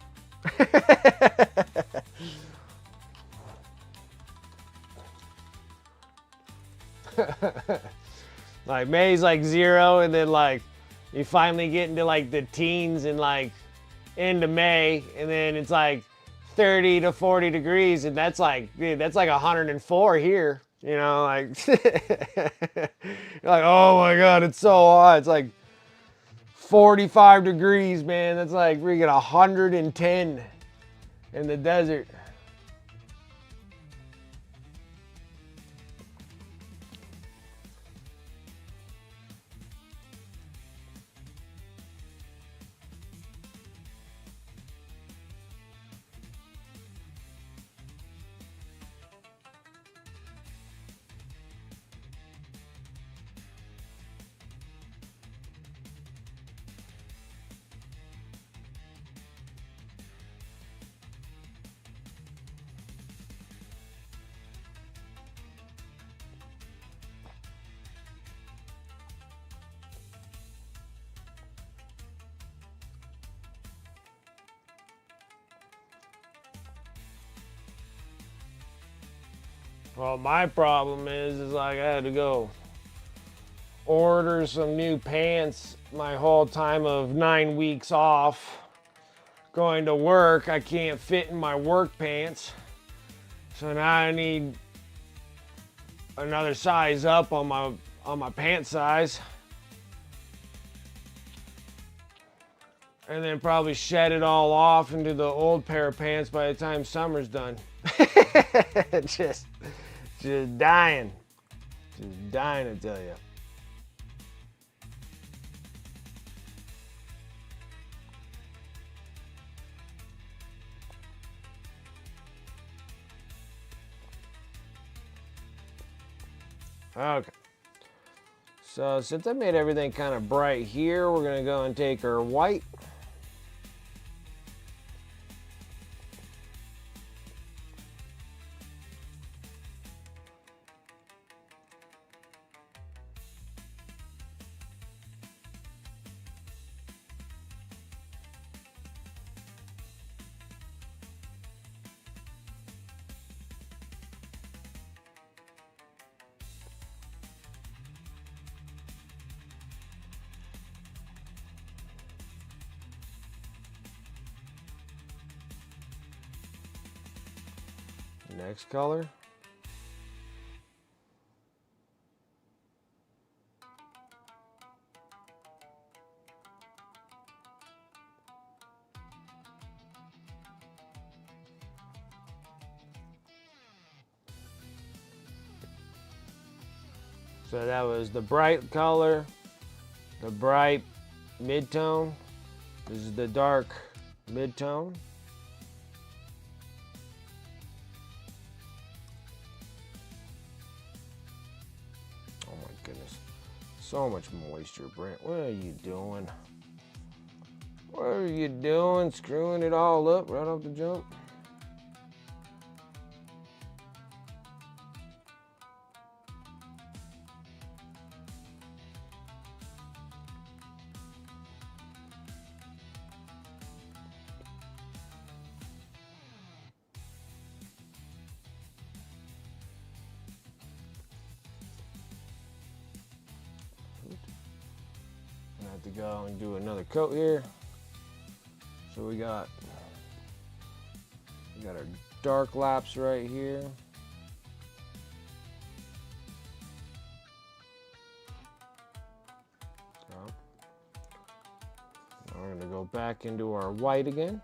Like May's like 0 and then like you finally get into like the teens in like into May and then it's like 30 to 40 degrees and that's like, dude, that's like 104 here. You know, like you're like, oh my god, it's so hot. It's like 45 degrees, man. That's like freaking 110 in the desert. Well, my problem is like I had to go order some new pants my whole time of 9 weeks off. Going to work, I can't fit in my work pants. So now I need another size up on my pant size. And then probably shed it all off into the old pair of pants by the time summer's done. just dying. Just dying to tell you. Okay. So since I made everything kind of bright here, we're gonna go and take our white. Next color. So that was the bright color, the bright mid-tone. This is the dark mid-tone. Oh my goodness. So much moisture, Brent. What are you doing? What are you doing? Screwing it all up right off the jump? I have to go and do another coat here. So we got our dark laps right here. So now we're going to go back into our white again.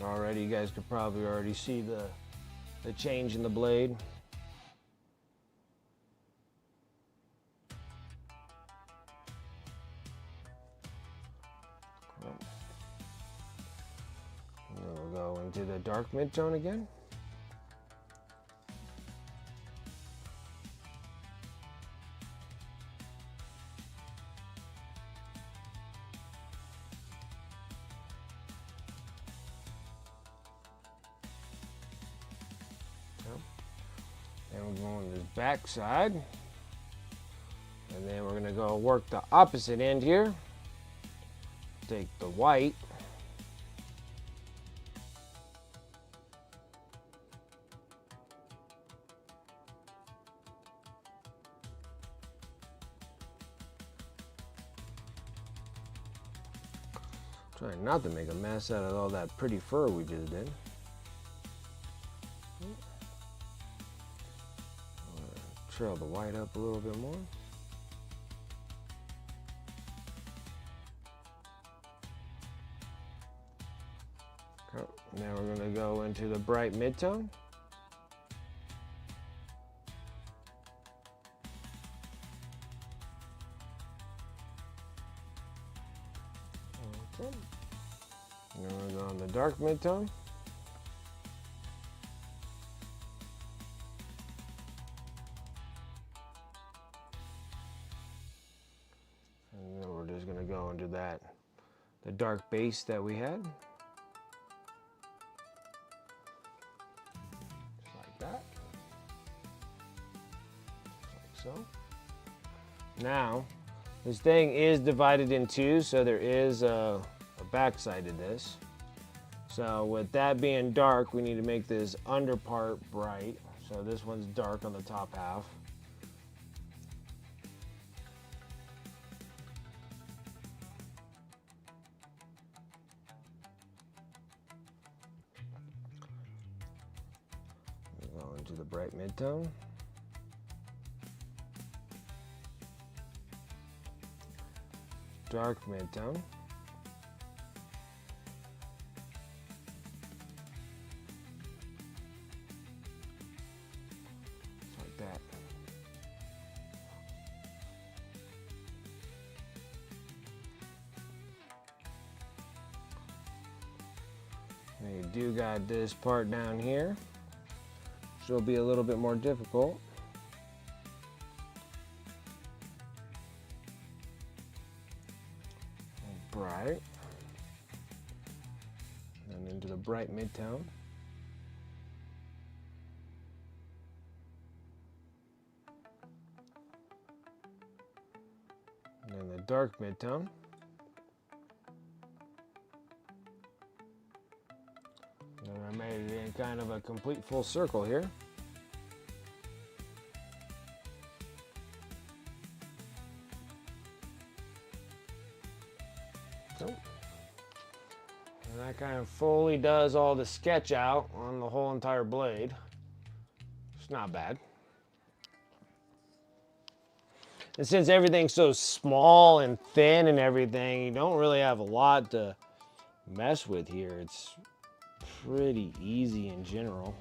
Already, you guys could probably already see the change in the blade. And then we'll go into the dark mid-tone again. And we're going to this back side. And then we're going to go work the opposite end here. Take the white. Trying not to make a mess out of all that pretty fur we just did. Trail the white up a little bit more. Okay. Now we're going to go into the bright mid-tone. Okay. Now we're going to go on the dark mid-tone. And then we're just going to go into the dark base that we had. Just like that. Just like so. Now, This thing is divided in two, so there is a back side to this. So with that being dark, we need to make this under part bright. So this one's dark on the top half. Go into the bright midtone. Dark midtone. Like that. And you do got this part down here, which will be a little bit more difficult. Bright, and into the bright midtone. And then the dark midtone. And I made it in kind of a complete full circle here. And that kind of fully does all the sketch out on the whole entire blade. It's not bad. And since everything's so small and thin and everything, you don't really have a lot to mess with here. It's pretty easy in general.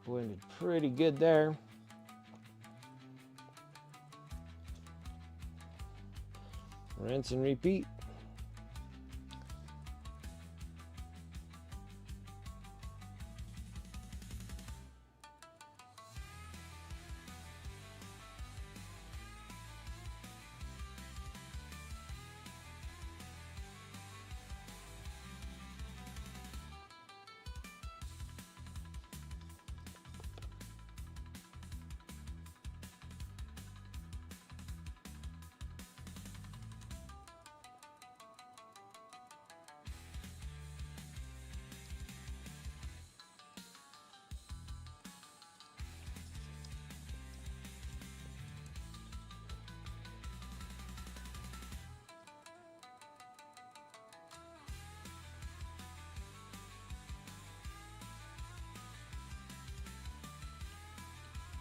Blended pretty good there. Rinse and repeat.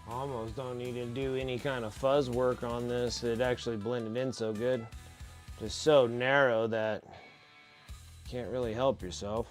Almost don't need to do any kind of fuzz work on this. It actually blended in so good. Just so narrow that you can't really help yourself.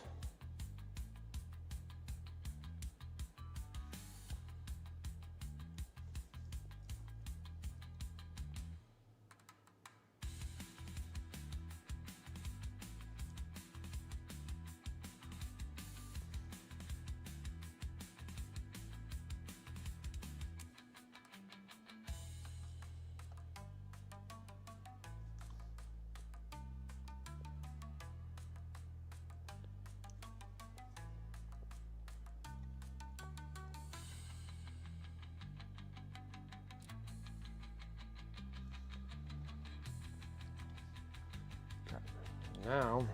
Now, I'm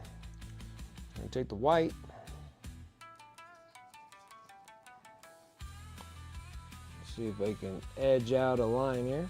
going to take the white, see if I can edge out a line here.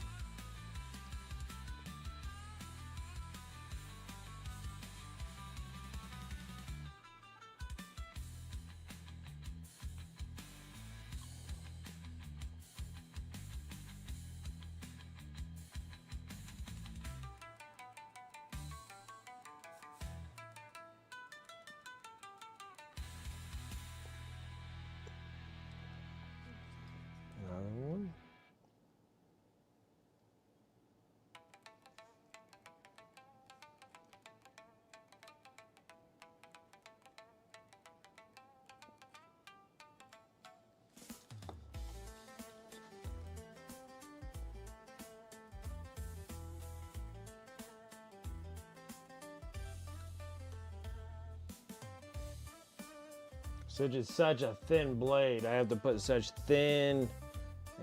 such a thin blade. I have to put such thin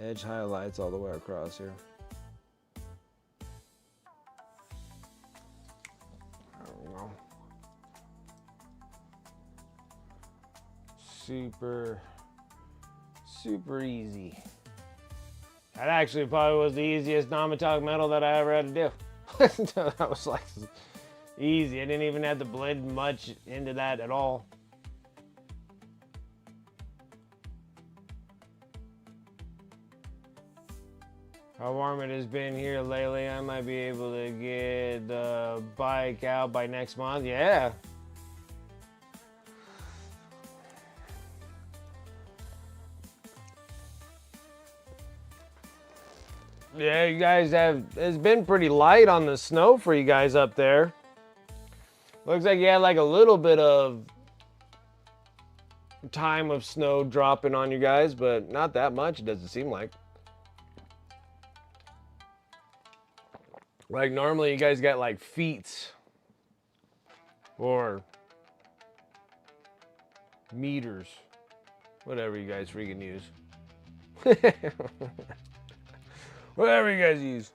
edge highlights all the way across here. There we go. Super easy. That actually probably was the easiest non-metallic metal that I ever had to do. That was like easy. I didn't even have to blend much into that at all. How warm it has been here lately. I might be able to get the bike out by next month. Yeah. Yeah, you guys it's been pretty light on the snow for you guys up there. Looks like you had like a little bit of time of snow dropping on you guys, but not that much, it doesn't seem like. Like normally you guys get like feet or meters, whatever you guys freaking use. Whatever you guys use.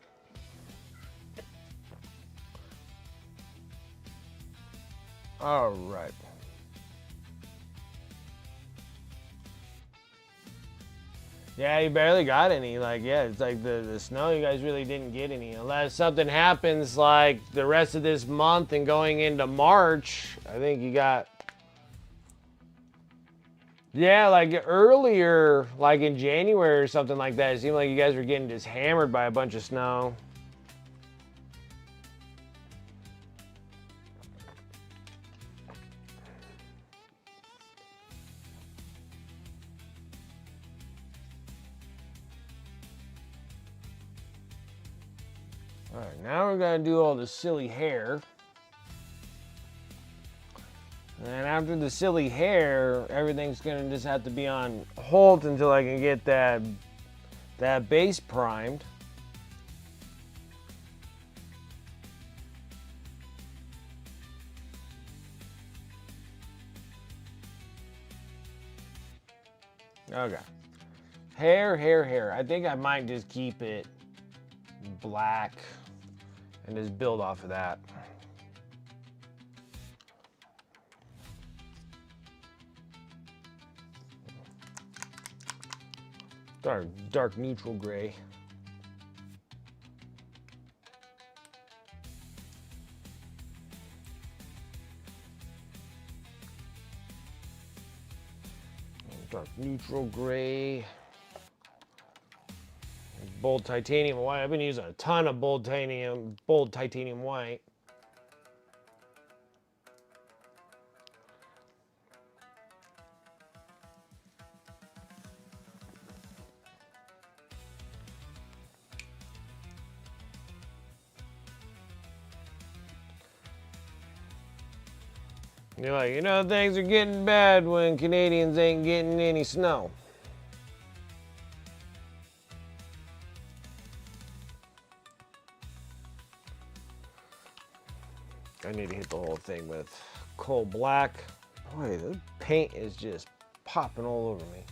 All right. Yeah, you barely got any. Like, yeah, it's like the snow, you guys really didn't get any. Unless something happens like the rest of this month and going into March, I think you got... Yeah, like earlier, like in January or something like that, it seemed like you guys were getting just hammered by a bunch of snow. All right, now we're gonna do all the silly hair. And after the silly hair, everything's gonna just have to be on hold until I can get that base primed. Okay. Hair. I think I might just keep it black and just build off of that. Dark neutral gray. Dark neutral gray. Bold titanium white. I've been using a ton of bold titanium white. You're like, you know, things are getting bad when Canadians ain't getting any snow. I need to hit the whole thing with coal black. Boy, the paint is just popping all over me.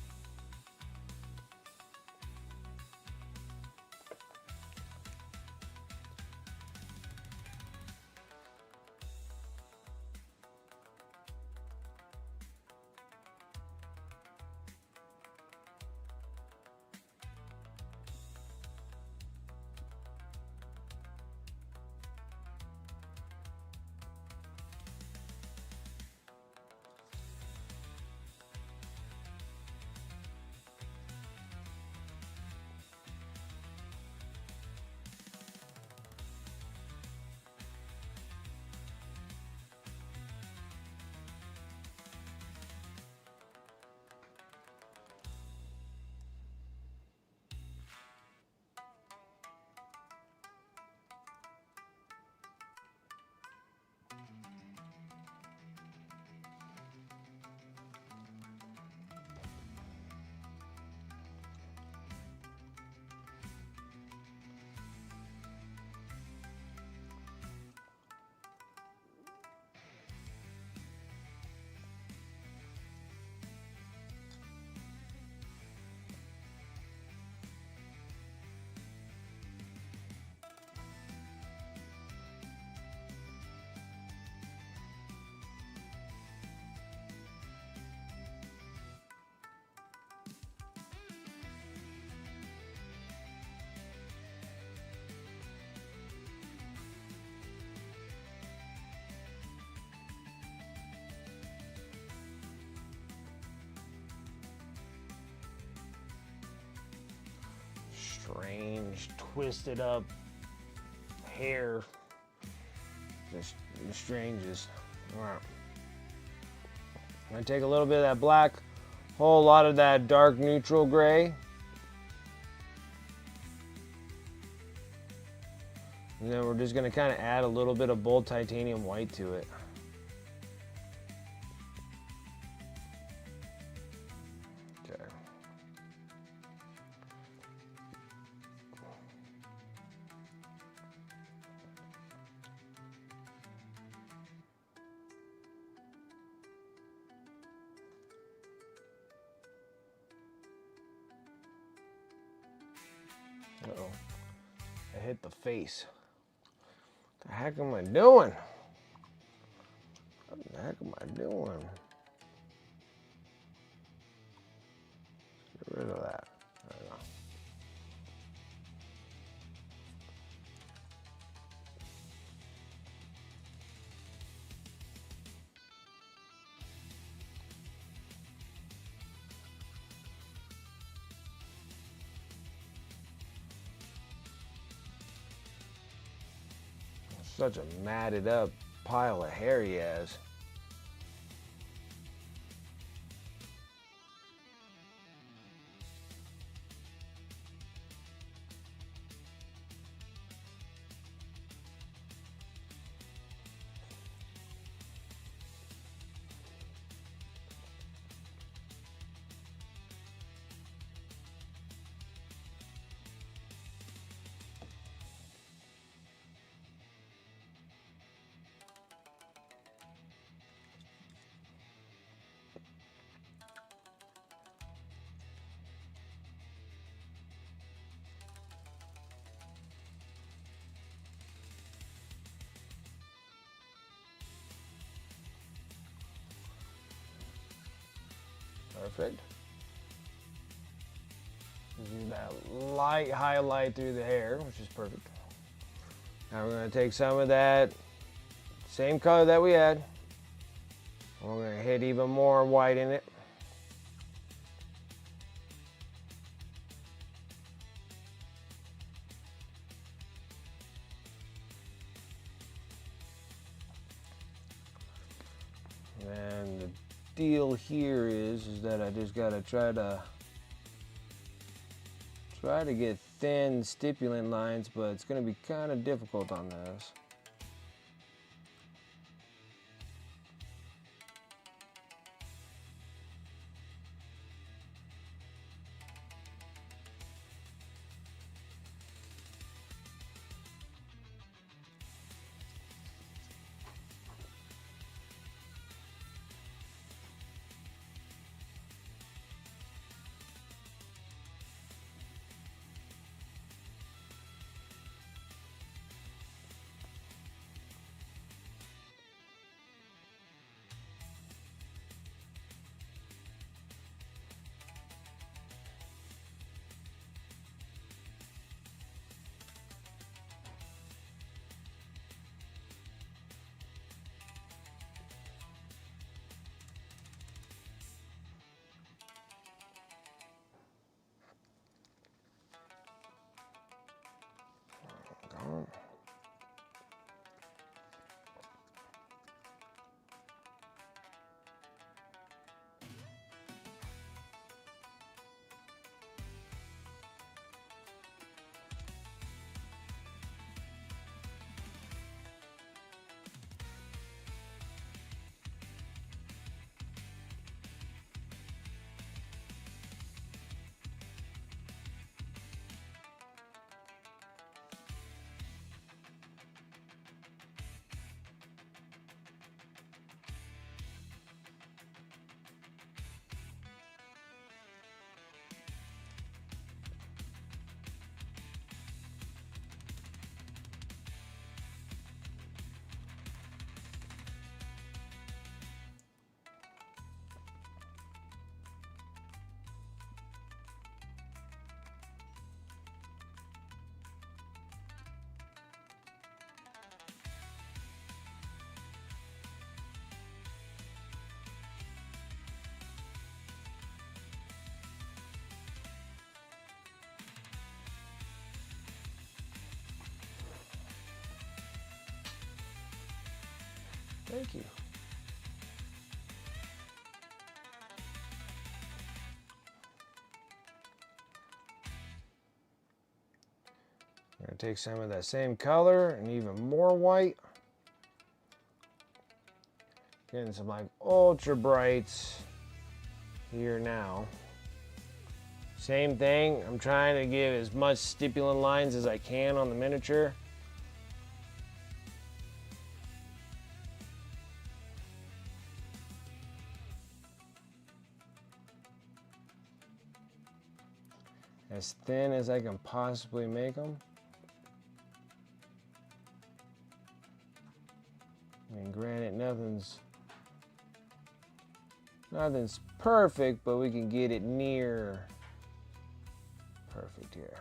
twisted up hair. Just the strangest. All right. I'm gonna take a little bit of that black, whole lot of that dark neutral gray. And then we're just gonna kind of add a little bit of bold titanium white to it. Okay. Uh-oh. I hit the face. What the heck am I doing? What the heck am I doing? Get rid of that. There we go. Such a matted up pile of hair he has. Perfect. Do that light highlight through the hair, which is perfect. Now we're going to take some of that same color that we had. We're going to hit even more white in it. And the deal here is that I just got to try to get thin stipulant lines, but it's going to be kind of difficult on this. Thank you. I'm going to take some of that same color and even more white. Getting some like ultra brights here now. Same thing, I'm trying to give as much stipulant lines as I can on the miniature. As thin as I can possibly make them. I mean, granted, nothing's perfect, but we can get it near perfect here.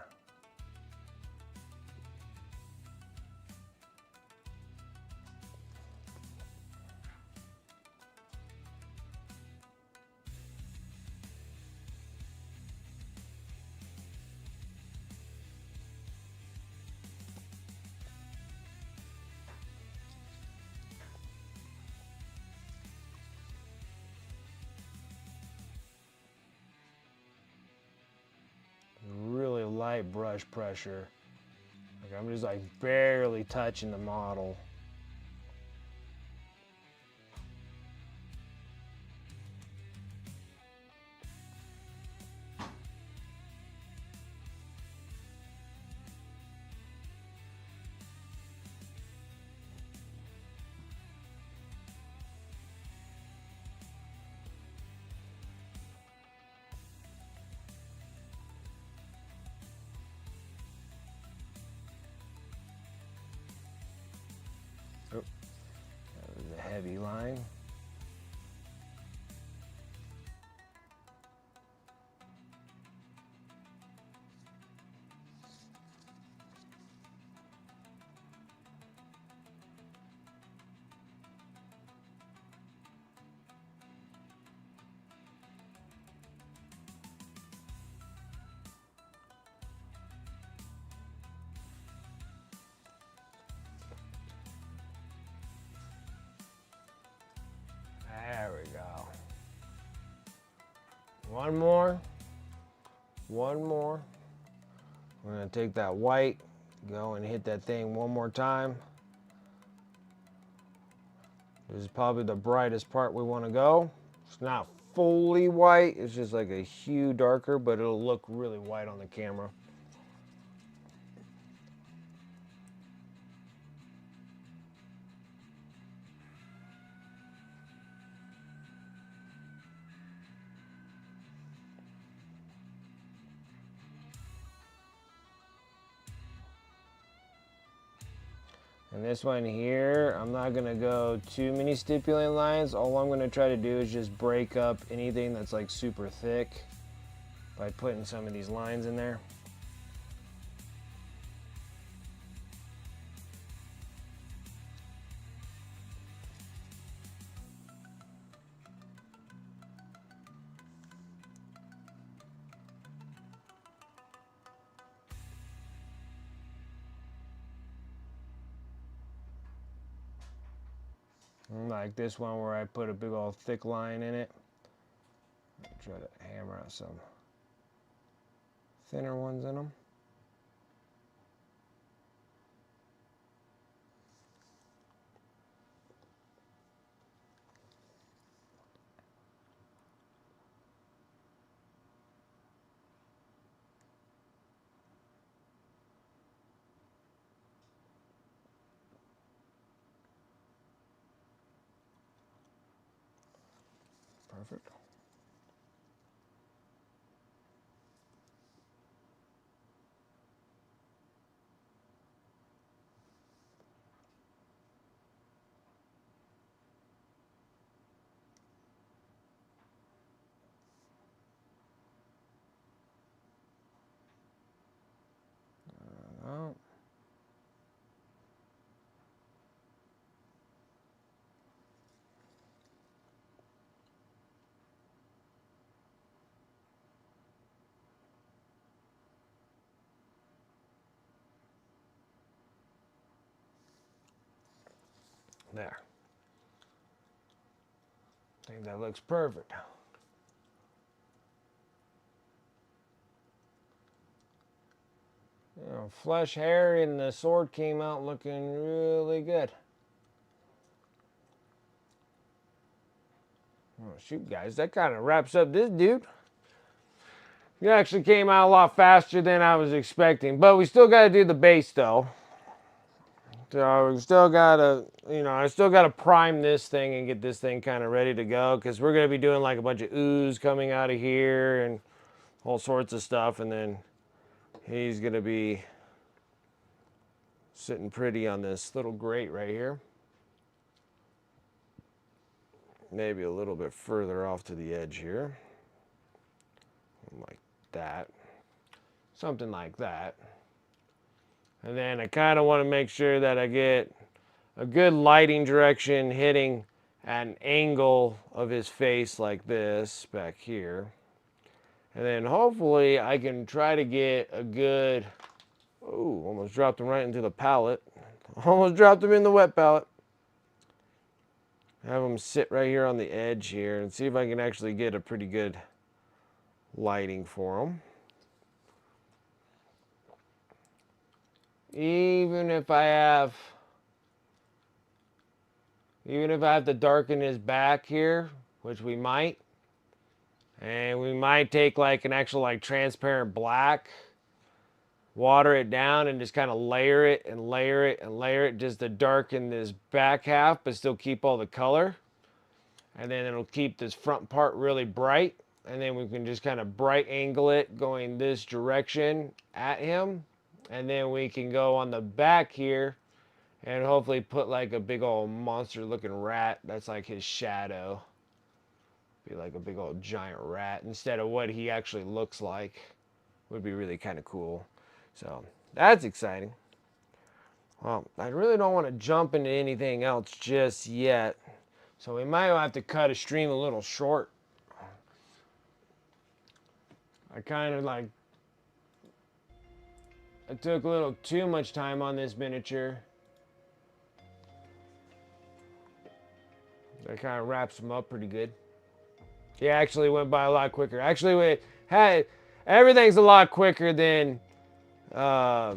Really light brush pressure. Like I'm just like barely touching the model. Oh, that was a heavy line. There we go. One more. One more. We're gonna take that white, go and hit that thing one more time. This is probably the brightest part we want to go. It's not fully white, it's just like a hue darker, but it'll look really white on the camera. And this one here, I'm not gonna go too many stipulant lines. All I'm gonna try to do is just break up anything that's like super thick by putting some of these lines in there. Like this one where I put a big old thick line in it. Try to hammer out some thinner ones in them. Perfect. Oh. There. I think that looks perfect. You know, flesh, hair, and the sword came out looking really good. Oh, shoot, guys, that kind of wraps up this dude. It actually came out a lot faster than I was expecting, but we still got to do the base, though. So we still got to, I still got to prime this thing and get this thing kind of ready to go, because we're going to be doing like a bunch of ooze coming out of here and all sorts of stuff, and then he's going to be sitting pretty on this little grate right here. Maybe a little bit further off to the edge here. Like that. Something like that. And then I kind of want to make sure that I get a good lighting direction hitting at an angle of his face like this back here. And then hopefully I can try to get a good... Oh, almost dropped him right into the pallet. Almost dropped him in the wet pallet. Have him sit right here on the edge here and see if I can actually get a pretty good lighting for him. Even if I have to darken his back here, which we might, and we might take like an actual like transparent black, water it down and just kind of layer it and layer it and layer it just to darken this back half but still keep all the color. And then it'll keep this front part really bright, and then we can just kind of bright angle it going this direction at him. And then we can go on the back here and hopefully put like a big old monster looking rat. That's like his shadow. Be like a big old giant rat instead of what he actually looks like. Would be really kind of cool. So that's exciting. Well, I really don't want to jump into anything else just yet. So we might have to cut a stream a little short. I took a little too much time on this miniature. That kind of wraps him up pretty good. Yeah, actually went by a lot quicker. Actually, everything's a lot quicker than that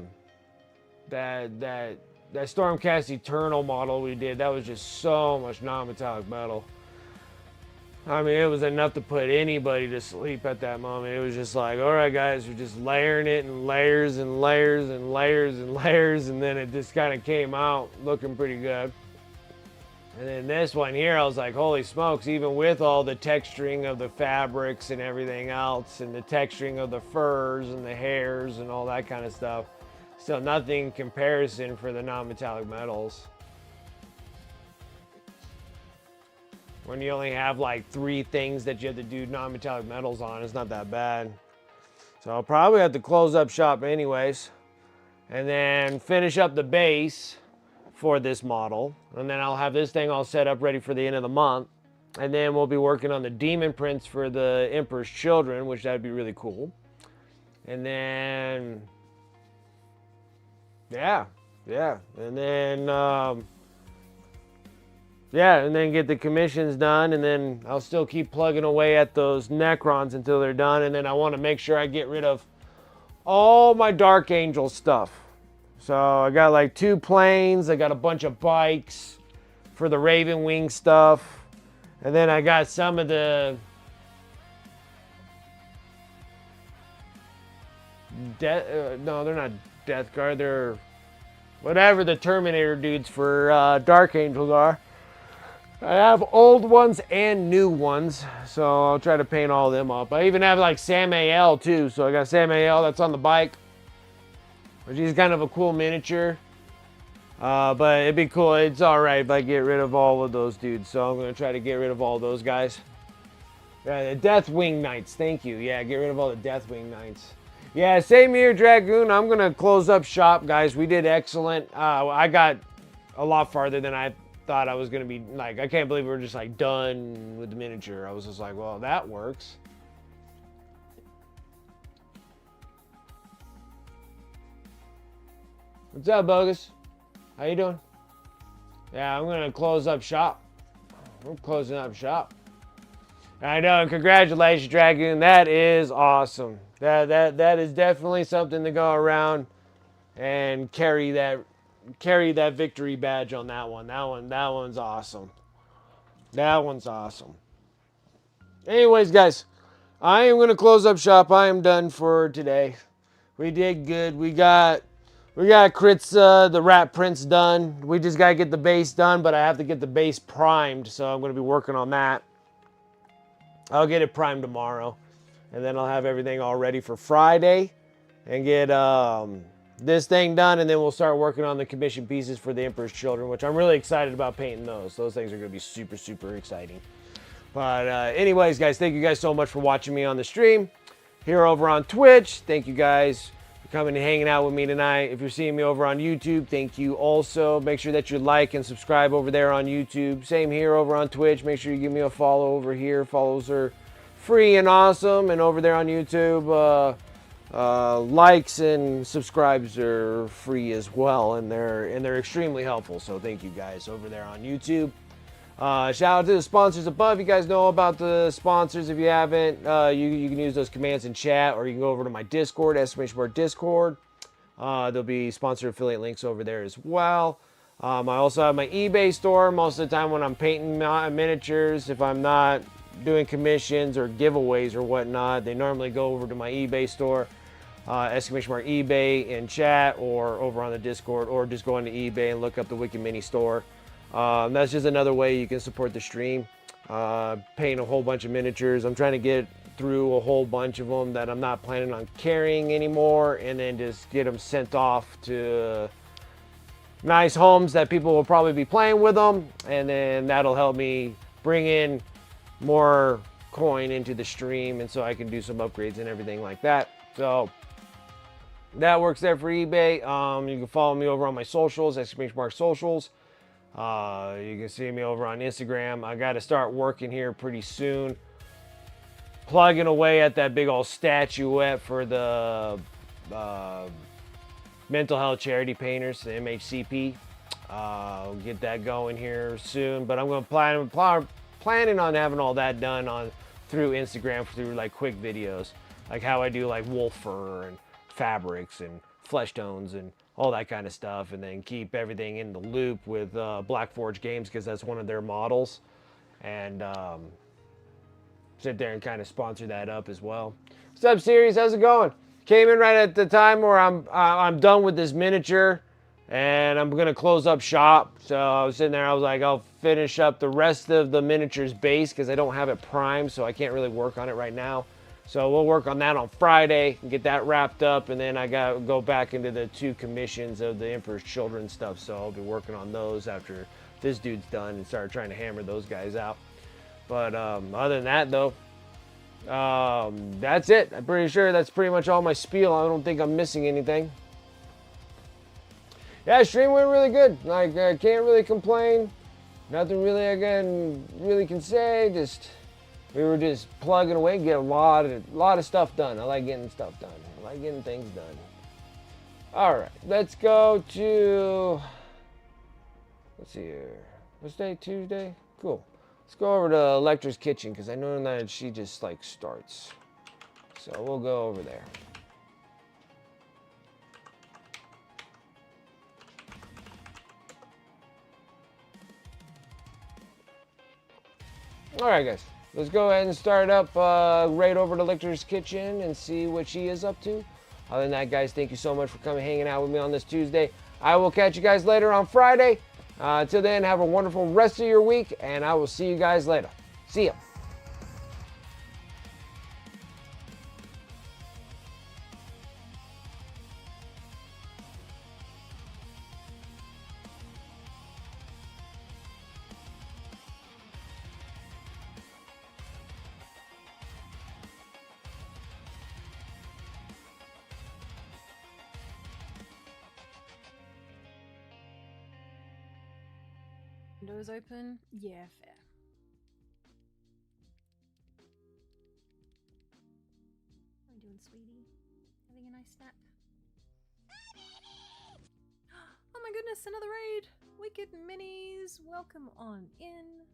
Stormcast Eternal model we did. That was just so much non-metallic metal. I mean, it was enough to put anybody to sleep at that moment. It was just like, all right, guys, we're just layering it in layers and layers and layers and layers, and then it just kind of came out looking pretty good. And then this one here, I was like, holy smokes, even with all the texturing of the fabrics and everything else, and the texturing of the furs and the hairs and all that kind of stuff, still nothing in comparison for the non-metallic metals. When you only have like 3 things that you have to do non-metallic metals on, it's not that bad. So I'll probably have to close up shop anyways, and then finish up the base for this model, and then I'll have this thing all set up ready for the end of the month, and then we'll be working on the demon prints for the Emperor's Children, which that'd be really cool. And then and then get the commissions done, and then I'll still keep plugging away at those Necrons until they're done, and then I want to make sure I get rid of all my Dark Angel stuff. So I got like 2 planes, I got a bunch of bikes for the Raven Wing stuff, and then I got some of the no, they're not Death Guard, they're whatever the Terminator dudes for Dark Angels are. I have old ones and new ones, so I'll try to paint all of them up. I even have like Samael too, so I got Samael that's on the bike, which is kind of a cool miniature. But it'd be cool, it's alright if I get rid of all of those dudes, so I'm going to try to get rid of all those guys. The Deathwing Knights, thank you. Yeah, get rid of all the Deathwing Knights. Yeah, same here, Dragoon. I'm going to close up shop, guys. We did excellent. I got a lot farther than I thought I was going to be. Like, I can't believe we were just like done with the miniature. I was just like, well, that works. What's up, Bogus? How you doing? Yeah, I'm going to close up shop. We're closing up shop. I know. Congratulations, Dragoon. That is awesome. That is definitely something to go around and carry that victory badge on that one. That one's awesome. That one's awesome. Anyways, guys, I am gonna close up shop. I am done for today. We did good. We got Kritza, the Rat Prince done. We just gotta get the base done, but I have to get the base primed, so I'm gonna be working on that. I'll get it primed tomorrow, and then I'll have everything all ready for Friday, and get this thing done, and then we'll start working on the commission pieces for the Emperor's Children, which I'm really excited about painting those. Those things are gonna be super, super exciting. But anyways, guys, thank you guys so much for watching me on the stream here over on Twitch. Thank you guys for coming and hanging out with me tonight. If you're seeing me over on YouTube, thank you also. Make sure that you like and subscribe over there on YouTube. Same here over on Twitch. Make sure you give me a follow over here. Follows are free and awesome. And over there on YouTube, likes and subscribes are free as well, and they're extremely helpful. So thank you guys over there on YouTube. Shout out to the sponsors above. You guys know about the sponsors. If you haven't, you can use those commands in chat, or you can go over to my Discord, !Discord. There'll be sponsor affiliate links over there as well. I also have my eBay store. Most of the time when I'm painting miniatures, if I'm not doing commissions or giveaways or whatnot, they normally go over to my eBay store. !eBay in chat, or over on the Discord, or just go into eBay and look up the Wicked Mini store. That's just another way you can support the stream. Paint a whole bunch of miniatures. I'm trying to get through a whole bunch of them that I'm not planning on carrying anymore, and then just get them sent off to nice homes that people will probably be playing with them, and then that'll help me bring in more coin into the stream, and so I can do some upgrades and everything like that. So that works there for eBay. You can follow me over on my socials, !Socials. You can see me over on Instagram. I got to start working here pretty soon, plugging away at that big old statuette for the mental health charity painters, the MHCP. We'll get that going here soon, but I'm going to planning on having all that done through Instagram, through like quick videos, like how I do like wolf fur and fabrics and flesh tones and all that kind of stuff, and then keep everything in the loop with Black Forge Games, because that's one of their models, and sit there and kind of sponsor that up as well. What's up, series? How's it going? Came in right at the time where I'm done with this miniature, and I'm gonna close up shop. So I was sitting there, I was like, I'll finish up the rest of the miniatures base because I don't have it primed, so I can't really work on it right now. So we'll work on that on Friday and get that wrapped up, and then I got to go back into the 2 commissions of the Emperor's Children stuff. So I'll be working on those after this dude's done and start trying to hammer those guys out. But other than that, though, that's it. I'm pretty sure that's pretty much all my spiel. I don't think I'm missing anything. Yeah, stream went really good. Like, I can't really complain. Nothing really I can say. We were just plugging away, get a lot of stuff done. I like getting stuff done. I like getting things done. All right, let's go to, let's see here. What's day? Tuesday? Cool. Let's go over to Electra's kitchen, because I know that she just like starts. So we'll go over there. All right, guys. Let's go ahead and start up right over to Electra's kitchen and see what she is up to. Other than that, guys, thank you so much for coming hanging out with me on this Tuesday. I will catch you guys later on Friday. Until then, have a wonderful rest of your week, and I will see you guys later. See ya. Windows open? Yeah, fair. How you doing, sweetie? Having a nice nap? Oh my goodness, another raid! Wicked Minis, welcome on in.